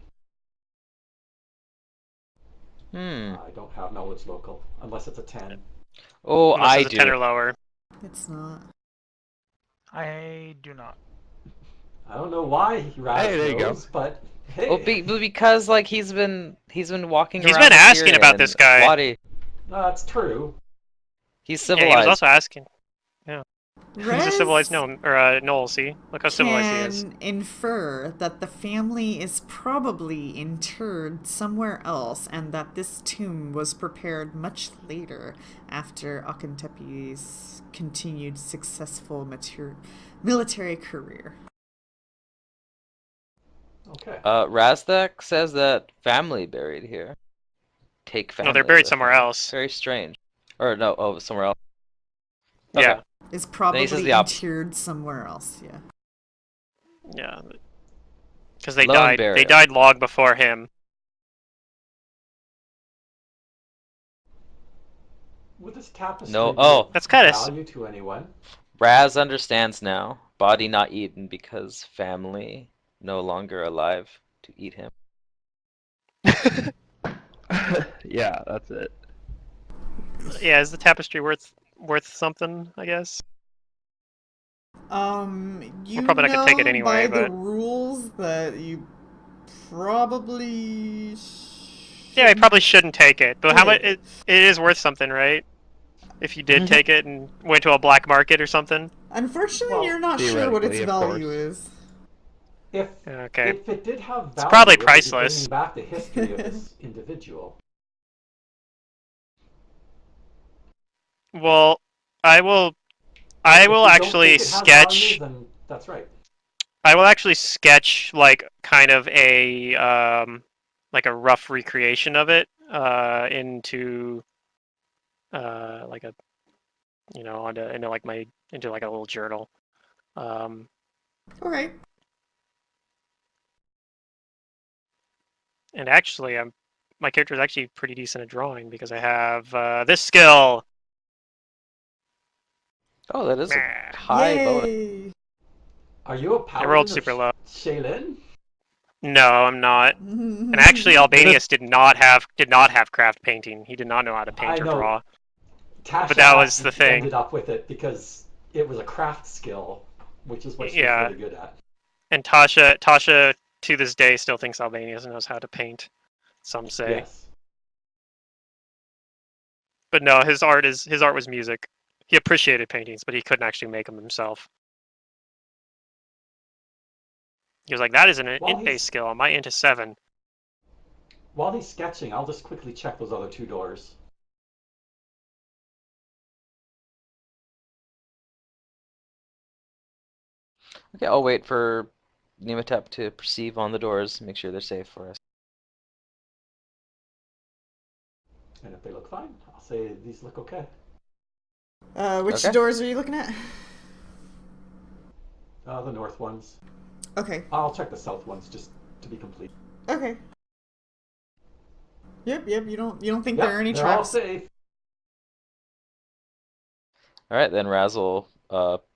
Hmm. I don't have knowledge local, unless it's a 10. Oh, Unless I it's a 10 or do. lower. It's not. I do not. I don't know why he Hey, there you go. knows, but hey. Well, because like he's been walking He's around. been this asking year about and this guy. Wadi, That's true. he's Yeah, civilized. he was also asking. Yeah, He's a civilized Rez gnome, or Knoll, see? Look how civilized he is. can infer that the family is probably interred somewhere else and that this tomb was prepared much later after Akentepe's continued successful military career. Okay. Razdak says that family buried here. Take family. No, they're buried with somewhere them. else. Very strange. Or no, somewhere else. Okay. Yeah. Is Then he says probably the opposite. interred somewhere else, yeah. Yeah. Because they Lone died. They burial. died long before him. Would this tapestry No. be Oh, of That's kind of. value to anyone? Raz understands now. Body not eaten because family no longer alive to eat him. Yeah, that's it. Yeah, is the tapestry worth something? I guess. You probably not gonna take it know anyway, by the but- rules that you probably Yeah, I probably shouldn't take it. But how much? Yeah. It is worth something, right? If you did take it and went to a black market or something. Unfortunately, Well, you're not sure what its theoretically, of value course. is. Okay. If it did have value, It's probably it would be priceless. bringing back the history of this individual. Well, I will. But I if will you don't actually think it has value, sketch. then that's right. I will actually sketch like kind of like a rough recreation of it into like a into like a little journal. Um, Alright. and actually, my character is actually pretty decent at drawing because I have this skill. Oh, that is a Meh. high bonus. Yay! Are you a I paladin rolled of super low. Shaylin? No, I'm not. And actually, Albanius did not have craft painting. He did not know how to paint I or know. draw. Tasha But that was the actually thing. ended up with it because it was a craft skill, which is what she was Yeah. really good at. And Tasha to this day still thinks Albanius knows how to paint. Some say. Yes. But no, his art was music. He appreciated paintings, but he couldn't actually make them himself. He was like, "That is an Well, int-based skill. My int is 7." While he's sketching, I'll just quickly check those other two doors. Okay, I'll wait for Nematep to perceive on the doors, make sure they're safe for us. And if they look fine, I'll say these look okay. Which Okay. doors are you looking at? The north ones. Okay. I'll check the south ones just to be complete. Okay. Yep, you don't think Yep, there are any they're all traps? safe. Alright, then Raz will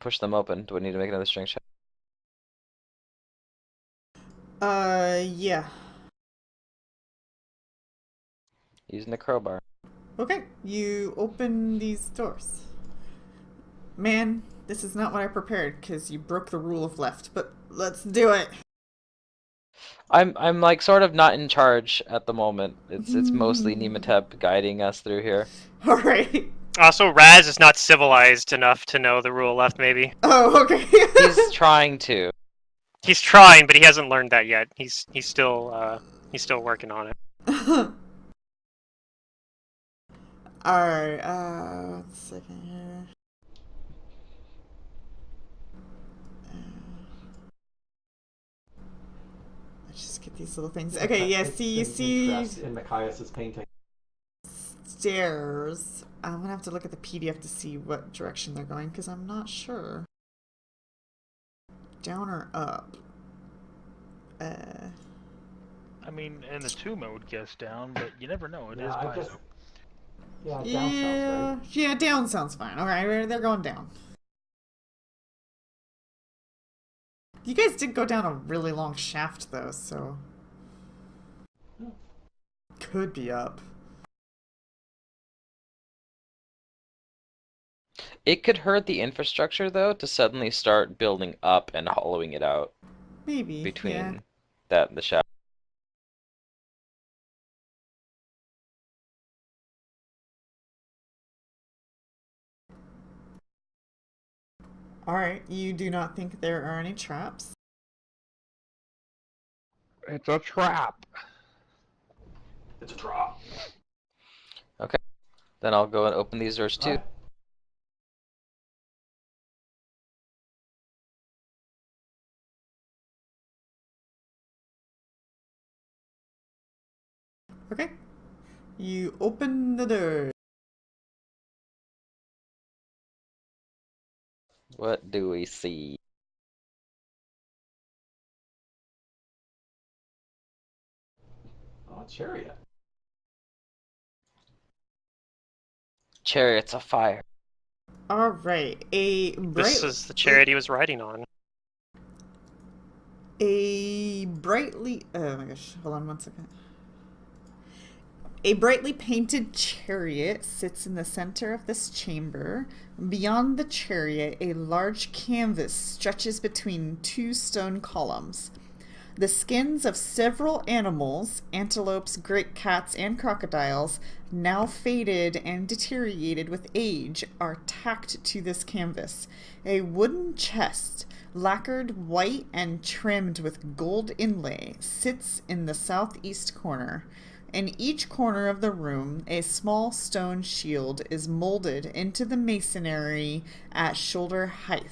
push them open. Do I need to make another strength check? Yeah. Using the crowbar. Okay, you open these doors. Man, this is not what I prepared, because you broke the rule of left, but let's do it! I'm like sort of not in charge at the moment. It's mostly Nematep guiding us through here. Alright. Also, Raz is not civilized enough to know the rule left. Maybe Oh, okay. He's trying to. he's trying, but he hasn't learned that yet. He's still working on it. Alright, 1 second here. Let's just get these little things. Okay, yeah, see, you see Interest in Machias's painting. stairs. I'm gonna have to look at the PDF to see what direction they're going, because I'm not sure. Down or up? I mean, in the tomb, I would guess down, but you never know. It is Yeah, I by guess. so. Yeah, down Yeah, sounds right. yeah, down sounds fine. Alright, they're going down. You guys did go down a really long shaft, though, so... Could be up. It could hurt the infrastructure though to suddenly start building up and hollowing it out Maybe, between yeah. that and the shaft. Alright, you do not think there are any traps? It's a trap. It's a draw. Okay. Then I'll go and open these doors too. Alright. Okay. You open the door. What do we see? Oh, a chariot. Chariots of fire. Alright, This is the chariot he was riding on. A brightly. Oh my gosh, hold on one second. A brightly painted chariot sits in the center of this chamber. Beyond the chariot, a large canvas stretches between two stone columns. The skins of several animals, antelopes, great cats, and crocodiles, now faded and deteriorated with age, are tacked to this canvas. A wooden chest, lacquered white and trimmed with gold inlay, sits in the southeast corner. In each corner of the room, a small stone shield is molded into the masonry at shoulder height.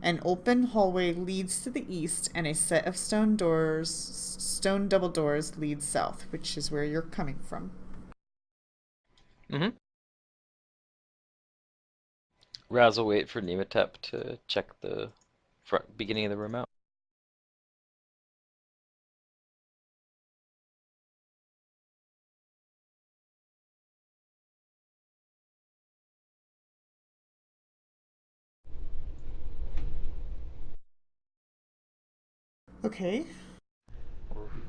An open hallway leads to the east, and a set of stone double doors, leads south, which is where you're coming from. Mm-hmm. Raz will wait for Nematep to check the front beginning of the room out. Okay.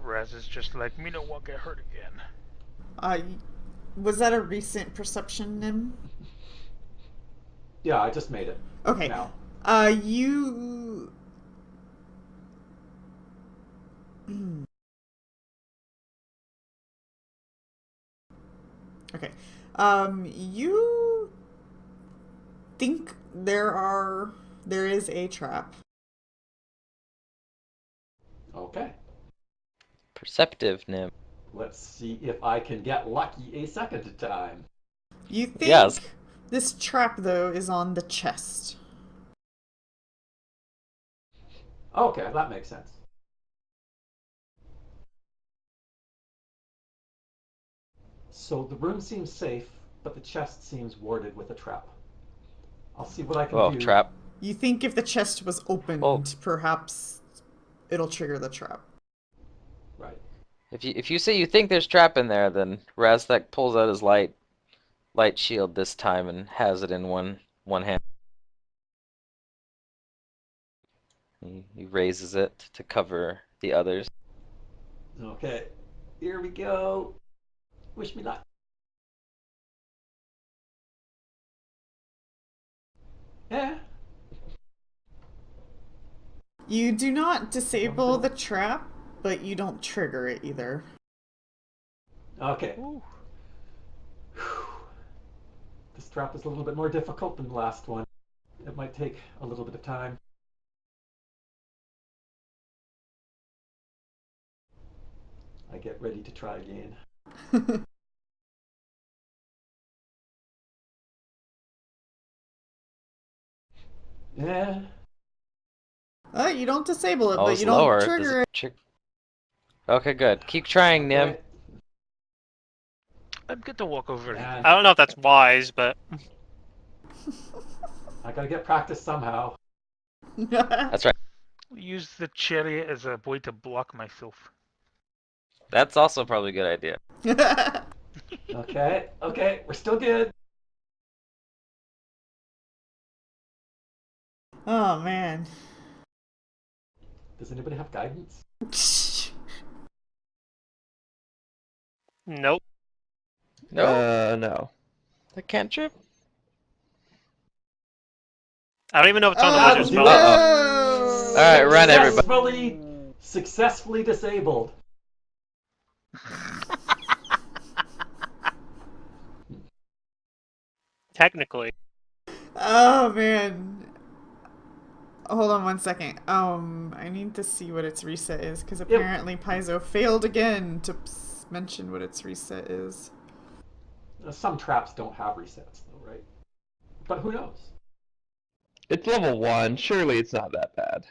Raz is just like, me no one get hurt again. Was that a recent perception, Nim? Yeah, I just made it. Okay. Now. You. Okay. You think there is a trap. Okay. Perceptive, Nim. Let's see if I can get lucky a second time. You think Yes. this trap, though, is on the chest. Okay, that makes sense. So the room seems safe, but the chest seems warded with a trap. I'll see what I can Oh, do. trap. You think if the chest was opened, Well- perhaps it'll trigger the trap. Right. If you say you think there's trap in there, then Raztek pulls out his light shield this time and has it in one hand. He raises it to cover the others. Okay. Here we go. Wish me luck. Yeah. You do not disable the trap, but you don't trigger it either. Okay. Ooh. This trap is a little bit more difficult than the last one. It might take a little bit of time. I get ready to try again. Yeah. You don't disable it, Oh, but it's you don't lower. Does trigger it Okay, good. Keep trying, Nim. Okay. I'm good to walk over here. And I don't know if that's wise, but I gotta get practice somehow. it. That's right. Use the chariot as a way to block myself. That's also probably a good idea. Okay, we're still good. Oh, man. Does anybody have guidance? nope. No, No. the cantrip. I don't even know if it's on the Oh, wizard's do spell. it. no! All right, run, everybody. Successfully disabled. Technically. Oh, man. hold on 1 second. I need to see what its reset is because apparently Paizo failed again to mention what its reset is. Some traps don't have resets, though, right? But who knows? It's level 1. Surely it's not that bad.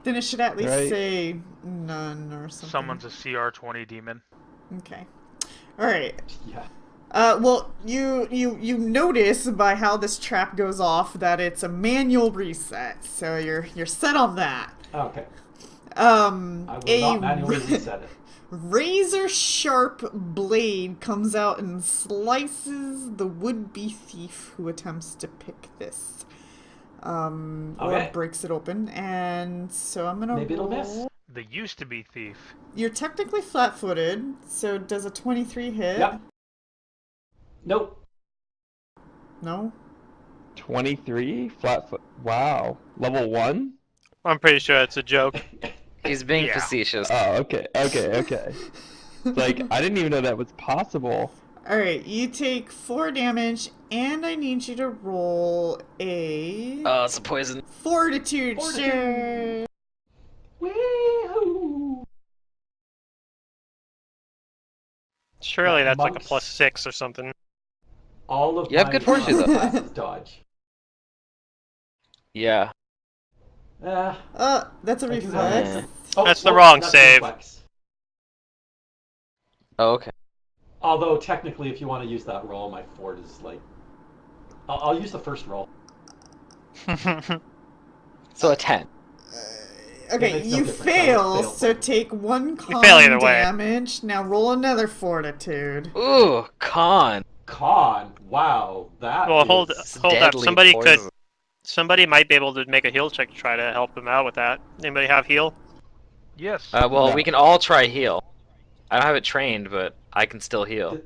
Then it should at least Right. say none or something. Someone's a CR20 demon. Okay. All right. Yeah. Well, you notice by how this trap goes off that it's a manual reset, so you're set on that. Okay. I will not manually reset it. Razor sharp blade comes out and slices the would-be thief who attempts to pick this. Or breaks it open, and so I'm gonna Maybe it'll roll. miss. The used to be thief. You're technically flat-footed, so does a 23 hit? Yep. Nope. No? 23? Flatfoot. Wow. Level 1? I'm pretty sure it's a joke. He's being Yeah. facetious. Oh, okay. Like, I didn't even know that was possible. Alright, you take 4 damage, and I need you to roll a Oh, it's a poison. fortitude check. Woo! Surely that's like a Monks. +6 or something. All of You have my good fortitude, though. classes dodge. Yeah. That's a I do reflex. have- Oh, That's the wrong that's save. reflex. Oh, okay. Although technically, if you want to use that roll, my fort is like. I'll use the first roll. So a 10. It Okay, makes no you difference. I fail, would fail. so take 1 con fail either way. damage. Now roll another fortitude. Ooh, con. Con. Wow, that. Well, hold is- up. Deadly Somebody poison. Somebody might be able to make a heal check to try to help him out with that. Anybody have heal? Yes. Well, No. we can all try heal. I don't have it trained, but I can still heal.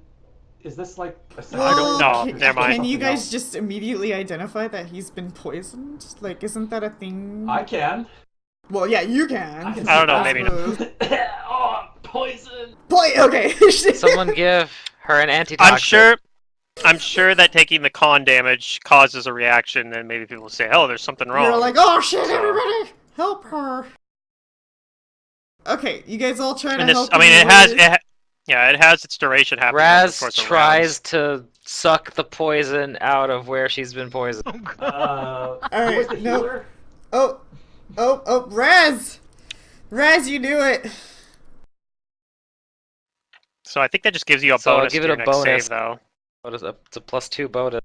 Is this like a Well, know. can, Never mind. can you Something guys else? just immediately identify that he's been poisoned? Like, isn't that a thing? I can. Well, yeah, you can. I can I don't know, I maybe not. suppose. Oh, poison. Okay. Someone give her an antitoxic. I'm sure that taking the con damage causes a reaction, and maybe people say, "Oh, there's something wrong." You're like, oh shit, So- everybody, help her. Okay, you guys all try to And this, help. I mean, him it has its duration happening over the Raz course of tries to suck the poison out of where she's been poisoned. Oh, God. Who right, was the no. healer? Oh, Raz, you do it. So I think that just gives you a So I'll bonus give to it your a next bonus. save, though. It's a +2 bonus.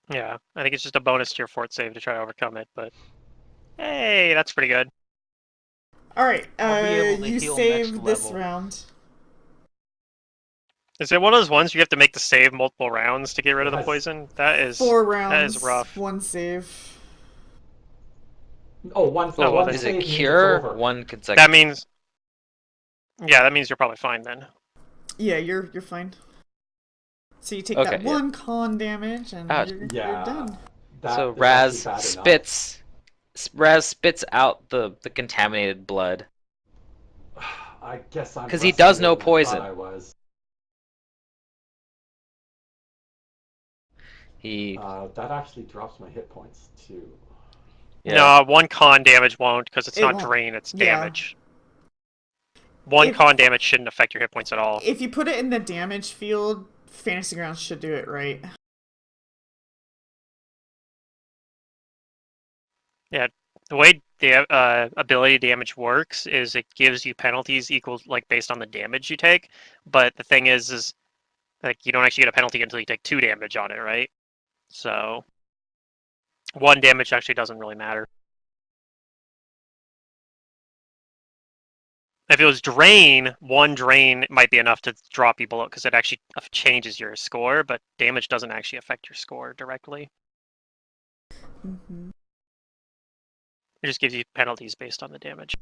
Yeah, I think it's just a bonus to your fort save to try to overcome it. But hey, that's pretty good. All right, I'll be able to you heal save next this level. round. Is it one of those ones you have to make the save multiple rounds to get rid of the Yes. poison? That is 4 rounds. is rough. 1 save. Oh, one. Oh, well, one Is save it means it's cure? over. 1 consecutive. That means, yeah, that means you're probably fine then. Yeah, you're fine. So you take Okay, that yeah. 1 con damage, and Ouch. you're Yeah. done. That So is Raz actually bad enough. spits out the contaminated blood. I guess I'm. 'Cause he does know rustier than I thought poison. I was. He That actually drops my hit points too. yeah. No, 1 con damage won't because it's It not won't. drain, it's Yeah. damage. 1 If- con damage shouldn't affect your hit points at all. If you put it in the damage field, Fantasy Grounds should do it right. The way the ability damage works is it gives you penalties equal like based on the damage you take. But the thing is like you don't actually get a penalty until you take 2 damage on it, right? So 1 damage actually doesn't really matter. If it was drain, 1 drain might be enough to drop you below because it actually changes your score, but damage doesn't actually affect your score directly. Mm-hmm. It just gives you penalties based on the damage.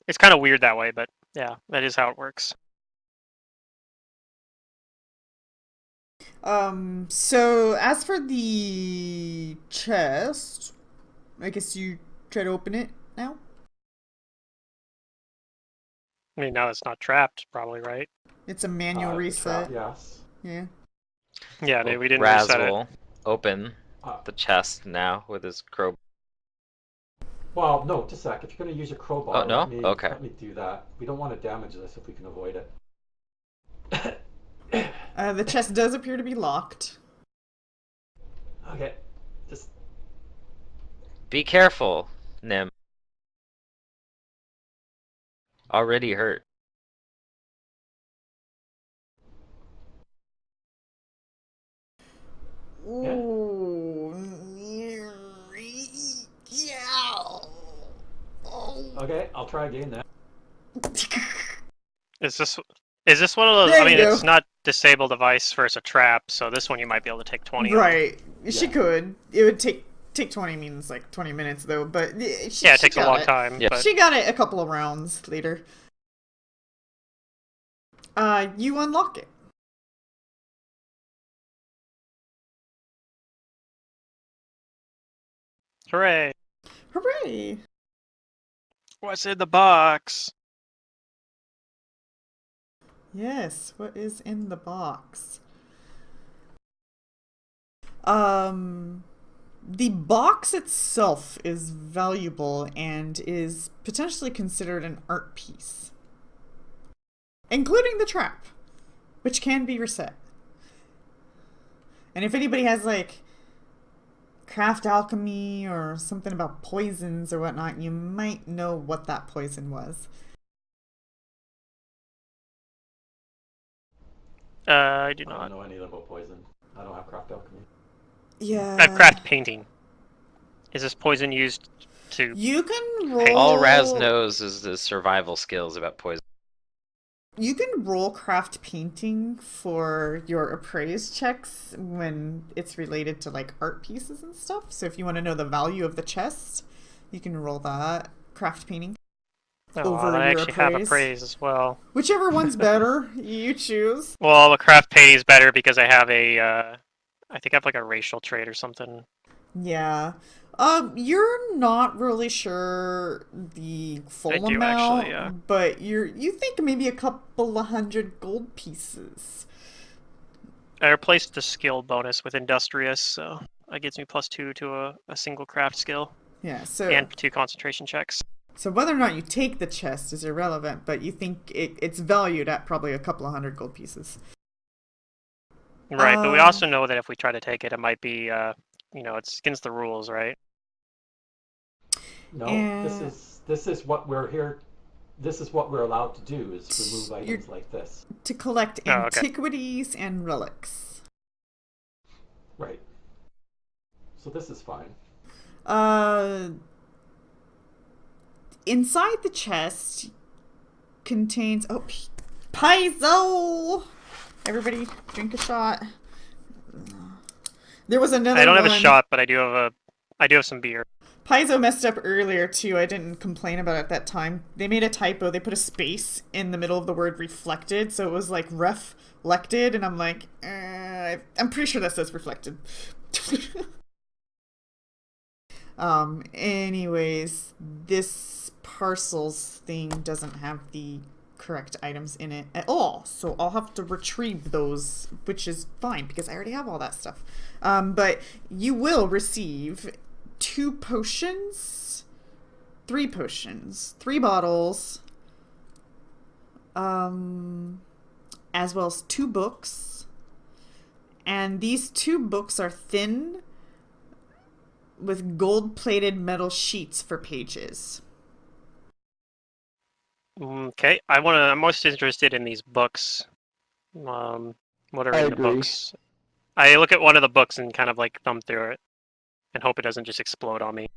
It's kind of weird that way, but yeah, that is how it works. So as for the chest, I guess you try to open it now? I mean, now it's not trapped, probably, right? It's a manual reset. Yes. Yeah. Yeah, we didn't Raz reset it. will open the chest now with his crowbar. Well, no, just a sec. If you're going to use your crowbar, Oh, no? Okay. let me do that. We don't want to damage this if we can avoid it. The chest does appear to be locked. Okay, just Be careful, Nim. Already hurt. Ooh. Yeah. okay. I'll try again then. Is this one of those? There I mean, you go. it's not disable device versus a trap, so this one you might be able to take 20 on. Right. She Yeah. could. It would take 20 means like 20 minutes though, but she, Yeah, it she takes a got long it. time. Yeah. But She got it a couple of rounds later. You unlock it. hooray! Hooray! What's in the box? Yes, what is in the box? The box itself is valuable and is potentially considered an art piece, including the trap, which can be reset. And if anybody has like craft alchemy or something about poisons or whatnot, you might know what that poison was. I do I don't not. know anything about poison. I don't have craft alchemy. Yeah. I have craft painting. Is this poison used to? You can roll. All Raz knows is the survival skills about poison. You can roll craft painting for your appraise checks when it's related to like art pieces and stuff. So if you want to know the value of the chest, you can roll that craft painting. Oh, over I your actually have appraise. appraise as well. Whichever one's better, you choose. Well, the craft painting is better because I have a. I think I have like a racial trait or something. Yeah. You're not really sure the full I do amount, actually, yeah. but you think maybe a couple of 100 gold pieces. I replaced the skill bonus with industrious, so that gives me +2 to a single craft skill Yeah, so and 2 concentration checks. so whether or not you take the chest is irrelevant, but you think it's valued at probably a couple of 100 gold pieces. Right, but we also know that if we try to take it, it might be, it's against the rules, right? No, And- this is what we're here. This is what we're allowed to do: is remove items like this. To collect Oh, okay. antiquities and relics. Right. So this is fine. Inside the chest contains Paizo. Everybody, drink a shot. There was another. I don't have a one. shot, but I do have some beer. Paizo messed up earlier too. I didn't complain about it at that time. They made a typo. They put a space in the middle of the word reflected, so it was like reflected, and I'm like, I'm pretty sure that says reflected. Anyways, this parcels thing doesn't have the correct items in it at all, so I'll have to retrieve those, which is fine because I already have all that stuff. But you will receive 2 potions, 3 potions, 3 bottles, as well as 2 books. And these 2 books are thin with gold-plated metal sheets for pages. Okay, I'm most interested in these books. What are I in the agree. books? I look at one of the books and kind of like thumb through it and hope it doesn't just explode on me.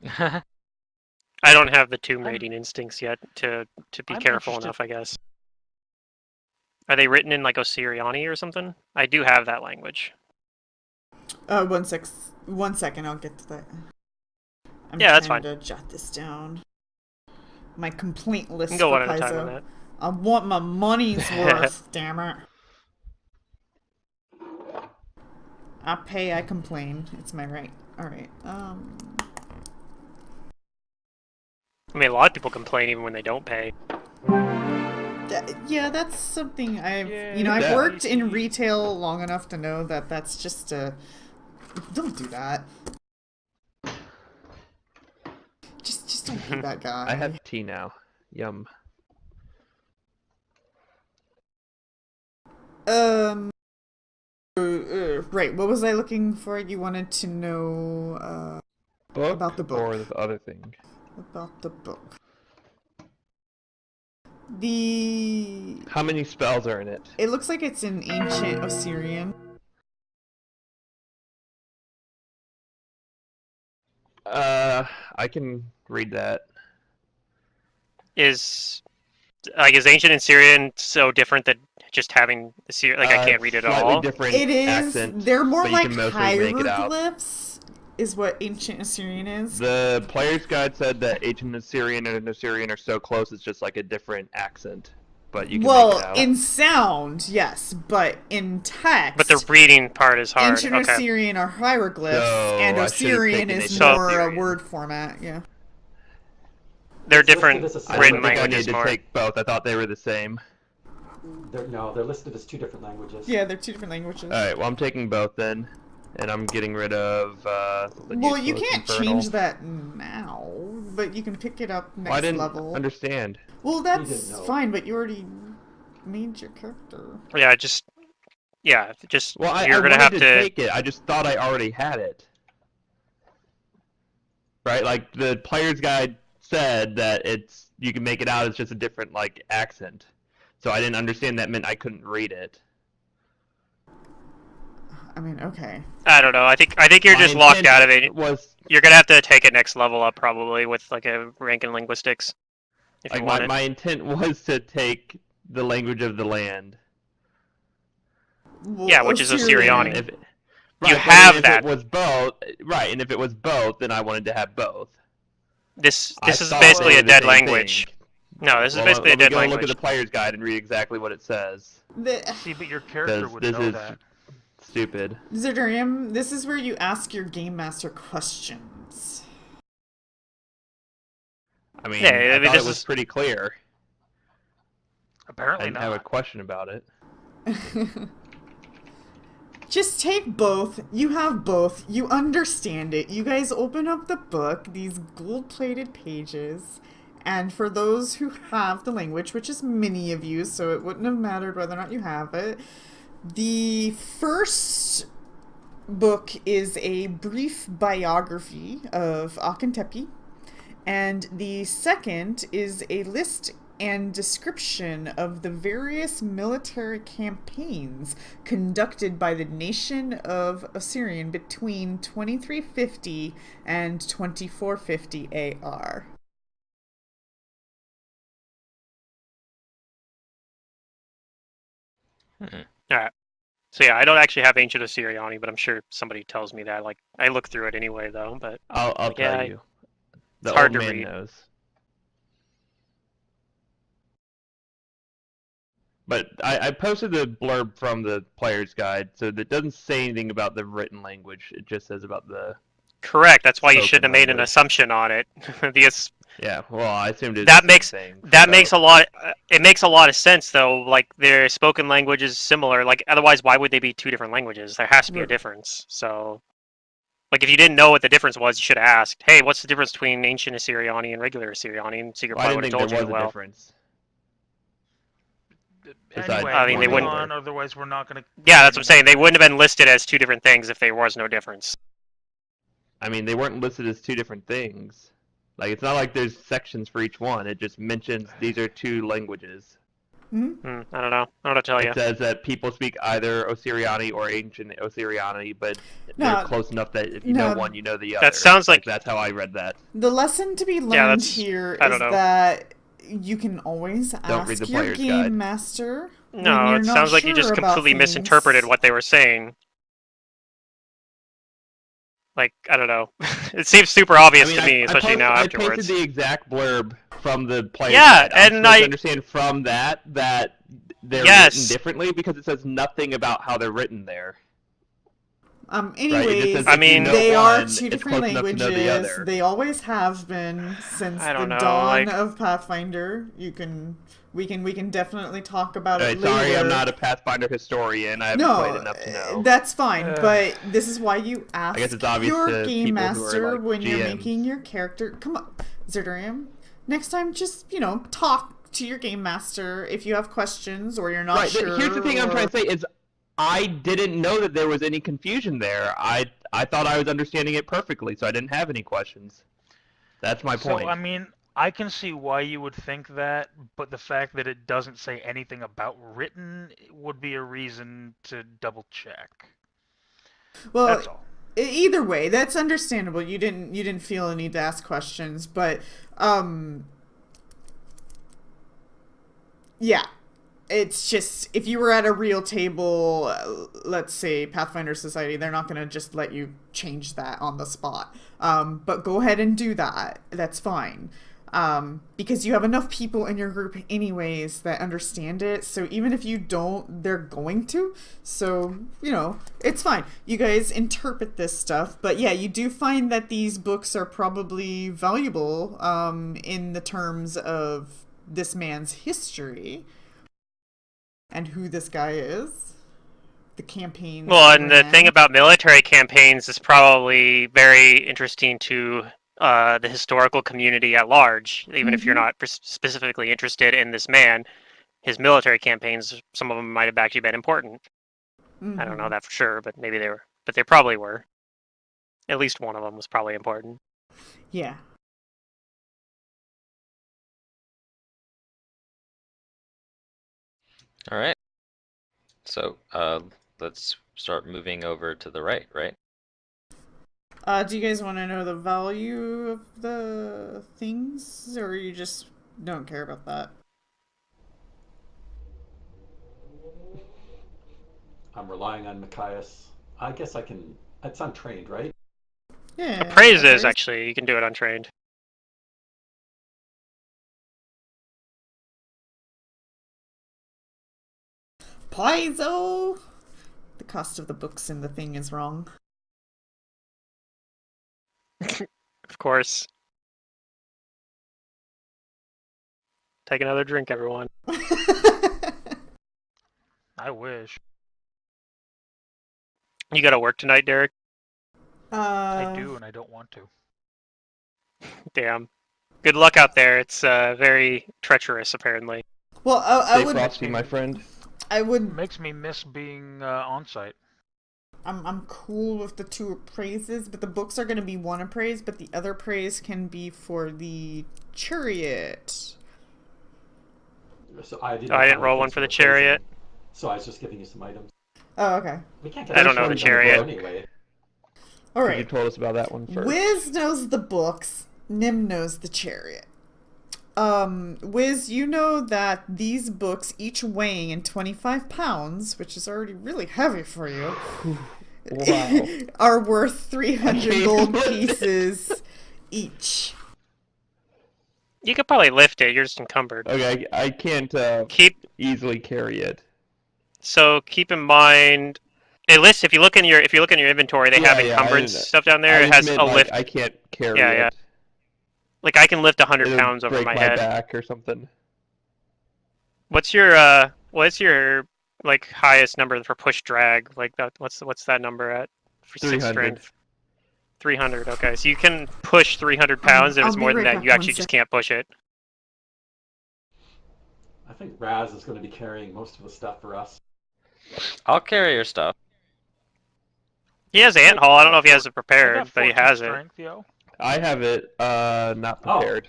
I don't have the tomb raiding instincts yet to be I'm careful interested- enough, I guess. Are they written in like Osiriani or something? I do have that language. 1 second, I'll get to that. I'm Yeah, that's trying to jot this down. My complaint We list can go for one at a time on Paizo. that. I want my money's worth, damn it. I pay, I complain. It's my right. Alright, I mean, a lot of people complain even when they don't pay. Yeah, that's something I've Yeah, I've yeah. worked in retail long enough to know that that's just a don't do that. Just don't be that guy. I have tea now. Yum. Right. What was I looking for? You wanted to know Book about the book. or the other thing? About the book. How many spells are in it? It looks like it's in ancient Assyrian. I can read that. Is ancient Assyrian so different that just having Assyrian, like I can't read it at Slightly all? different It is. accent. They're more but you like can mostly make it out. hieroglyphs, is what ancient Assyrian is. The player's guide said that ancient Assyrian and Assyrian are so close it's just like a different accent. But you can make it out. In sound, yes, but in text. But the reading part is hard. Ancient Okay. Assyrian are hieroglyphs, So, and I should've Assyrian taken is ancient more a Assyrian. word format. Yeah. They're It's listed different as a I written don't think I languages need to more. take both. I thought they were the same. They're listed as 2 different languages. Yeah, they're 2 different languages. Alright, well I'm taking both then. And I'm getting rid of something Well, you useless, can't infernal. change that now, but you can pick it up next Well, I didn't level. understand. Well, didn't that's know. fine, but you already made your character. Yeah, just Well, I you're gonna wanted have to to. take it. I just thought I already had it. Right? Like the player's guide said that you can make it out. It's just a different like accent. So I didn't understand that meant I couldn't read it. I mean, okay. I don't know. I think you're My just locked intent out of it. Was You're gonna have to take it next level up probably with like a rank in linguistics, if you like want it. my intent was to take the language of the land. Well, Yeah, which is Assyriani. If, You right, but have if that. it was both, right? And if it was both, then I wanted to have both. This I is thought basically they a were the dead same language. thing. No, this is Well, basically a let me dead go language. look at the player's guide and read exactly what it says. See, but your character Because would this know is that. stupid. Zerdurium, this is where you ask your game master questions. I mean, Yeah, I I mean, thought this it was is- pretty clear. I Apparently didn't have a not. question about it. Just take both. You have both. You understand it. You guys open up the book, these gold-plated pages, and for those who have the language, which is many of you, so it wouldn't have mattered whether or not you have it, the first book is a brief biography of Akhentepe, and the second is a list and description of the various military campaigns conducted by the nation of Assyrian between 2350 and 2450 AR. Alright. So yeah, I don't actually have Ancient Assyriani, but I'm sure somebody tells me that. Like, I look through it anyway, though. But I'll Yeah, tell you. The it's hard old to man read. knows. But I posted the blurb from the player's guide, so that doesn't say anything about the written language. It just says about the correct. That's why you Spoken shouldn't have made an language. assumption on it. Because yeah. Well, I assumed it's that the makes same thing. that makes a lot. It makes a lot of sense, though. Like their spoken language is similar. Like otherwise, why would they be 2 different languages? There has to be a Right. difference. So, like if you didn't know what the difference was, you should have asked. Hey, what's the difference between Ancient Assyriani and regular Assyriani? And Secret Well, I probably didn't would have think told there you. was a Well, difference. Anyway, I mean, they moving wouldn't- on, otherwise we're not going to... yeah, that's what I'm saying. They wouldn't have been listed as 2 different things if there was no difference. I mean, they weren't listed as 2 different things. Like, it's not like there's sections for each one. It just mentions these are 2 languages. I don't know. I don't know what to tell you. It says that people speak either Osiriani or Ancient Osiriani, but No, they're close enough that if you no. know one, you know the other. That sounds like- that's how I read that. The lesson to be learned that's- here I don't is know. that you can always Don't read ask the your player's game guide. master. when No, you're it not sounds like you sure just about completely things. misinterpreted what they were saying. Like, I don't know. It seems super obvious to me, especially now I afterwards. pasted the exact blurb from the player's Yeah, guide. I'm and supposed to understand from that they're Yes. written differently because it says nothing about how they're written there. Anyways, says I mean- they one, are it's 2 different close enough to know the languages. other. They always have been since I the don't know, dawn like- of Pathfinder. You can We can definitely talk about it Alright, later. sorry, I'm not a Pathfinder historian. I haven't played enough to know. That's fine, but this is why you ask guess it's obvious your to game people who are, master like, when you're GMs. making your character. Come on, Zerdurium. Next time, just, talk to your game master if you have questions or you're not Right, sure. here's the thing I'm trying to say is I didn't know that there was any confusion there. I thought I was understanding it perfectly, so I didn't have any questions. That's my point. So, I mean, I can see why you would think that, but the fact that it doesn't say anything about written would be a reason to double check. Well, That's all. Either way, that's understandable. You didn't feel a need to ask questions, but yeah. It's just, if you were at a real table, let's say Pathfinder Society, they're not going to just let you change that on the spot. But go ahead and do that. That's fine. Because you have enough people in your group anyways that understand it. So even if you don't, they're going to. So, it's fine. You guys interpret this stuff. But yeah, you do find that these books are probably valuable in the terms of this man's history. And who this guy is, the campaign. Well, and the thing about military campaigns is probably very interesting to the historical community at large. Even if you're not specifically interested in this man, his military campaigns, some of them might have actually been important. I don't know that for sure, but maybe they were. But they probably were. At least one of them was probably important. Yeah. All right. So, let's start moving over to the right. Do you guys want to know the value of the things, or you just don't care about that? I'm relying on Machias. I guess I can. It's untrained, right? Yeah. Appraise is actually, you can do it untrained. Paizo! The cost of the books in the thing is wrong. Of course. Take another drink, everyone. I wish. You gotta work tonight, Derek? I do, and I don't want to. Damn. Good luck out there. It's very treacherous, apparently. Well, I Stay would. frosty, my friend. I would. It makes me miss being on site. I'm cool with the 2 appraises, but the books are going to be 1 appraise, but the other appraise can be for the chariot. So I didn't roll one for the chariot. So I was just giving you some items. Oh, okay. We can't get I don't know the chariot. anyway. All You right. told us about that one first. Wiz knows the books. Nim knows the chariot. Wiz, you know that these books, each weighing in 25 pounds, which is already really heavy for you, Wow. are worth 300 can't gold lift it. pieces each. You could probably lift it. You're just encumbered. Okay, I can't easily carry it. Keep in mind. It lists if you look in your inventory, they have encumbrance stuff down there. I It has admit, a like, lift. I can't carry Yeah, it. yeah. Like I can lift 100 It'll pounds over break my my head. back or something. What's your like highest number for push drag? Like that? What's that number at for 6 300. strength? 300. Okay, so you can push 300 pounds. If I'll it's be more than right that, back, you actually one just sec. can't push it. I think Raz is going to be carrying most of the stuff for us. I'll carry your stuff. He has ant haul. I don't know if he has it I prepared, got but he 14 has it. strength, yo. I have it not prepared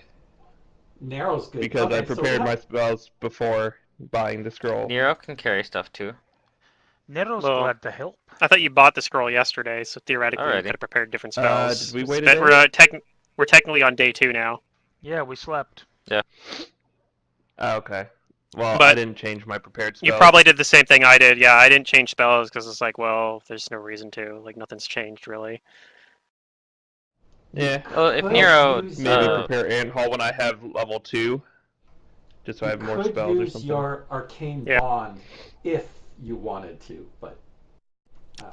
Narrow's good. because Okay, I so prepared we my have- spells before buying the scroll. Nero can carry stuff too. Nero's Well, glad to help. I thought you bought the scroll yesterday, so theoretically you Alrighty. could have prepared different spells. Did we wait a But day? we're technically on day 2 now. Yeah, we slept. Oh, okay. Well, I But didn't change my prepared spells. You probably did the same thing I did. Yeah, I didn't change spells because it's like, well, there's no reason to. Like, nothing's changed really. Yeah. Well, if Could Nero, use, Maybe prepare Ant Hall when I have level 2. Just so I have more could spells or use something. your arcane Yeah. bond if you wanted to, but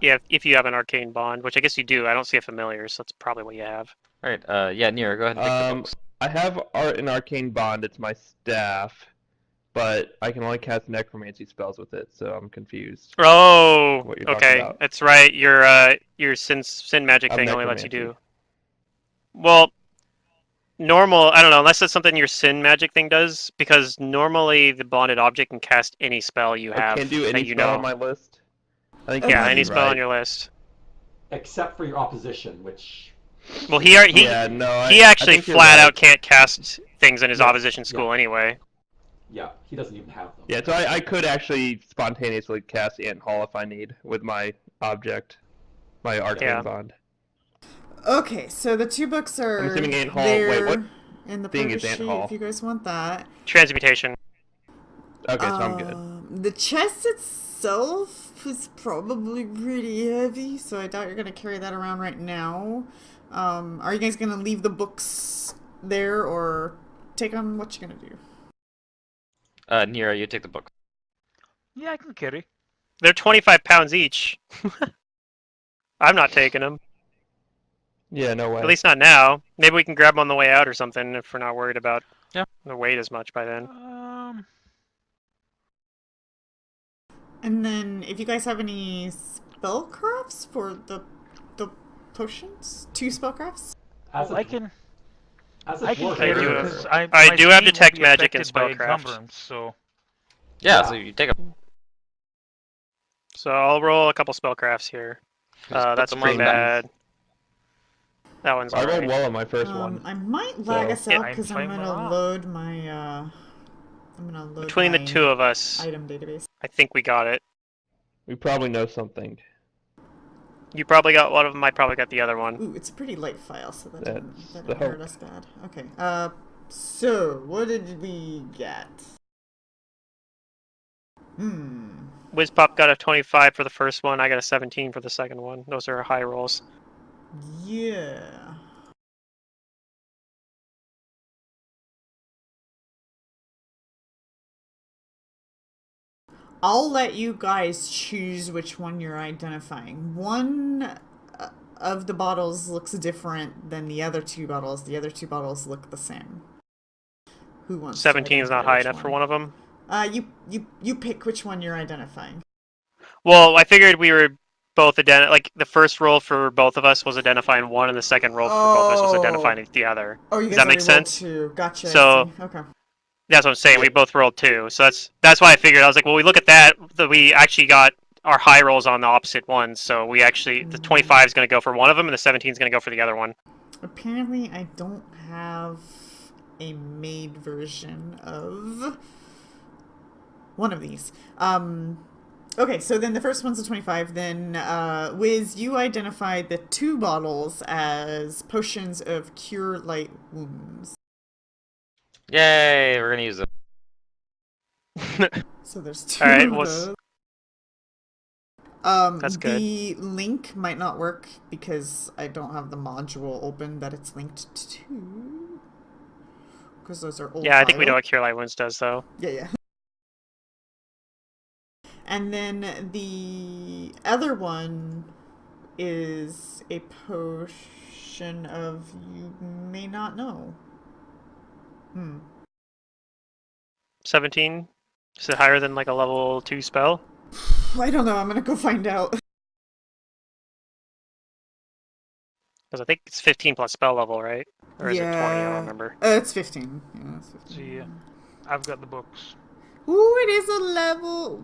Yeah, if you have an arcane bond, which I guess you do. I don't see a familiar, so that's probably what you have. Alright, yeah, Nero, go ahead and pick the books. I have an arcane bond. It's my staff. but I can only cast necromancy spells with it, so I'm confused. Oh, What you're talking okay. about. That's right. Your sin magic Of thing only lets you necromancy. do. Well, normal. I don't know, unless that's something your sin magic thing does, because normally the bonded object can cast any spell you I have can't do that any you spell know. on my list. I think Yeah, you might any be spell on right. your list. Except for your opposition, which Well, Yeah, no, he I actually think you're flat right. out can't cast things in his Yes, opposition school yeah. anyway. Yeah, he doesn't even have them. Yeah, so I could actually spontaneously cast Ant Hall if I need with my object, my arcane Yeah. bond. Okay, so the 2 books are I'm assuming Ant Hall. there Wait, what in the thing progress is Ant sheet Hall? if you guys want that. Transmutation. Okay, so I'm good. The chest itself is probably pretty heavy, so I doubt you're gonna carry that around right now. Are you guys gonna leave the books there or take on what you're gonna do? Nero, you take the book. Yeah, I can carry. They're 25 pounds each. I'm not taking them. Yeah, no way. At least not now. Maybe we can grab them on the way out or something if we're not worried about Yeah. the weight as much by then. And then if you guys have any spellcrafts for the potions, 2 spellcrafts? I can dwarf, carry do it have- because I my do have speed will detect be magic and affected by spellcraft. encumbrance, so Yeah, Yeah. so you take a. So I'll roll a couple spellcrafts here. Just put That's them pretty on dice. bad. That one's I rolled alright. well on my first one. I might lag So- us Yeah, out I'm because I'm fine with gonna that. load my Between the 2 of us, item database. I think we got it. We probably know something. You probably got one of them. I probably got the other one. Ooh, it's a pretty light file, so that That's didn't the hurt hope. us bad. Okay. So what did we get? Wizpop got a 25 for the first one. I got a 17 for the second one. Those are high rolls. Yeah. I'll let you guys choose which one you're identifying. One of the bottles looks different than the other 2 bottles. The other 2 bottles look the same. Who wants 17 is to not high identify enough which for one of them. You pick which one you're identifying. Well, I figured we were both like the first roll for both of us was identifying one, and the second roll for both of us was identifying the other. Oh, you Does guys that make already rolled sense? 2. Gotcha. I So- see. Okay. That's what I'm saying. We both rolled 2, so that's why I figured. I was like, well, we look at that. We actually got our high rolls on the opposite ones. So we actually the 25 is going to go for one of them, and the 17 is going to go for the other one. Apparently, I don't have a made version of one of these. Okay, so then the first one's a 25. Then, Wiz, you identified the 2 bottles as potions of cure light wounds. Yay, we're gonna use them. So there's 2 All right, of what's- those. That's good. The link might not work because I don't have the module open that it's linked to. Because those are old Yeah, I think we know files. what Cure Light Wounds does, though. Yeah. And then the other one is a potion of you may not know. 17. Is it higher than like a level 2 spell? I don't know. I'm gonna go find out. Because I think it's 15 plus spell level, right? Or is it 20? I don't remember. It's 15. Yeah, it's 15. see, I've got the books. Ooh, it is a level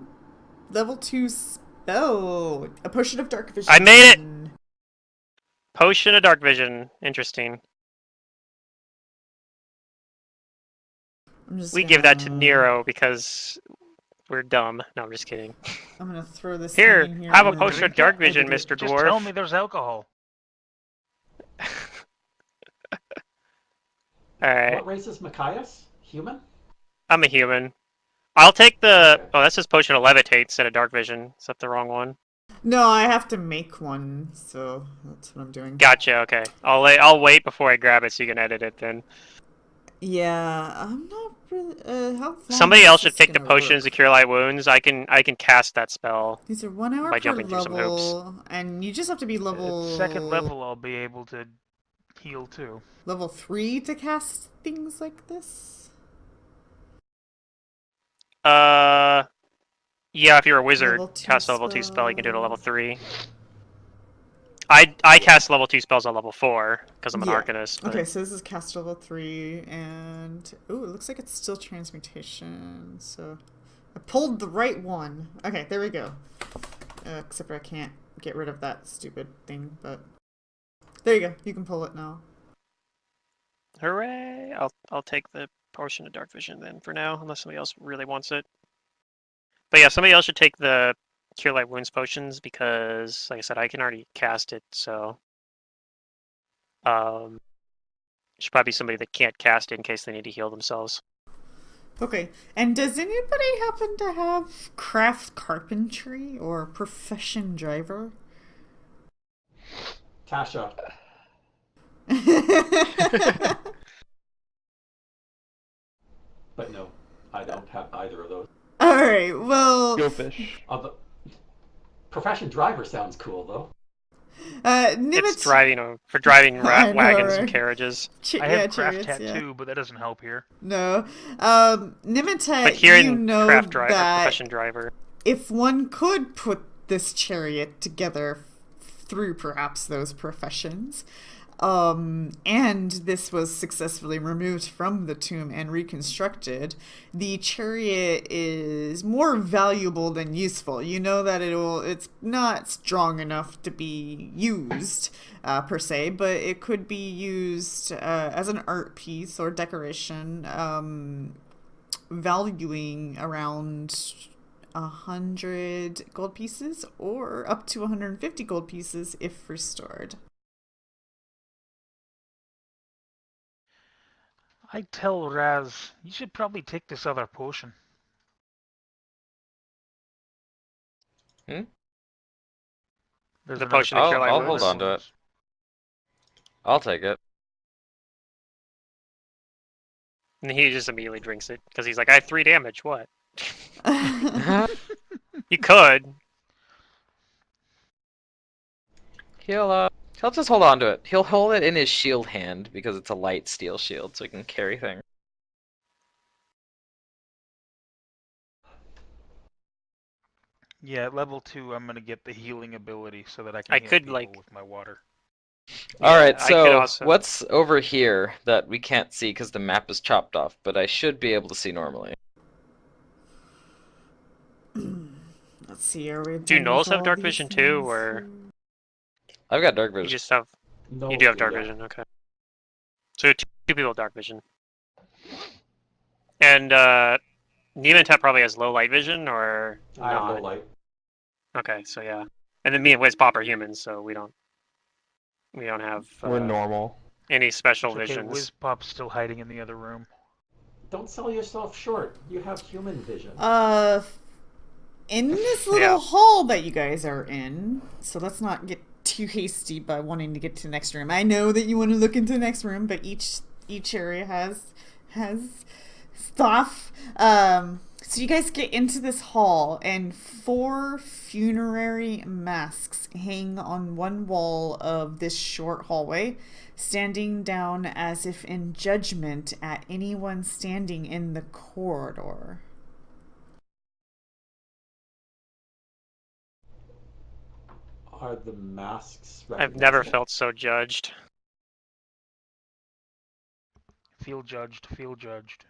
2 spell. A potion of dark vision. I made it! Potion of Dark Vision. Interesting. We give that to Nero because we're dumb. No, I'm just kidding. I'm gonna throw this Here, thing in here. have a I'm gonna potion of drink Dark it. Vision, Mr. Just Dwarf. tell me there's alcohol. Alright, What race is Machias? Human? I'm a human. I'll take the... Oh, that says Potion of Levitate instead of Dark Vision. Is that the wrong one? No, I have to make one, so that's what I'm doing. Gotcha, okay. I'll wait before I grab it so you can edit it then. Yeah, I'm not really. How long Somebody is else should this take the gonna potions work? to cure light wounds. I can cast that spell. These are 1 hour by per jumping through some hoops. level, and you just have to be level. At second level, I'll be able to heal too. Level 3 to cast things like this. Yeah, if you're a wizard, Level 2 cast a level 2 spell, you can do it at level 3. I cast level 2 spells at level 4 because I'm an Yeah. arcanist. But Okay, so this is cast level 3, and ooh, it looks like it's still transmutation. So I pulled the right one. Okay, there we go. Except for I can't get rid of that stupid thing, but there you go. You can pull it now. hooray! I'll take the potion of dark vision then for now, unless somebody else really wants it. But yeah, somebody else should take the cure light wounds potions because, like I said, I can already cast it. So, should probably be somebody that can't cast it in case they need to heal themselves. Okay, and does anybody happen to have craft carpentry or profession driver? Tasha. But no, I don't have either of those. All right, well, Go fish. Although, profession driver sounds cool though. It's Nimitz. driving for driving I know, wagons and right? carriages. I have Yeah, craft chariots, yeah. tattoo, but that doesn't help here. No. Nimitet, But here you in know craft driver, that profession driver. if one could put this chariot together through perhaps those professions, and this was successfully removed from the tomb and reconstructed, the chariot is more valuable than useful. You know that it's not strong enough to be used per se, but it could be used as an art piece or decoration, valuing around 100 gold pieces or up to 150 gold pieces if restored. I tell Raz, you should probably take this other potion. Hmm? There's The another potion of cure light I'll wounds. hold on to it. I'll take it. And he just immediately drinks it because he's like, I have 3 damage. What? You could. He'll just hold on to it. He'll hold it in his shield hand because it's a light steel shield, so he can carry things. Yeah, at level 2, I'm gonna get the healing ability so that I can I heal could, people like- with my water. All Yeah, right, I could so also. what's over here that we can't see because the map is chopped off, but I should be able to see normally? Let's see, are we Do done gnolls with have all dark these vision too, things? or I've got dark you vision. just have? No, You do have dark yeah. vision. Okay. So two people with dark vision. And Nematep probably has low light vision, or I have low not? light. Okay, so yeah. And then me and Wiz Pop are humans, so we don't have We're normal. any special It's okay, visions. Wiz Pop's still hiding in the other room. Don't sell yourself short. You have human vision. In this little Yeah. hall that you guys are in, so let's not get too hasty by wanting to get to the next room. I know that you want to look into the next room, but each area has stuff. So you guys get into this hall, and 4 funerary masks hang on one wall of this short hallway, standing down as if in judgment at anyone standing in the corridor. Are the masks I've never recognizable? felt so judged. Feel judged, feel judged.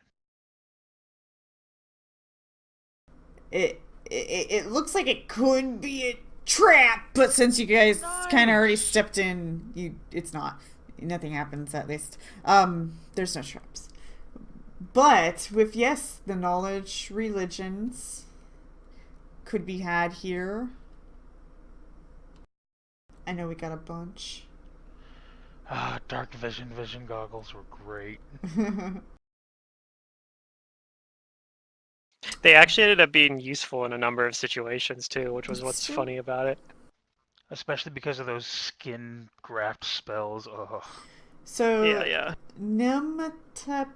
It looks like it could be a trap, but since you guys kind of already stepped in, it's not. Nothing happens, at least. There's no traps. But with, yes, the knowledge religions could be had here. I know we got a bunch. Ah, dark vision goggles were great. They actually ended up being useful in a number of situations too, which was That's what's true. funny about it. Especially because of those skin graft spells. Ugh. So, Yeah. Nimitep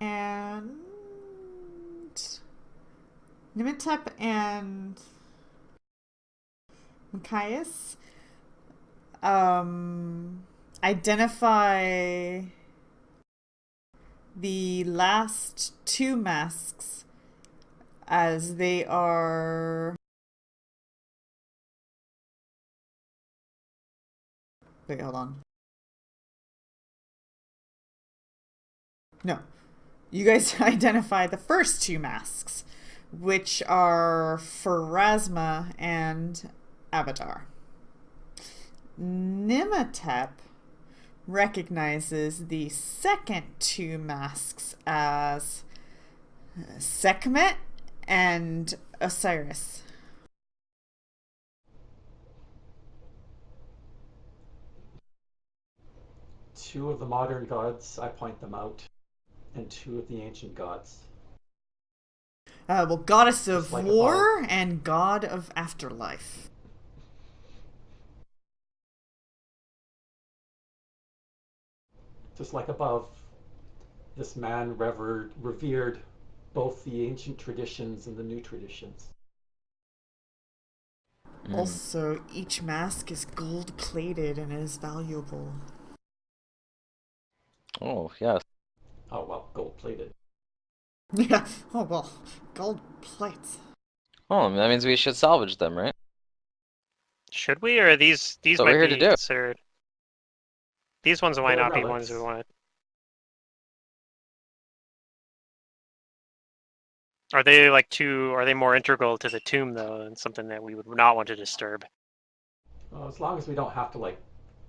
and Machias identify the last 2 masks as they are... Wait, hold on. No. You guys identify the first two masks, which are Pharasma and Avatar. Nimatep recognizes the second two masks as Sekhmet and Osiris. Two of the modern gods, I point them out, and two of the ancient gods. Well, goddess of Just like war above. and god of afterlife. Just like above, this man revered both the ancient traditions and the new traditions. Also, each mask is gold plated and is valuable. Oh, yes. Oh, well, gold plated. Yeah, oh well, gold plates. Oh, that means we should salvage them, right? Should we, or these That's what might we're here be to do. considered? These ones might They're not be ones we relics. want. Are they like are they more integral to the tomb though, and something that we would not want to disturb? Well, as long as we don't have to, like,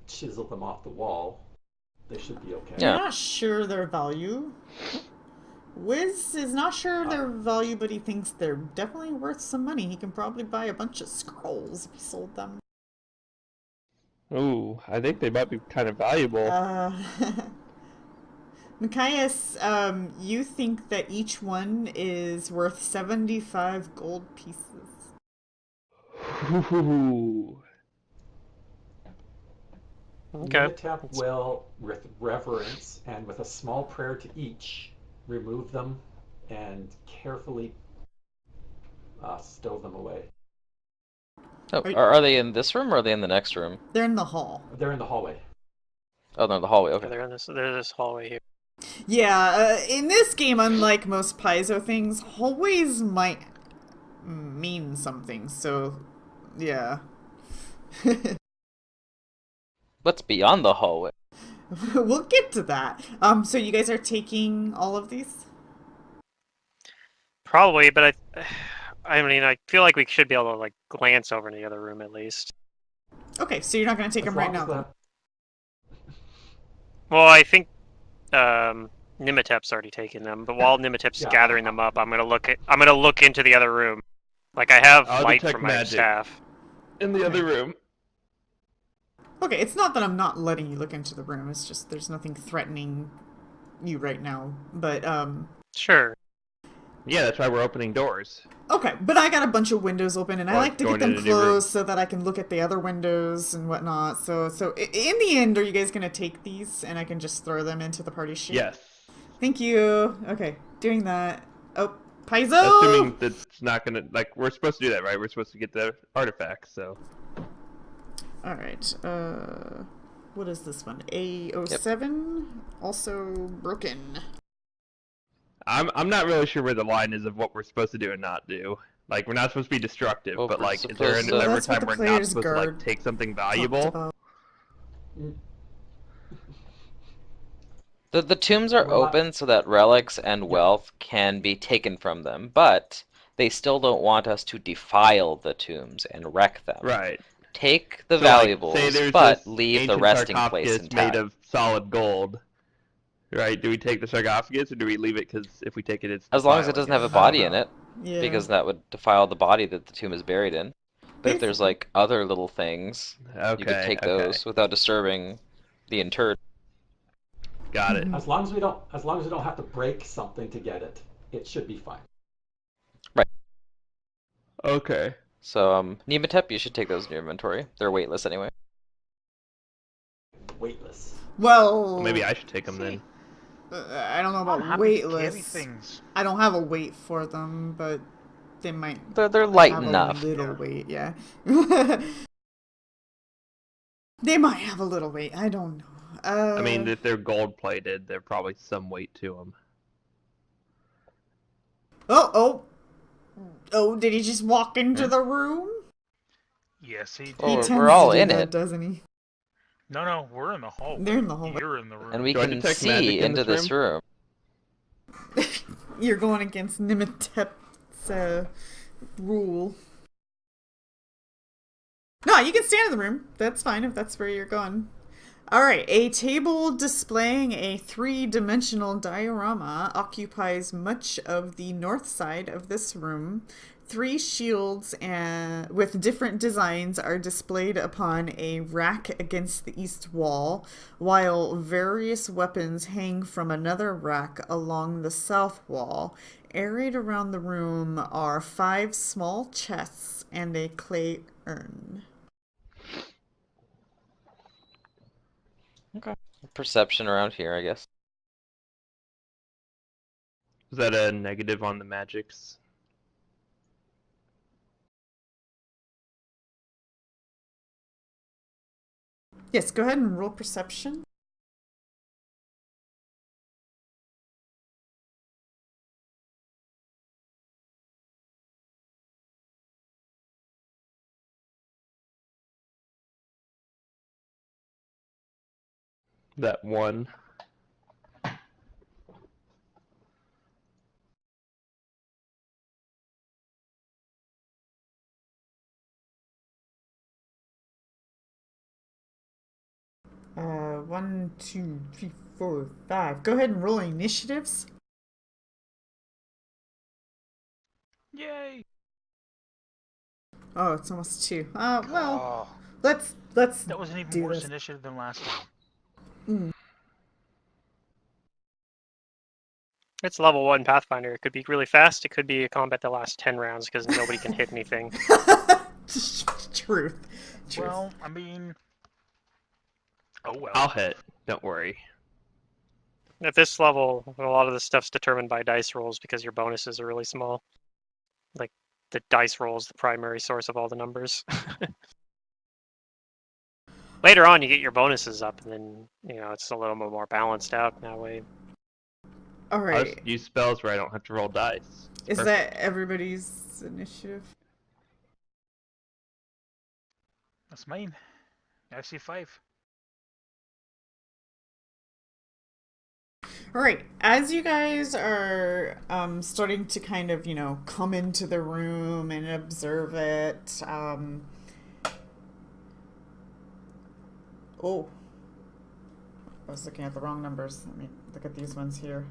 chisel them off the wall, they should be okay. You're Yeah. not sure their value. Wiz is not sure their value, but he thinks they're definitely worth some money. He can probably buy a bunch of scrolls if he sold them. Ooh, I think they might be kind of valuable. Machias, you think that each one is worth 75 gold pieces. Ooh. Okay. Nimatep will, with reverence and with a small prayer to each, remove them and carefully stow them away. Oh, are they in this room or are they in the next room? They're in the hall. They're in the hallway. Oh, they're in the hallway. Yeah, Okay. they're this hallway here. Yeah, in this game, unlike most Paizo things, hallways might mean something, so yeah. What's beyond the hallway? We'll get to that. So you guys are taking all of these? Probably, but I mean, I feel like we should be able to like glance over in the other room at least. Okay, so you're not going to take As them right long now as then? the, Well, I think Nimatep's already taken them, but while Nimatep's Yeah. gathering them up, I'm gonna look into the other room. Like I have I'll light detect from my magic. staff. In the other room. Okay, it's not that I'm not letting you look into the room, it's just there's nothing threatening you right now. But, Sure. Yeah, that's why we're opening doors. okay, but I got a bunch of windows open, and I Or like to get going them in a new room. closed so that I can look at the other windows and whatnot. So in the end, are you guys gonna take these, and I can just throw them into the party sheet? Yes. Thank you. Okay, doing that. Oh, Paizo! Assuming that's not gonna, like, we're supposed to do that, right? We're supposed to get the artifacts, so. Alright, what is this one? A07? Also broken. I'm not really sure where the line is of what we're supposed to do and not do. Like, we're not supposed to be destructive, Well, but, we're like, is there supposed to- ever That's what time the we're not player's supposed to, like, guard take something talked valuable? about. The tombs are Well, open so that relics and wealth can be taken from them, but they still don't want us to defile the tombs and wreck them. Right. Take the So, like, valuables, say there's but this leave the ancient resting place sarcophagus made intact. of solid gold. Right? Do we take the sarcophagus or do we leave it because if we take it, it's As long as it defiling doesn't have a I body don't in know. it, Yeah. because that would defile the body that the tomb is buried in. But if there's like other little things, Okay. you could take okay. those without disturbing the interred. Got it. As long as we don't have to break something to get it, it should be fine. Okay. So, Nematep, you should take those in your inventory. They're weightless anyway. Weightless. Well, Maybe I should take them then. I don't know I'm about happy to carry weightless. things. I don't have a weight for them, but they might They're light have enough. a little Yeah. weight, yeah. They might have a little weight, I don't know. I mean, if they're gold plated, there's probably some weight to them. Oh! Oh, did he just walk into the room? Yes, he did. Oh, He we're tends all to do in that, it. doesn't he? No, we're in the hallway. They're in the hallway. You're in the room. And we Do I can detect see magic in into this this room. You're going against Nimitep's rule. No, you can stand in the room. That's fine if that's where you're going. Alright, a table displaying a three-dimensional diorama occupies much of the north side of this room. Three shields with different designs are displayed upon a rack against the east wall, while various weapons hang from another rack along the south wall. Arrayed around the room are 5 small chests and a clay urn. Okay. Perception around here, I guess. Is that a negative on the magics? Yes, go ahead and roll perception. That one. One, two, three, four, five. Go ahead and roll initiatives. Yay! Oh, it's almost 2. Well, Oh, let's that was an even do worse this. initiative than last time. It's level 1 Pathfinder. It could be really fast. It could be a combat that lasts 10 rounds because nobody can hit anything. Truth. Well, I mean, oh well. I'll hit. Don't worry. At this level, a lot of the stuff's determined by dice rolls because your bonuses are really small. Like, the dice roll is the primary source of all the numbers. Later on, you get your bonuses up, and then, it's a little bit more balanced out that way. All I'll right. just use spells where I don't have to roll dice. Is Perfect. that everybody's initiative? That's mine. I see 5. All right. As you guys are starting to kind of, come into the room and observe it, oh, I was looking at the wrong numbers. Let me look at these ones here.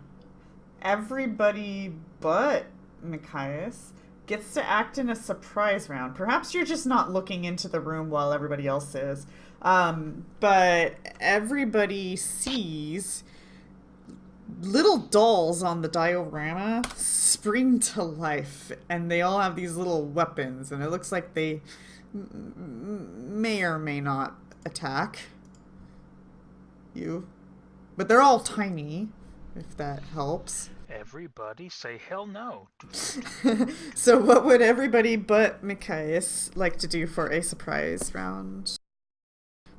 Everybody but Machias gets to act in a surprise round. Perhaps you're just not looking into the room while everybody else is. But everybody sees little dolls on the diorama spring to life, and they all have these little weapons, and it looks like they may or may not attack you. But they're all tiny, if that helps. Everybody say hell no. So what would everybody but Machias like to do for a surprise round?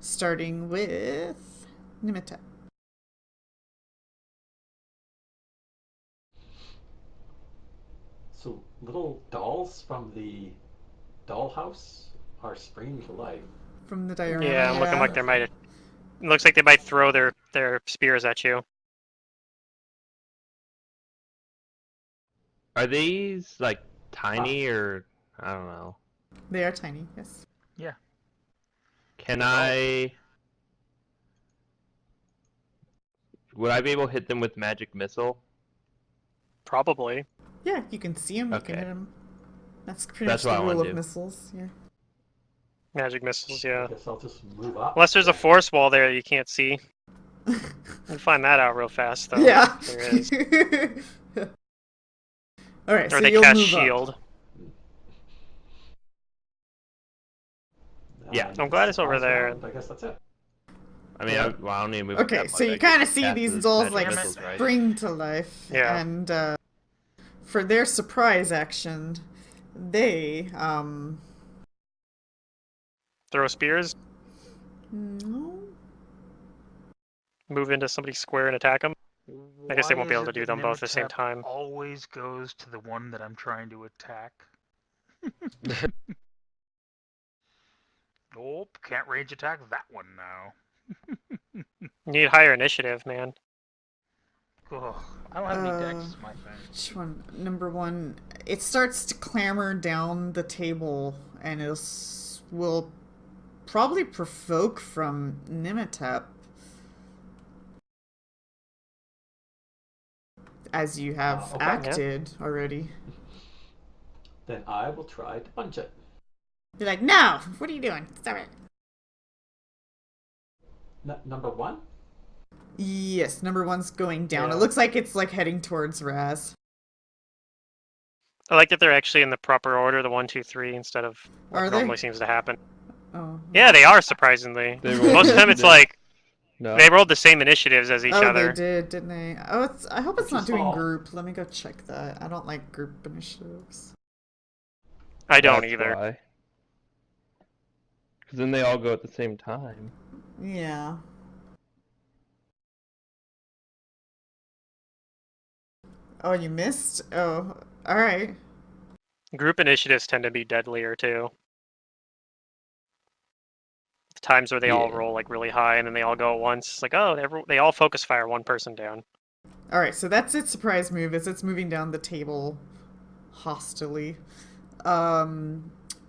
Starting with Nimitep. So little dolls from the dollhouse are springing to life. From the diorama. Yeah, I'm looking like they might. It looks like they might throw their spears at you. Are these like tiny or I don't know? They are tiny, yes. Yeah. Can I? Would I be able to hit them with magic missile? Probably. Yeah, you can see them, you can Okay. hit them. That's pretty That's much what I the rule wanna of do. missiles, yeah. Magic missiles, I yeah. guess I'll just move up. Unless there's a then. force wall there that you can't see. We'll find that out real fast, though. Yeah. There is. Alright, Or so they you'll cast move shield. up. Yeah. And I'm glad it's over surprise there. round, I guess that's it. I mean, Yeah. I don't need to move. Okay, that so much. you I kind of just see cast these the dolls magic like missiles, right? spring to life, Yeah. and for their surprise action, they Throw spears, no, move into somebody's square and attack them. I guess they Why won't be is able to it do that them both at the same Nimitap time. always goes to the one that I'm trying to attack? Nope, can't range attack that one now. You need higher initiative, man. Ugh, I don't have any decks, is my thing. Which one? Number one. It starts to clamber down the table and will probably provoke from Nimitep. As you have Okay. acted already. Then I will try to punch it. Be like, no! What are you doing? Stop it. Number one? Yes, number one's going down. Yeah. It looks like it's like heading towards Raz. I like that they're actually in the proper order, the 1, 2, 3, instead of what Are they? normally seems to happen. Oh. Yeah, they are, surprisingly. They rolled Most of them, it's like, No. they rolled the same initiatives as each Oh, other. they did, didn't they? Oh, I hope it's Which not is doing all. group. Let me go check that. I don't like group initiatives. I don't That's either. why. Because then they all go at the same time. Yeah. Oh, you missed? Oh, alright. Group initiatives tend to be deadlier, too. The times where they all Yeah. roll like really high and then they all go at once. It's like, oh, they all focus fire one person down. Alright, so that's its surprise move, as it's moving down the table hostilely.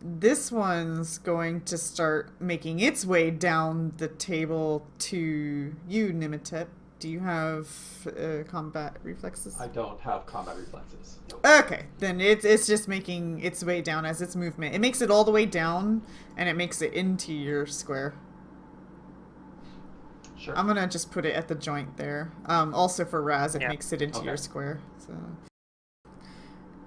This one's going to start making its way down the table to you, Nimitep. Do you have combat reflexes? I don't have combat reflexes. Nope. Okay, then it's just making its way down as its movement. It makes it all the way down, and it makes it into your square. Sure. I'm gonna just put it at the joint there. Also for Raz, it Yeah. makes it into Okay. your square. So.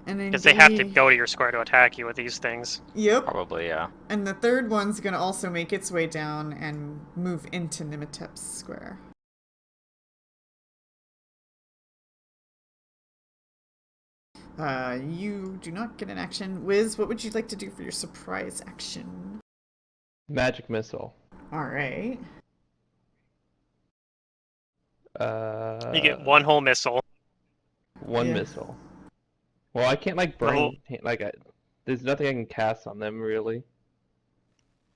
And then Because they have to go to your square to attack you with these things. Yep. Probably, yeah. And the third one's gonna also make its way down and move into Nimitep's square. You do not get an action. Wiz, what would you like to do for your surprise action? Magic missile. Alright. You get one whole missile. One Yeah. missile. Well, I can't like burn. There's nothing I can cast on them really.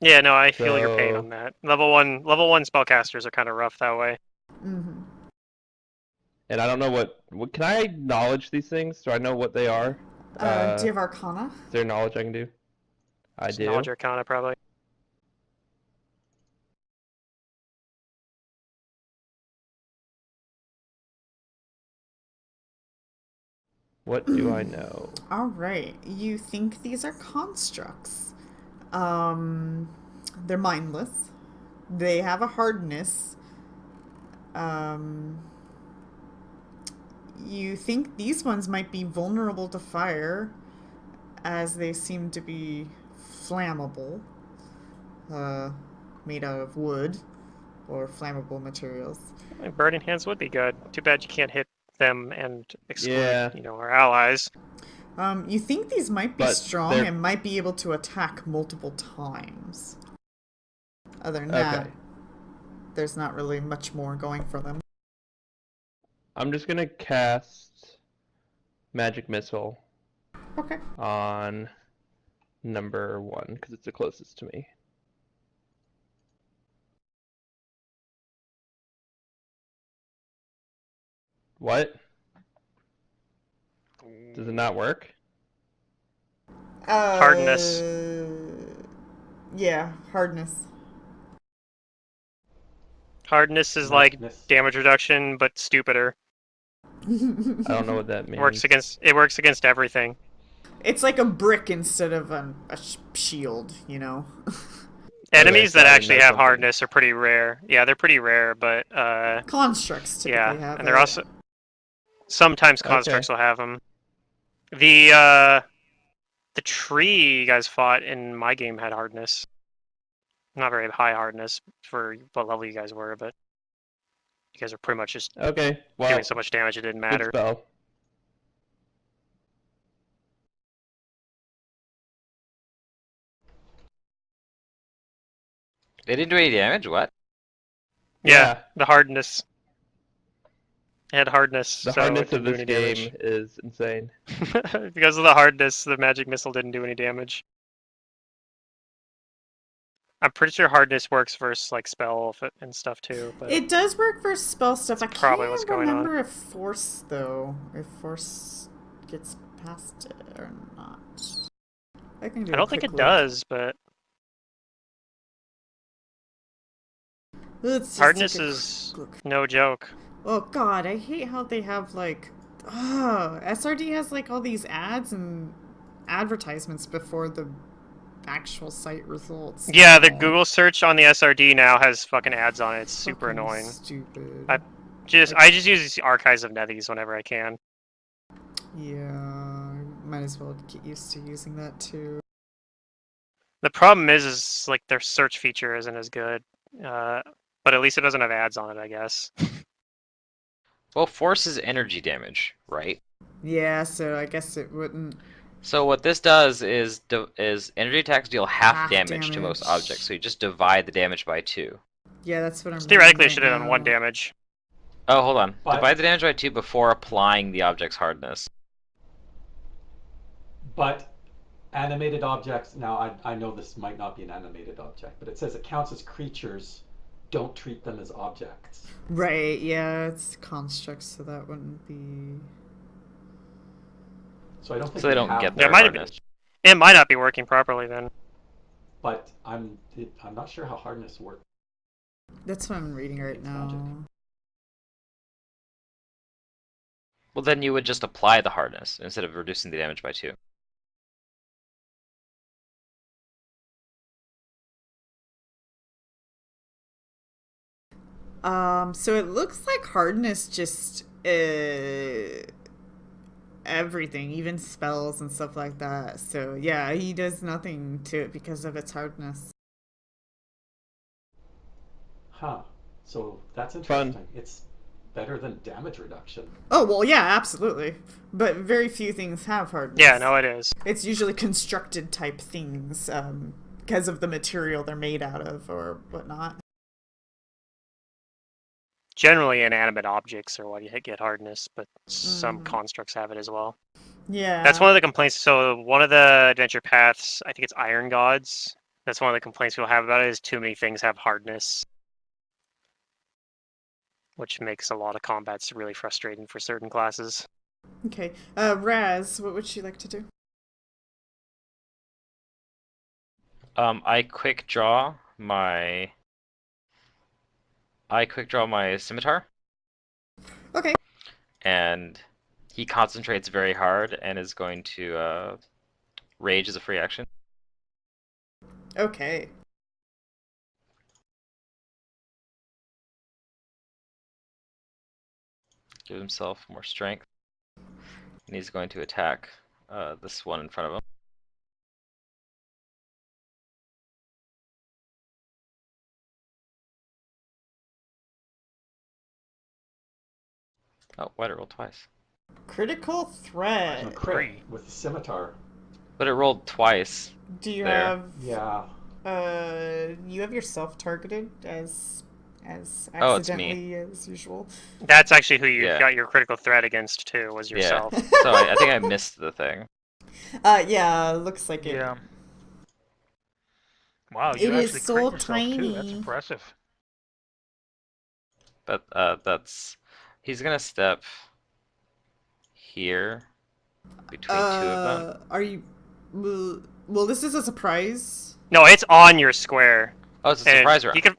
Yeah, no, I feel your pain So- on that. Level one spellcasters are kind of rough that way. Mm-hmm. And I don't know what can I acknowledge these things? Do I know what they are? Do you have Arcana? Is there knowledge I can do? I Just do. Knowledge Arcana, probably. What do I know? Alright. You think these are constructs. They're mindless. They have a hardness. You think these ones might be vulnerable to fire, as they seem to be flammable, made out of wood or flammable materials. Burning Hands would be good. Too bad you can't hit them and exclude, Yeah. our allies. You think these might be But strong they're- and might be able to attack multiple times. Other than that, Okay. there's not really much more going for them. I'm just gonna cast Magic Missile Okay. on number 1 because it's the closest to me. What? Does it not work? Hardness. Yeah, hardness. Hardness is like Niceness. damage reduction, but stupider. I don't know what that means. It works against everything. It's like a brick instead of a shield, you know? Enemies so that I didn't actually know have something. hardness are pretty rare. Yeah, they're pretty rare, but Constructs typically yeah, have and they're it. also sometimes Okay. constructs will have them. The tree you guys fought in my game had hardness. Not very high hardness for what level you guys were, but you guys are pretty much just Okay, well, doing so much damage it didn't good matter. spell. They didn't do any damage, what? Yeah, the hardness. It had hardness, The so hardness it of didn't do this any game damage. is insane. Because of the hardness, the magic missile didn't do any damage. I'm pretty sure hardness works versus like spell and stuff too, but It does work for spell stuff. I That's probably what's can't going on. remember if force though, if force gets past it or not. I can do I a don't think quick it look. does, but Let's just hardness take a is quick look. no joke. Oh god, I hate how they have like, SRD has like all these ads and advertisements before the actual site results. Yeah, the Oh, Google search on the SRD now has fucking ads on it. It's super fucking annoying. Stupid. I I just use Archives of Nethies whenever I can. Yeah, might as well get used to using that too. The problem is like their search feature isn't as good, but at least it doesn't have ads on it, I guess. Well, force is energy damage, right? Yeah, so I guess it wouldn't. So what this does is energy attacks deal half Half damage to most damage. objects, so you just divide the damage by 2. Yeah, that's what I'm. Theoretically, it reading should right have done 1 now. damage. Oh, hold on. But- Divide the damage by 2 before applying the object's hardness. But animated objects, now I know this might not be an animated object, but it says it counts as creatures. Don't treat them as objects. Right, yeah, it's constructs, so that wouldn't be. So I don't think So they we don't have get that. their might have been. hardness. It might not be working properly then. But I'm not sure how hardness works. That's what I'm reading right It's now. magic. Well, then you would just apply the hardness instead of reducing the damage by 2. So it looks like hardness just everything, even spells and stuff like that. So yeah, he does nothing to it because of its hardness. Huh. So that's Fun. interesting. It's better than damage reduction. Oh well, yeah, absolutely. But very few things have hardness. Yeah, no, it is. It's usually constructed type things, because of the material they're made out of or whatnot. Generally, inanimate objects are what you get hardness, but some constructs have it as well. Yeah. That's one of the complaints. So one of the adventure paths, I think it's Iron Gods. That's one of the complaints people have about it is too many things have hardness, which makes a lot of combats really frustrating for certain classes. Okay. Raz, what would she like to do? I quick draw my scimitar, Okay. and he concentrates very hard and is going to rage as a free action. Okay. Give himself more strength, and he's going to attack this one in front of him. Oh, why'd it roll twice? Critical A threat. crit with the scimitar. But it rolled twice. Do you There. have Yeah. you have yourself targeted as Oh, it's me. accidentally as usual? That's actually who you Yeah. got your critical threat against too, was yourself. So I think I missed the thing. Yeah, looks like it. Yeah. Wow, It you is actually so crit yourself too. That's tiny. impressive. But he's gonna step here between 2 of them. Are you well, this is a surprise. No, it's on your square. Oh, it's a And surprise round. He could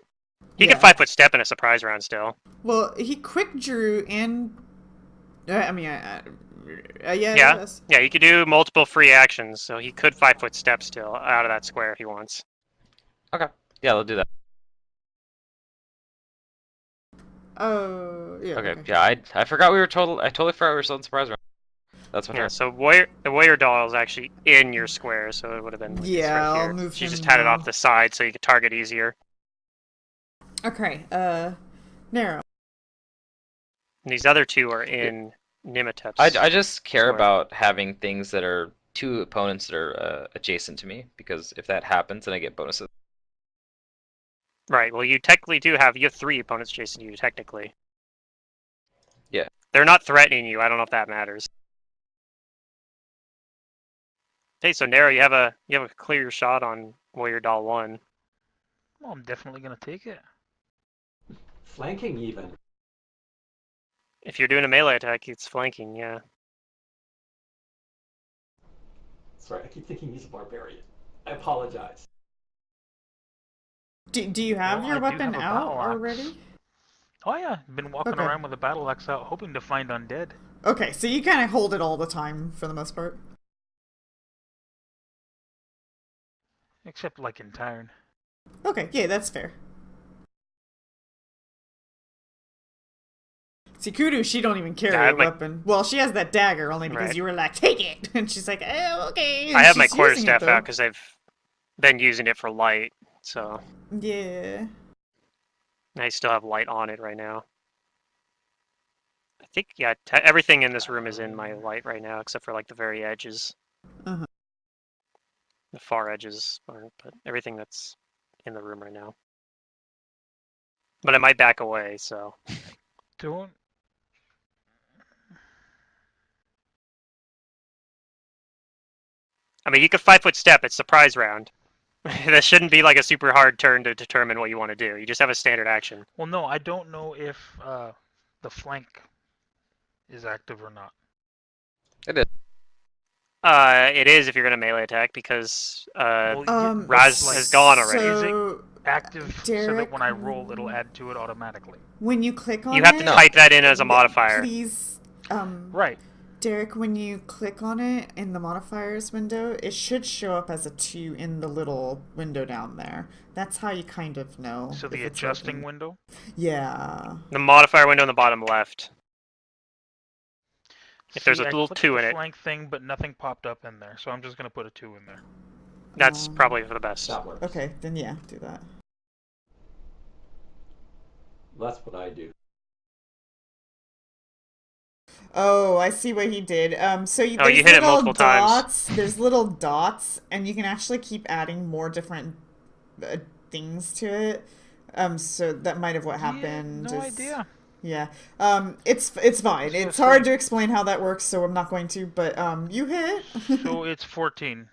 Yeah. 5-foot step in a surprise round still. Well, he quick drew and I mean, yeah. Yeah. Yes. Yeah, he could do multiple free actions, so he could 5-foot step still out of that square if he wants. Okay. Yeah, they'll do that. Oh, yeah. Okay. Yeah, I forgot we were I totally forgot we were still in surprise round. That's what Yeah, hurt. so the warrior doll is actually in your square, so it would have been like this Yeah, right I'll here. move She him just had it now. off the side so you could target easier. Okay. Narrow. And these other two are in Nimitep's. I just care Sure. about having things that are 2 opponents that are adjacent to me, because if that happens, then I get bonuses. Right, well you technically do have 3 opponents chasing you technically. Yeah. They're not threatening you. I don't know if that matters. Hey, so Nero, you have a clear shot on Warrior Doll 1. Well, I'm definitely gonna take it. Flanking even. If you're doing a melee attack, it's flanking, yeah. Sorry, I keep thinking he's a barbarian. I apologize. Do you have Well, your I do weapon have a out battle axe. already? Oh yeah, been walking Okay. around with a battle axe out, hoping to find undead. Okay, so you kind of hold it all the time for the most part. Except like in Tyne. Okay, yeah, that's fair. See, Kudu, she don't even carry Yeah, I a have my- weapon. Well, she has that dagger only because Right. you were like, take it! And she's like, oh, okay. And I have my she's using it, quarterstaff though. out because I've been using it for light, so Yeah. I still have light on it right now. I think, yeah, everything in this room is in my light right now, except for like the very edges. Uh-huh. The far edges aren't, but everything that's in the room right now. But I might back away, so. Don't. I mean, you could 5-foot step. It's surprise round. That shouldn't be like a super hard turn to determine what you want to do. You just have a standard action. Well, no, I don't know if the flank is active or not. It is. It is if you're gonna melee attack because Raz has gone already. Is it So, active so Derek, that when I roll, it'll add to it automatically? when you click on You have it, to type that in as a modifier. please, Right. Derek, when you click on it in the modifiers window, it should show up as a 2 in the little window down there. That's how you kind of know. So the if it's adjusting working. window? Yeah. The modifier window in the bottom left. If there's a I little clicked 2 the in it. flank thing, but nothing popped up in there, so I'm just gonna put a 2 in there. That's probably for the best. That works. Okay, then yeah, do that. That's what I do. Oh, I see what he did. So Oh, there's you hit it little multiple times. dots. There's little dots, and you can actually keep adding more different things to it. So that might have what happened. No is- idea. Yeah. It's fine. gonna It's hard say- to explain how that works, so I'm not going to. But you hit. So it's 14.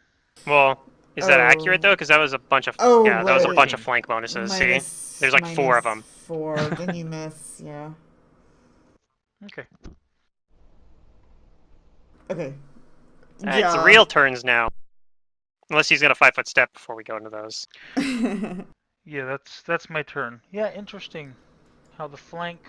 Well, is that Oh. accurate though? Because that was a bunch of Oh, yeah, that was a right. bunch of flank bonuses. Minus- See, there's like 4 of minus them. 4. Then you miss. Yeah. Okay. Okay. It's real turns now. Unless he's gonna 5-foot step before we go into those. Yeah, that's my turn. Yeah, interesting how the flank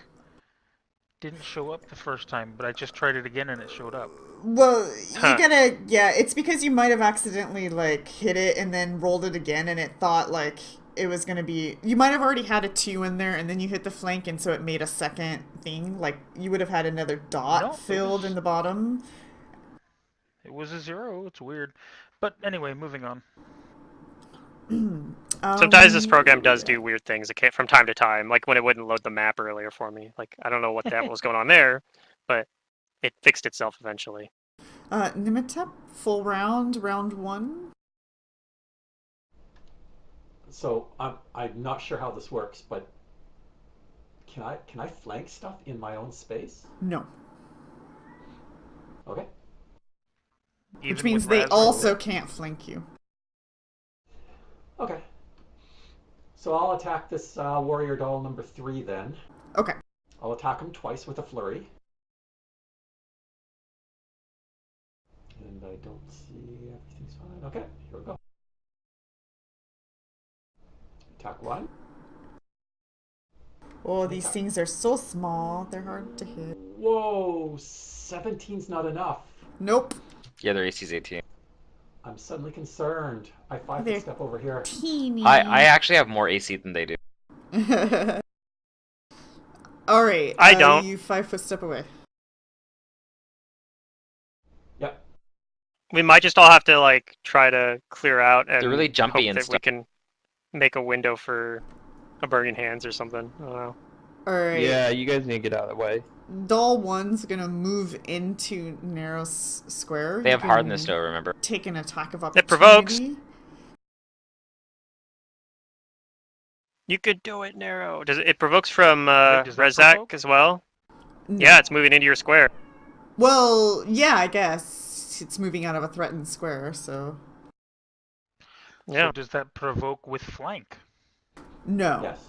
didn't show up the first time, but I just tried it again and it showed up. Well, you Huh. gotta, yeah, it's because you might have accidentally, like, hit it and then rolled it again and it thought, like, it was gonna be, you might have already had a 2 in there and then you hit the flank and so it made a second thing. Like, you would have had another dot No, it filled was- in the bottom. It was a 0. It's weird. But anyway, moving on. Sometimes this program does do weird things from time to time, like when it wouldn't load the map earlier for me. Like, I don't know what that was going on there, but it fixed itself eventually. Nimitep, full round 1. So I'm not sure how this works, but can I flank stuff in my own space? No. Okay. Even Which means with they Raz also roll. can't flank you. Okay. So I'll attack this warrior doll number 3 then. Okay. I'll attack him twice with a flurry. And I don't see everything's fine. Okay, here we go. Attack 1. Oh, these things are so small. They're hard to hit. Whoa, 17's not enough. Nope. Yeah, their AC's 18. I'm suddenly concerned. I 5-foot They're step over here. teeny. I actually have more AC than they do. All right. I don't. You 5-foot step away. Yep. We might just all have to like try to clear out and They're really jumpy hope and that we stuff. can make a window for a burning hands or something. I don't know. All right. Yeah, you guys need to get out of the way. Doll 1's gonna move into narrow square. They You have hardness can though, remember? take an attack of It provokes. opportunity. You could do it, Nero. Does it provokes from Wait, does that Rezak provoke? as well? No. Yeah, it's moving into your square. Well, yeah, I guess it's moving out of a threatened square, so Yeah. So does that provoke with flank? no, Yes.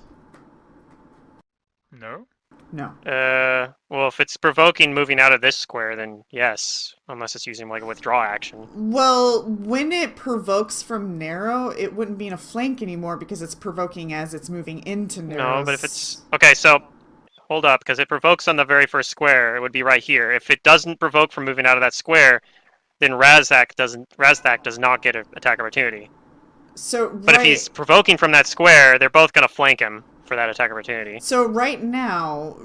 No. no. Well, if it's provoking moving out of this square, then yes, unless it's using like a withdraw action. Well, when it provokes from narrow, it wouldn't be in a flank anymore because it's provoking as it's moving into narrow. No, but if it's okay, so hold up, because it provokes on the very first square, it would be right here. If it doesn't provoke from moving out of that square, then Razak does not get an attack opportunity. So But if he's provoking from that square, they're both gonna flank him for that attack opportunity. So right now,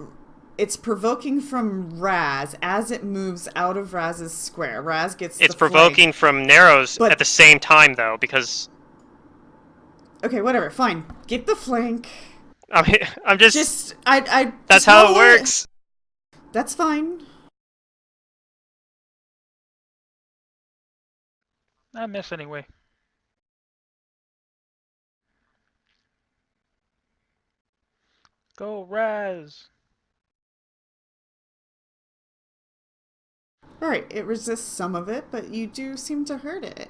it's provoking from Raz as it moves out of Raz's square. Raz gets It's the provoking flank. from narrows But- at the same time though, because Okay, whatever. Fine. Get the flank. I mean, I'm just I that's just how roll it works. That's fine. I miss anyway. Go Raz. All right, it resists some of it, but you do seem to hurt it.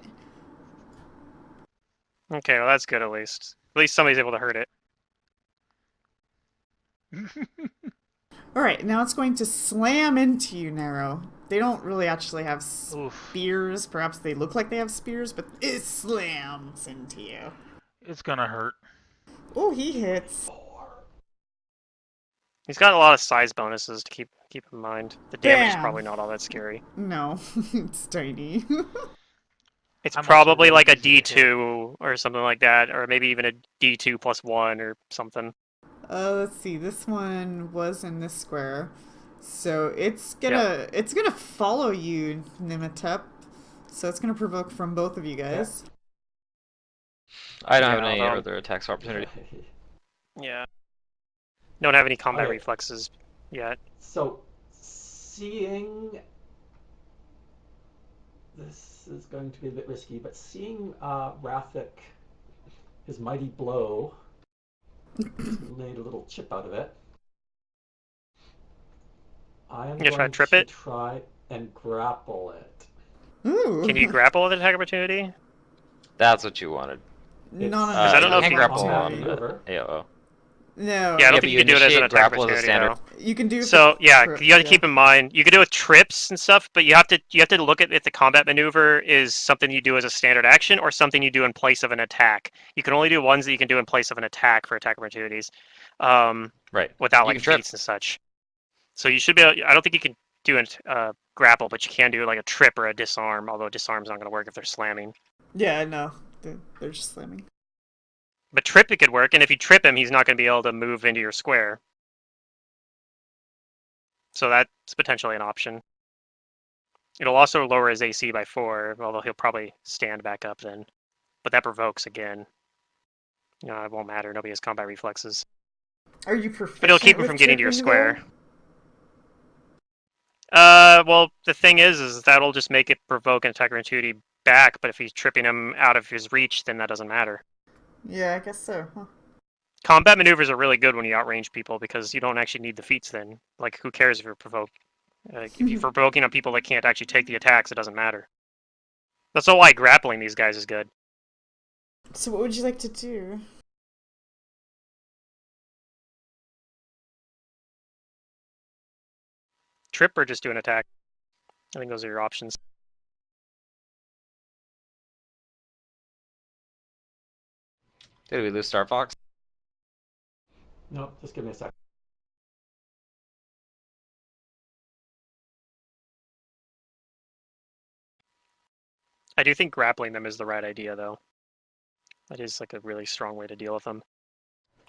Okay, well that's good at least. At least somebody's able to hurt it. All right, now it's going to slam into you, Narrow. They don't really actually have Oof. spears. Perhaps they look like they have spears, but it slams into you. It's gonna hurt. Oh, he hits. He's got a lot of size bonuses to keep in mind. The damage is Bam. probably not all that scary. No, it's tiny. It's I'm also probably really like a easy to hit. D2 or something like that, or maybe even a D2 plus 1 or something. Let's see. This one was in this square, so it's gonna follow you, Nimatep. So it's gonna provoke from both of you guys. I don't have Yeah, any although- other attacks of opportunity. Yeah. Don't have any combat Okay. reflexes yet. So, seeing this is going to be a bit risky, but seeing Rathic, his mighty blow, made a little chip out of it. I am You gonna try going to trip to it? try and grapple it. Ooh. Can you grapple with attack opportunity? That's what you wanted. Not Because I don't know you if can you- grapple combat on maneuver. AOO. No. Yeah, I don't Yeah, think but you you can do it as an initiate attack grapple as a opportunity standard. though. You can do. So yeah, trip, you got to yeah. keep in mind you can do with trips and stuff, but you have to look at if the combat maneuver is something you do as a standard action or something you do in place of an attack. You can only do ones that you can do in place of an attack for attack opportunities, Right. without You like can trip. feats and such. So you should be. I don't think you can do a grapple, but you can do like a trip or a disarm. Although disarm's not going to work if they're slamming. Yeah, no, they're just slamming. But trip it could work, and if you trip him, he's not going to be able to move into your square. So that's potentially an option. It'll also lower his AC by 4, although he'll probably stand back up then. But that provokes again. No, it won't matter. Nobody has combat reflexes. Are you proficient? But it'll keep him with from getting to your tripping, square. Well, the thing is that'll just make it provoke an attack opportunity back, but if he's tripping him out of his reach, then that doesn't matter. though? Yeah, I guess so. Huh? Combat maneuvers are really good when you outrange people because you don't actually need the feats then. Like, who cares if you're provoked? If you're provoking on people that can't actually take the attacks, it doesn't matter. That's all why grappling these guys is good. So what would you like to do? Trip or just do an attack. I think those are your options. Did we lose Star Fox? No, just give me a sec. I do think grappling them is the right idea, though. That is like a really strong way to deal with them.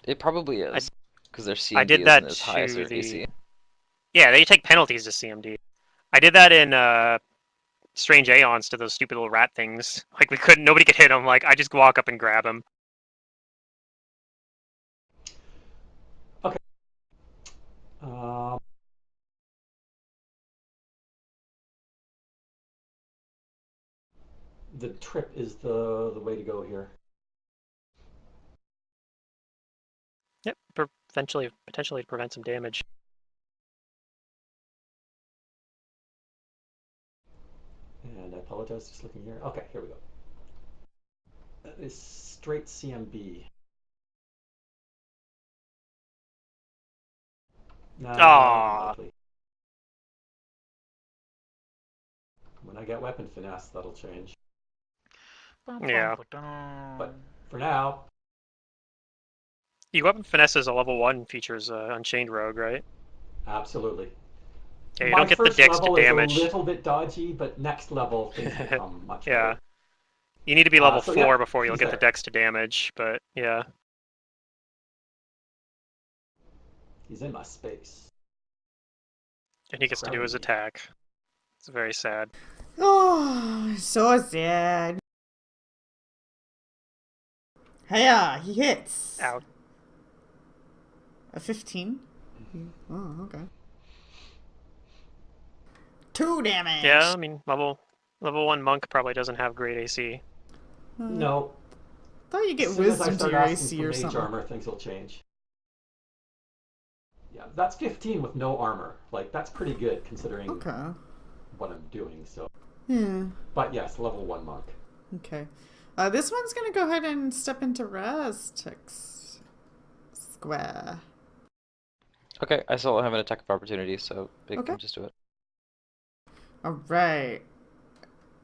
It probably is. Because their I CMD did isn't that as high as to their AC. Yeah, they take penalties to CMD. I did that in Strange Aeons to those stupid little rat things. Like nobody could hit them. Like I just walk up and grab them. Um, the trip is the way to go here. Yep, potentially prevent some damage. apologize, just looking here. Okay, here we go. That is straight CMB. Nah, Aw. unlikely. When I get weapon finesse, that'll change. Yeah. But for now, You weapon finesse is a level 1 features Unchained Rogue, right? absolutely. Yeah, you My don't get the first dex to level is a damage. little bit dodgy, but next level things become much Yeah. better. You need to be level So 4 yeah, before you'll he's get the there. dex to damage, but yeah. He's in my space. And he gets to do his Crowding me. attack. It's very sad. Oh, so sad. Hiya, he hits. Out. A 15? Oh, okay. 2 damage. Yeah, I mean, level 1 monk probably doesn't have great AC. No. Thought you As get soon as I wisdom to start your asking AC for or mage something. armor, things will change. Yeah, that's 15 with no armor. Like, that's pretty good considering Okay. what I'm doing, so. Yeah. But yes, level 1 monk. Okay. This one's gonna go ahead and step into Raztek's square. Okay, I still have an attack of opportunity, so it Okay. can just do it. Alright.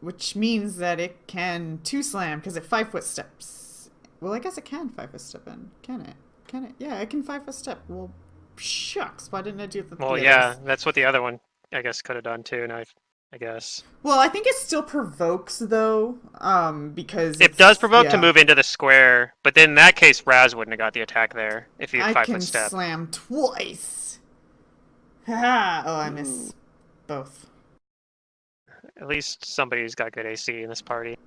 Which means that it can 2-slam because it 5-foot steps. Well, I guess it can 5-foot step in. Can it? Can it? Yeah, it can 5-foot step. Well, shucks. Why didn't I do the Well, others? yeah, that's what the other one, I guess, could have done too, I guess. Well, I think it still provokes, though, because It does provoke to move into the square, but then in that case, Raz wouldn't have got the attack there if he had I 5-foot can step. slam twice. Haha. Oh, I miss both. At least somebody's got good AC in this party.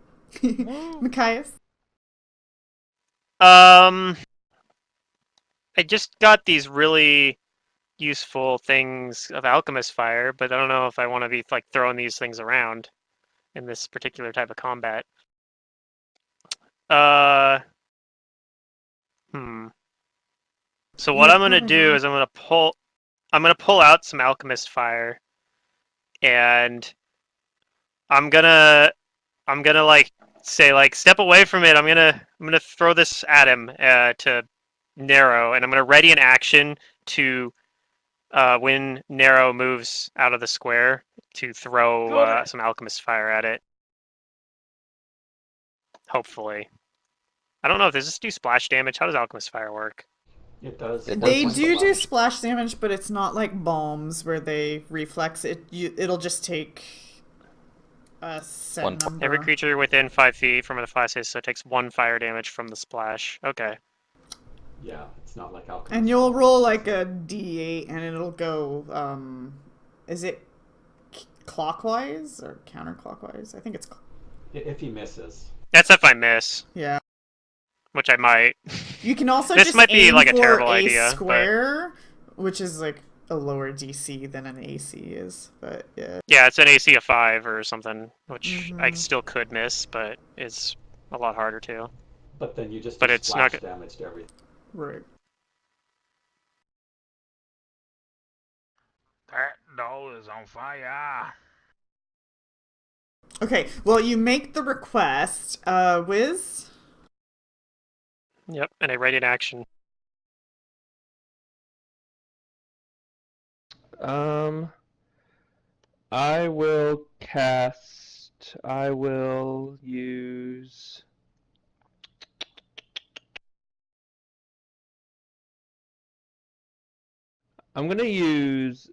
Machias? I just got these really useful things of Alchemist Fire, but I don't know if I want to be like throwing these things around in this particular type of combat. Uh, So what Yeah, I'm gonna probably do not. is I'm gonna pull out some Alchemist Fire, and I'm gonna like say like step away from it. I'm gonna throw this at him to Narrow, and I'm gonna ready an action to when Narrow moves out of the square to throw some Alchemist Fire at it. Hopefully, I don't know if does this do splash damage. How does Alchemist Fire work? It does. It They does. do splash damage, but it's not like bombs where they reflex. It'll just take a set One. number. Every creature within 5 feet from the flash so it takes 1 fire damage from the splash. Okay. Yeah, it's not like alchemy. And you'll roll like a d8, and it'll go. Is it clockwise or counterclockwise? I think it's. If he misses. That's if I miss, Yeah. which I might. You can also This just might be aim like a for terrible a idea, but- square, which is like a lower DC than an AC is. But yeah. Yeah, it's an AC of 5 or something, which I still could miss, but it's a lot harder to. But then you just But do it's not splash damage to everything. Right. That doll is on fire. Okay, well, you make the request. Wiz? Yep, and I ready an action. I will cast. I will use. I'm gonna use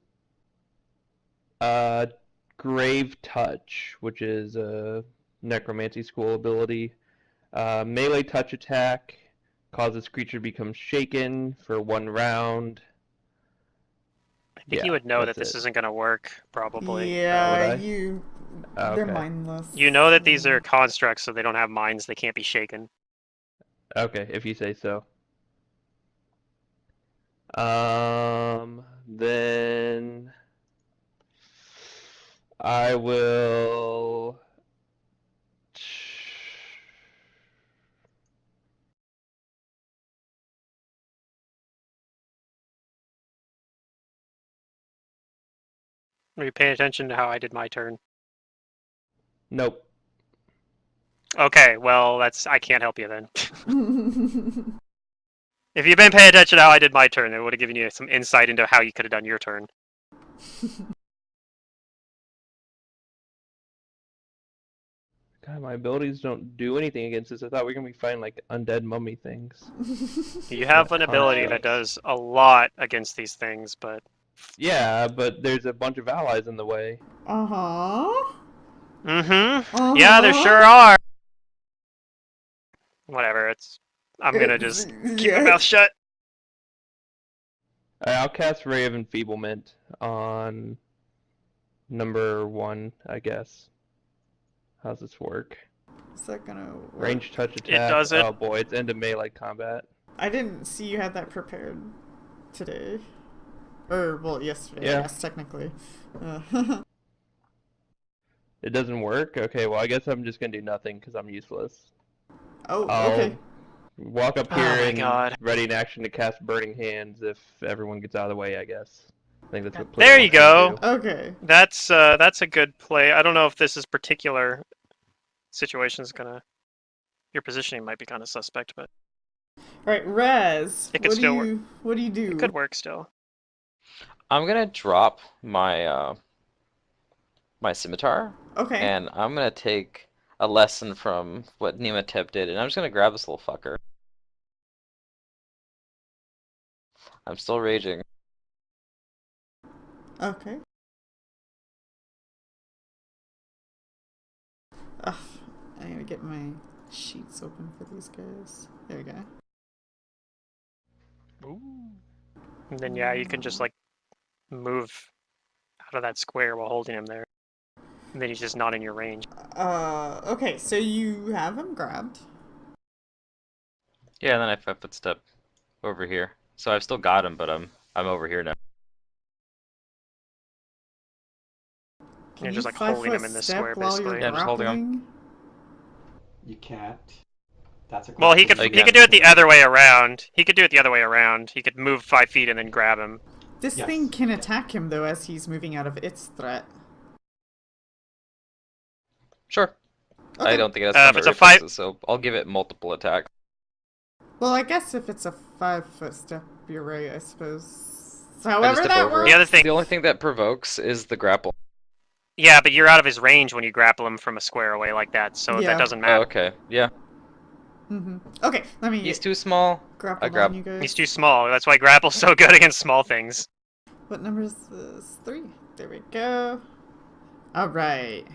Grave Touch, which is a necromancy school ability. Melee touch attack causes creature to become shaken for 1 round. I think you would know that that's this it. isn't going to work, probably. Yeah, Would I? they're Okay. mindless. You know that these are constructs, so they don't have minds. They can't be shaken. Okay, if you say so. Then I will. Are you paying attention to how I did my turn? Nope. Okay, well, I can't help you then. If you'd been paying attention to how I did my turn, it would have given you some insight into how you could have done your turn. God, my abilities don't do anything against this. I thought we were gonna be fighting like undead mummy things. You have an ability that does a lot against these things, but... Yeah, but there's a bunch of allies in the way. Uh-huh. Mm-hmm. Yeah, there sure are. Whatever, I'm gonna just keep my mouth shut. I'll cast Ray of Enfeeblement on number 1, I guess. How's this work? Is that gonna work? Range touch attack. It doesn't. Oh boy, it's into melee combat. I didn't see you had that prepared today. Or, well, yesterday, Yeah. I guess, technically. It doesn't work? Okay, well I guess I'm just gonna do nothing because I'm useless. Oh, I'll okay. walk up Oh here my and God. ready in action to cast Burning Hands if everyone gets out of the way, I guess. I think that's what There you go. wants me to Okay. That's a good play. I don't know if this is particular situation is gonna... Your positioning might be kind of suspect, but Alright, Rez, It could still work. what do you do? it could work still. I'm gonna drop my my scimitar, Okay. and I'm gonna take a lesson from what Nematep did, and I'm just gonna grab this little fucker. I'm still raging. Okay. Ugh, I gotta get my sheets open for these guys. There we go. Ooh. And then yeah, you can just like move out of that square while holding him there. And then he's just not in your range. Okay, so you have him grabbed. Yeah, and then I 5-foot step over here. So I've still got him, but I'm over here now. You're Can just you like holding him 5-foot in this step square, while basically. you're Yeah, just holding him. grappling? You can't. That's a Well, he grappling could do it the other way around. He could do it the other way around. He could move 5 feet and then grab him. This Yes. thing can attack him, though, as he's moving out of its threat. Sure. Okay. I don't think it has If counter it's a reflexes, so I'll give it multiple attacks. Well, I guess if it's a 5-foot step, you're right, I suppose. I just However step that over works. it. The other thing- The only thing that provokes is the grapple. Yeah, but you're out of his range when you grapple him from a square away like that, so Yeah. that doesn't Oh, matter. okay. Yeah. Okay, let me He's too small. grapple I grab- on you guys. He's too small. That's why grapple's so good against small things. What number is this? 3. There we go. Alright.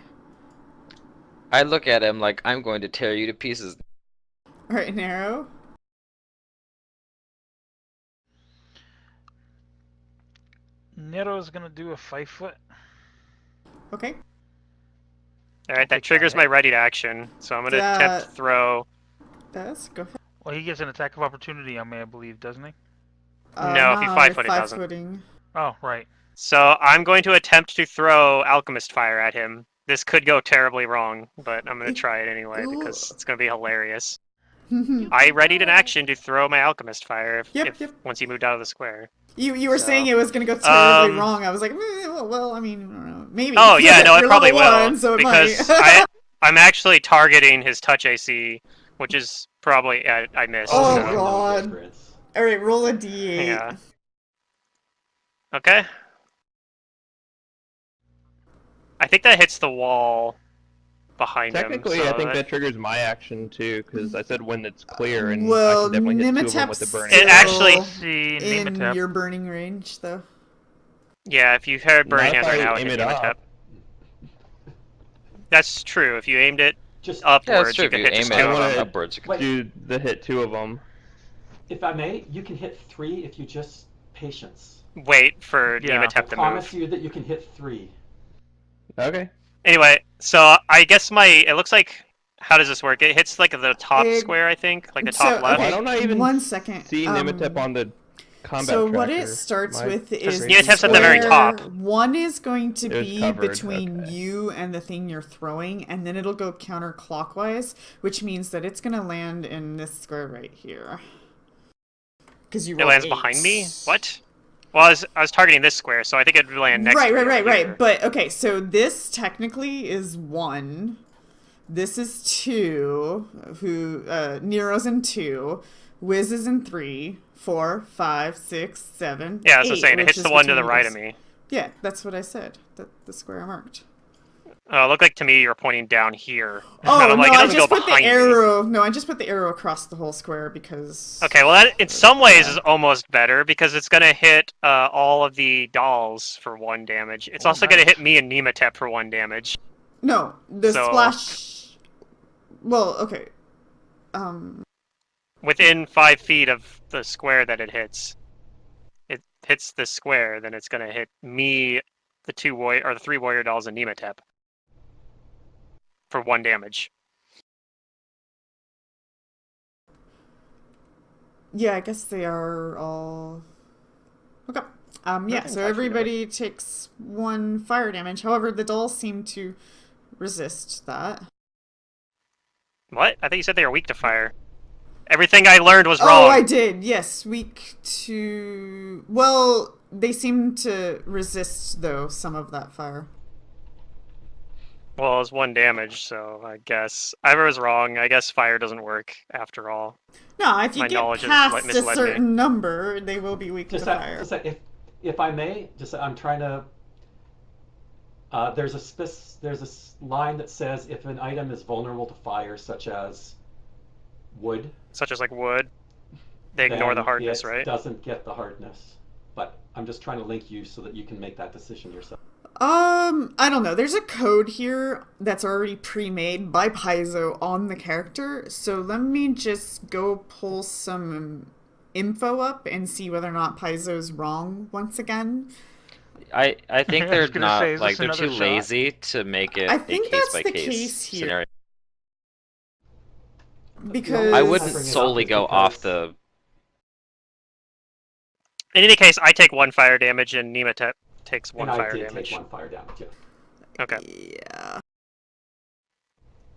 I look at him like I'm going to tear you to pieces. Alright, an arrow. Nero's gonna do a 5-foot. Okay. Alright, that triggers my ready to action, so I'm gonna attempt to throw... Does go ahead. Well, he gets an attack of opportunity on me, I believe, doesn't he? No, if you no, 5-foot, it you're doesn't. 5-footing. Oh, right. So I'm going to attempt to throw Alchemist Fire at him. This could go terribly wrong, but I'm gonna try it anyway because it's gonna be hilarious. I readied an action to throw my Alchemist Fire if once he moved out of the square. You were So, saying it was gonna go terribly wrong. I was like, well, I mean, I don't know. Maybe. Oh yeah, no, it You're probably level will 1, so it because might. I'm actually targeting his touch AC, which is probably I missed. Oh, so. no God. difference. Alright, roll a d8. Yeah. Okay. I think that hits the wall behind Technically, him. I think that triggers my action too, because I said when it's clear, and Well, I can definitely hit 2 of them with the Nematep's burning. It actually- See, in Nematep. your burning range, though. Yeah, if you heard Burning Not Hands if right I now, aim hit it Nematep. up. That's true. If you aimed it Just Yeah, upwards, that's true. you If could you hit aim just it two of wanna- them. upwards, you can... Wait. Do the hit 2 of them. if I may, you can hit 3 if you just patience. Wait for Yeah. I Nematep to promise move. you that you can hit 3. Okay. Anyway, so I guess it looks like, how does this work? It hits like the top It- square, I think, like the so, top left. Why don't I even 1 second. see Nematep on the combat So tracker? what it starts My with is screen Nematep's at the very square top. 1 is going to It was be covered, between okay. you and the thing you're throwing, and then it'll go counterclockwise, which means that it's going to land in this square right here. Because you It rolled lands 8. behind me? What? Well, I was targeting this square, so I think it'd land next to me over here. Right. But okay, so this technically is 1. This is 2. Nero's in 2. Wiz is in 3, 4, 5, 6, 7, Yeah, as I 8, was saying, it which hits is the one to the between you right guys. of me. Yeah, that's what I said. The square I marked. It looked like to me you're pointing down here. Oh, and I'm like, no, it I doesn't go just put the behind me. arrow. No, I just put the arrow across the whole square because. Okay, well, that in some ways yeah. is almost better because it's going to hit all of the dolls for 1 damage. It's also going to hit me and Nematep for 1 damage. No, the So- splash. Well, okay. Within 5 feet of the square that it hits the square, then it's going to hit me, the 3 warrior dolls, and Nematep for 1 damage. Yeah, I guess they are all. Okay. Yeah, Everything's so actually everybody takes 1 fire damage. However, the dolls seem to resist that. What? I thought you said they were weak to fire. Everything I learned was Oh, wrong. I did. Yes, weak to. Well, they seem to resist, though, some of that fire. Well, it's 1 damage, so I guess I was wrong. I guess fire doesn't work after all. No, if you My get knowledge has past a misled me. certain number, they will be weak to fire. If I may, I'm trying to. There's a line that says if an item is vulnerable to fire, such as wood, Such as like wood, they ignore the then hardness, it right? doesn't get the hardness. But I'm just trying to link you so that you can make that decision yourself. I don't know. There's a code here that's already pre-made by Paizo on the character. So let me just go pull some info up and see whether or not Paizo's wrong once again. I think I they're was gonna not say, is like this they're another too shot? lazy to make it I a think case that's by the case case here. scenario. Because I reason wouldn't bring it up solely is go off because- the. In any case, I take 1 fire damage and Nematep takes 1 and fire I did damage. take 1 fire damage. Yeah. Okay. yeah.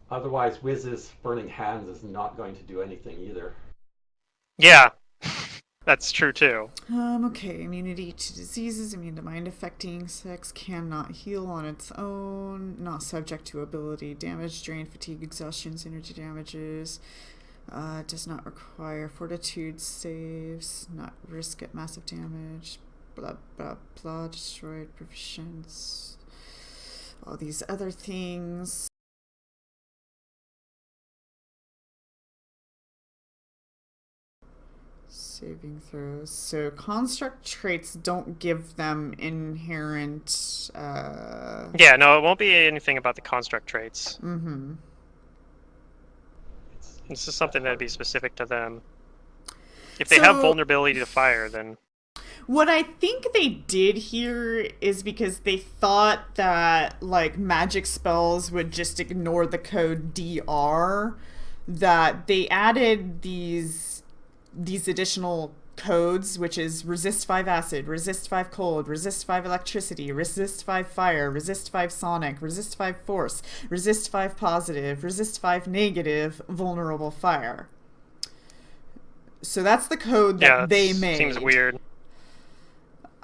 Otherwise, Wiz's burning hands is not going to do anything either. Yeah, that's true too. Okay. Immunity to diseases, immune to mind affecting insects, cannot heal on its own, not subject to ability damage, drain, fatigue, exhaustion, energy damages. Does not require fortitude saves, not risk at massive damage, blah blah blah, destroyed proficients, all these other things. Saving throws. So construct traits don't give them inherent. Yeah, no, it won't be anything about the construct traits. Mm-hmm. This is something that'd be specific to them. If they have vulnerability to fire, then What I think they did here is because they thought that like magic spells would just ignore the code DR, that they added these additional codes, which is resist 5 acid, resist 5 cold, resist 5 electricity, resist 5 fire, resist 5 sonic, resist 5 force, resist 5 positive, resist 5 negative, vulnerable fire. So that's the code that they made. Seems weird.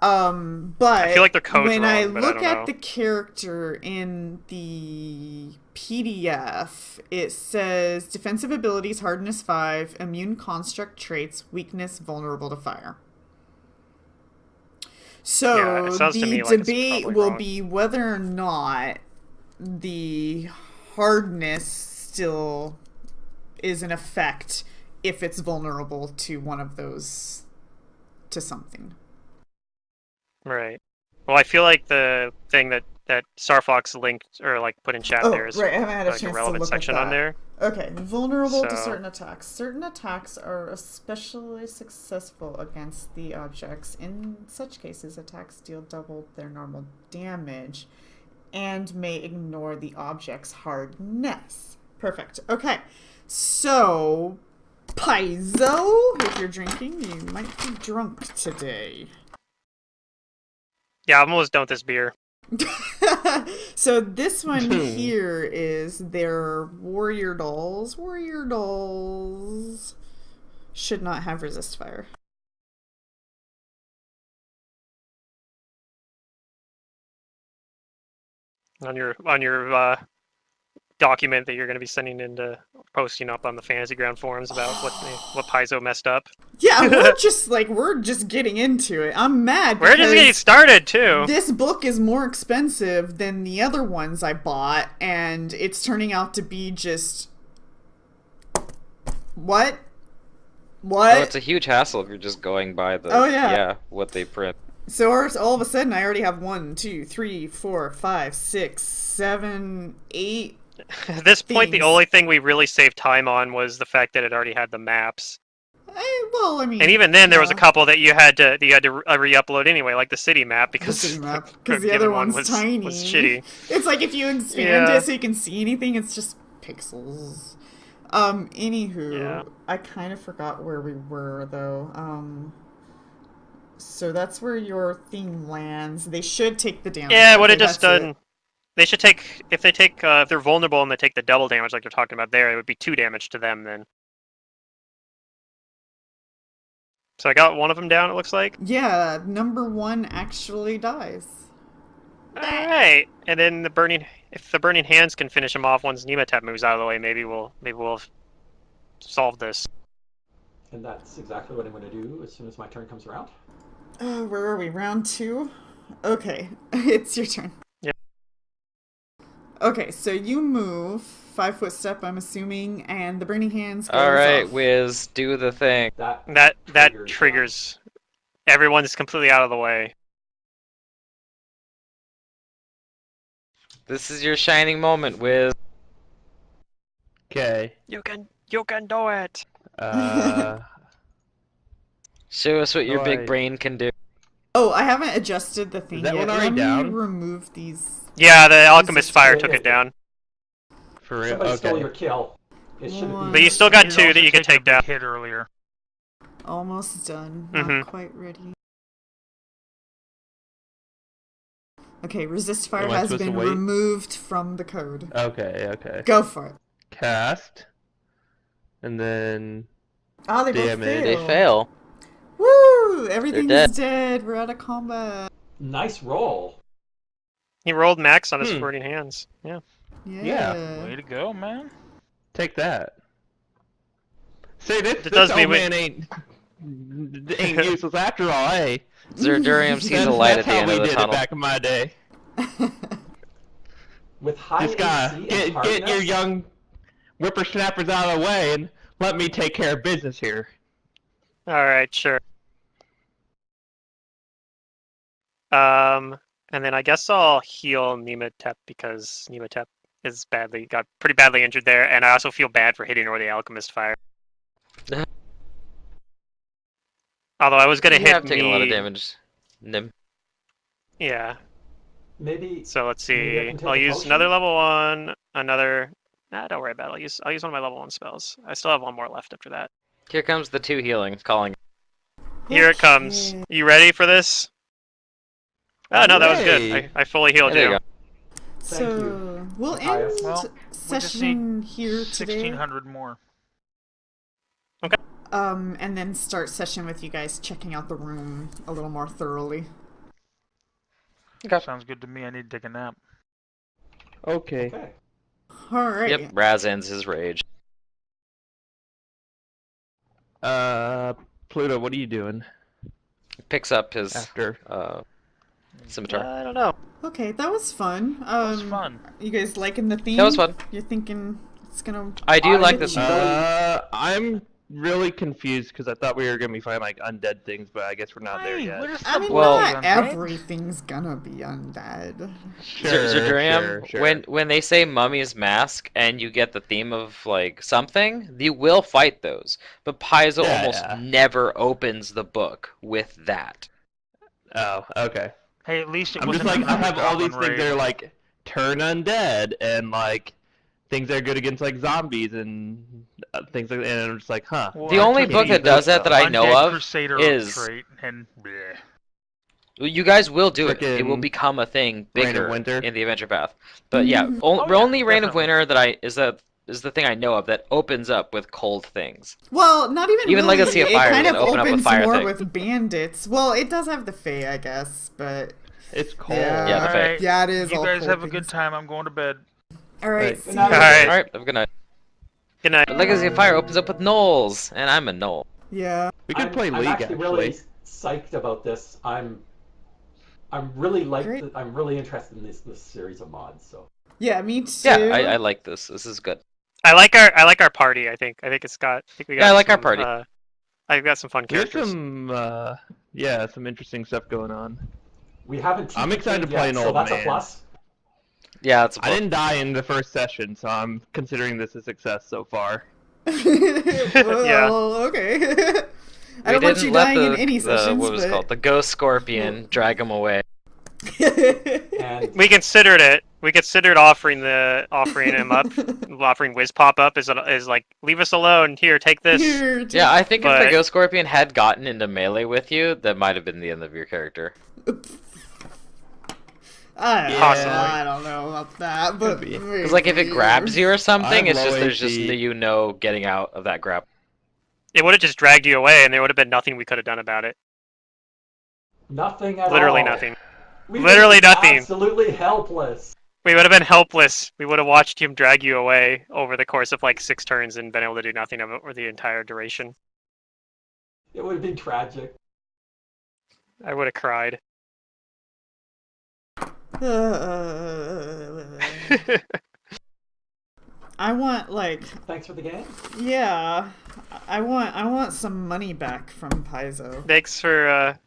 But I feel like their code's when wrong, I but I look don't at know. the character in the PDF, it says defensive abilities, hardness 5, immune construct traits, weakness, vulnerable to fire. So Yeah, it sounds to the me like it's debate probably will wrong. be whether or not the hardness still is in effect if it's vulnerable to one of those, to something. Right. Well, I feel like the thing that Starfox linked or like put in chat there is right, I haven't had a like chance a to relevant look section at that. on there. Okay, vulnerable to So- certain attacks. Certain attacks are especially successful against the objects. In such cases, attacks deal double their normal damage and may ignore the object's hardness. Perfect. Okay, so Paizo, if you're drinking, you might be drunk today. Yeah, I'm almost done with this beer. So this one here is their warrior dolls. Warrior dolls should not have resist fire. On your document that you're going to be sending into posting up on the Fantasy Ground forums about what Paizo messed up. Yeah, we're just getting into it. I'm mad We're just getting because started too. this book is more expensive than the other ones I bought, and it's turning out to be just what? Oh, it's a huge hassle if you're just going by the what they print. So all of a sudden, I already have 1, 2, 3, 4, 5, 6, 7, 8. At this point, the things. only thing we really saved time on was the fact that it already had the maps. Well, I mean, And even then, there was a yeah. couple that you had to re-upload anyway, like the city map, because The city map, the because the given other one one's tiny. was shitty. It's like if you expand Yeah. it so you can see anything, it's just pixels. Anywho, Yeah. I kind of forgot where we were though. So that's where your thing lands. They should take the damage. Yeah, what Okay, it just that's done. They should take if they're vulnerable and they take the double damage like they're talking about there, it would be 2 damage to them then. So I got one of them down. It looks like. Yeah, number 1 actually dies. All right, and then if the burning hands can finish him off once Nematep moves out of the way, maybe we'll solve this. And that's exactly what I'm going to do as soon as my turn comes around. Where are we? Round 2? Okay, it's your turn. Yep. Okay, so you move 5-foot step, I'm assuming, and the burning hands goes All right, off. Wiz, do the thing. That triggers. Everyone's completely out of the way. This is your shining moment, Wiz. Okay. You can do it. Show us what your Oh, big brain can do. Oh, I haven't adjusted the thing that yet. one already Let down? me remove these. Yeah, the alchemist Resist fire it. took it down. For real? Somebody stole Okay. your kill. It should One. have But been. you still got You'd 2 also that you could taken a take down. big hit earlier. Almost done. Mhm. Not quite ready. Okay, resist fire Am I has supposed to been wait? removed from the code. Okay. Go for it. Cast. And then... Ah, they both Damage. They fail. fail. Woo! Everything's dead. dead. We're out of combat. Nice roll. He rolled max on his burning hands. Yeah. Yeah. Way to go, man. Take that. Say, this does old mean we- man ain't useless after all, eh? Zerdurium sees a light at the end That's how of we the did tunnel. it back in my day. With high Just gotta AC and get your hardness, young whippersnappers out of the way and let me take care of business here. All right, sure. And then I guess I'll heal Nematep because Nematep is got pretty badly injured there, and I also feel bad for hitting her with the alchemist fire. Although I was gonna You hit have taken me. a lot of damage, Nim. Yeah. maybe So let's Maybe I see. can take I'll a use potion? another level 1. Another. Nah, don't worry about it. I'll use one of my level 1 spells. I still have one more left after that. Here comes the 2 healing, calling. Here it comes. Okay. You ready for this? Oh no, that was good. Yay. I fully healed There you you. go. Thank you, So we'll Matthias. end Well, we just session here today. 1,600 more. And then start session with you guys checking out the room a little more thoroughly. Sounds good to me. I need to take a nap. Okay. Okay. All right. Yep, Raz ends his rage. Pluto, what are you doing Picks up his after? scimitar. I don't know. Okay, that was fun. That was fun. You guys liking the theme? That was fun. You're thinking it's gonna. I do like this. this. I'm really confused because I thought we were gonna be finding like undead things, but I guess we're not there Hey, yet. where's I the mean, Well- not blood, okay? everything's gonna be undead. Zerdurium, sure. when they say mummy's mask and you get the theme of like something, you will fight those. But Paizo Yeah, almost yeah. never opens the book with that. Oh, okay. Hey, at least it I'm just wasn't like I have all these Goblin things that raid. are like turn undead and like things that are good against like zombies and things like that. And I'm just like, huh. Well, The I only took book the that does that I know Undead of Crusader is- trait and bleh. You guys will do it. It will Frickin' become a thing Reign of bigger Winter. in the adventure path. But yeah, Mhm. Oh, yeah, only Reign of definitely. Winter that is the thing I know of that opens up with cold things. Well, not even Even really. Legacy of It Fire kind is of gonna open up with opens fire more thing. with bandits. Well, it does have the Fae, I guess, but It's cold. Yeah. Yeah, the Fae. Alright, yeah, it is. you all guys cold have a good things. time. I'm going to bed. All right. Right. See Good night. you. All right. Alright, have a good night. Good night. The Legacy of Fire opens up with gnolls, and I'm a gnoll. Yeah. We could play I'm League, actually really actually. psyched about this. I'm really Great. I'm really interested in this series of mods. So Yeah, me too. Yeah, I like this. This is good. I like our party. I think it's got. I think we got. Yeah, I like our some, party. I've got some fun We have characters. some interesting stuff going on. we haven't. I'm excited to TPK'd play yet, an so old that's man. a plus. Yeah, it's a I didn't die in the first session, so I'm considering this a success so far. Well, okay. I don't want you dying in any sessions, what was it but... called? The Ghost Scorpion, drag him away. And We considered it. We considered offering him up, offering Wiz Pop up is like, leave us alone. Here, take this. Here, take- Yeah, I think if But- the Ghost Scorpion had gotten into melee with you, that might have been the end of your character. Possibly. I don't know about that, but... Could be. Because like if it grabs you or something, have it's just low there's just HP. getting out of that grab. It would have just dragged you away, and there would have been nothing we could have done about it. nothing at Literally all. nothing. We've Literally been nothing. Absolutely helpless. We would have been helpless. We would have watched him drag you away over the course of like 6 turns and been able to do nothing of it for the entire duration. It would have been tragic. I would have cried. I want, like... Thanks for the game. Yeah. I want some money back from Paizo. Thanks for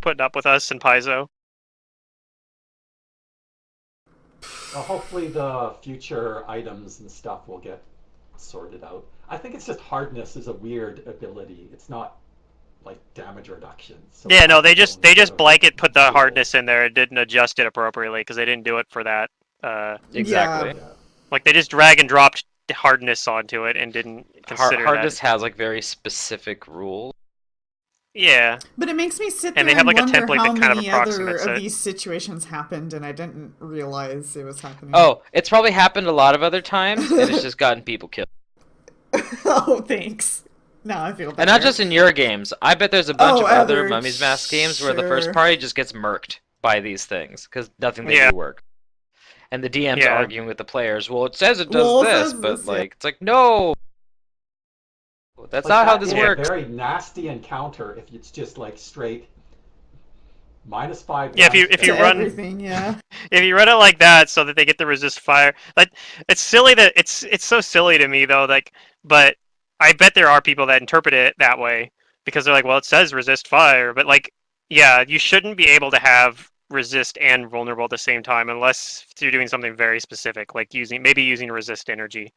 putting up with us and Paizo. Well, hopefully the future items and stuff will get sorted out. I think it's just hardness is a weird ability. It's not like damage reduction. So Yeah, no, they that's just the only blanket put the rule. hardness in there and didn't adjust it appropriately because they didn't do it for that. Exactly. Yeah. Like they just drag and dropped hardness onto it and didn't consider Hardness that. has like very specific rules. Yeah, But it makes me sit there And they have, like, a wonder template how that kind of many other approximates of it. these situations happened, and I didn't realize it was happening. Oh, it's probably happened a lot of other times, and it's just gotten people killed. Oh, thanks. Now I feel better. And not just in your games. I bet there's a bunch Oh, of other other- Mummy's Mask games where the first sure. party just gets murked by these things because nothing they Yeah. do work. And the DM's Yeah. arguing with the players. Well, it says it does Well, it this, says but this, yeah. like it's like no, that's Like, not how that this is works. a very nasty encounter if it's just like straight -5. Yeah, if you damage To run- everything, yeah. if you run it like that so that they get to resist fire, like it's silly that it's so silly to me though. Like, but I bet there are people that interpret it that way because they're like, well, it says resist fire, but like, yeah, you shouldn't be able to have resist and vulnerable at the same time unless you're doing something very specific, like maybe using resist energy.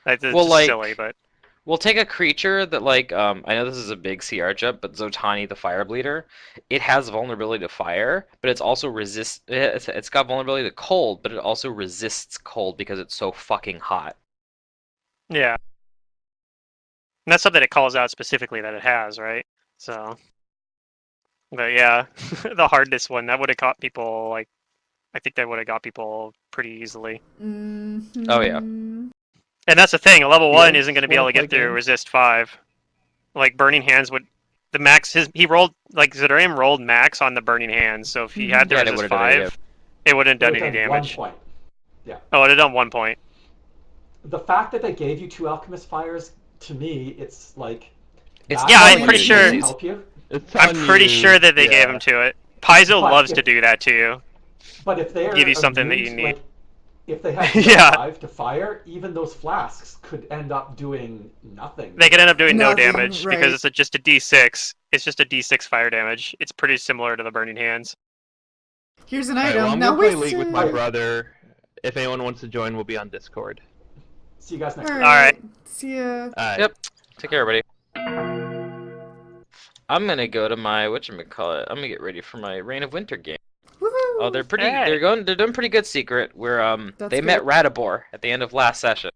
Like, it's Well, just like- silly, but We'll take a creature that like I know this is a big CR jump, but Zotani the Fire Bleeder, it has vulnerability to fire, but it's also it's got vulnerability to cold, but it also resists cold because it's so fucking hot. yeah. And that's something it calls out specifically that it has, right? So, but yeah, the hardness one, that would have caught people, like, I think that would have got people pretty easily. Mhm. Oh, yeah. And that's the thing, a level 1 Yeah, isn't going to be able to wanna get play through game? resist 5. Like, Burning Hands would, the max, he rolled, like, Zidarium rolled max on the Burning Hands, so if he had to Yeah, it resist would've done any 5, it wouldn't have done any One damage. point. Oh, it had done 1 point. The fact that they gave you 2 Alchemist Fires, to me, it's like. It's that Yeah, I'm might pretty sure- help you. It's I'm telling pretty you- sure that they gave yeah. him to it. Paizo But loves if- to do that to you. But if they're Give you something that you immune- need. like, if they have Yeah. 5 to fire, even those flasks could end up doing nothing. They could end up doing no Nothing, damage right. because it's just a D6. It's just a D6 fire damage. It's pretty similar to the Burning Hands. Here's an Alright, item. well, I'm now gonna play wait. League with my brother. If anyone wants to join, we'll be on Discord. See you guys next All week. right. See ya. Alright. Yep. Take care, everybody. I'm gonna go to my whatchamacallit. I'm gonna get ready for my Reign of Winter game. Woohoo. Oh, they're pretty. Hey. They're doing pretty good secret. Where That's they met good. Radibor at the end of last session.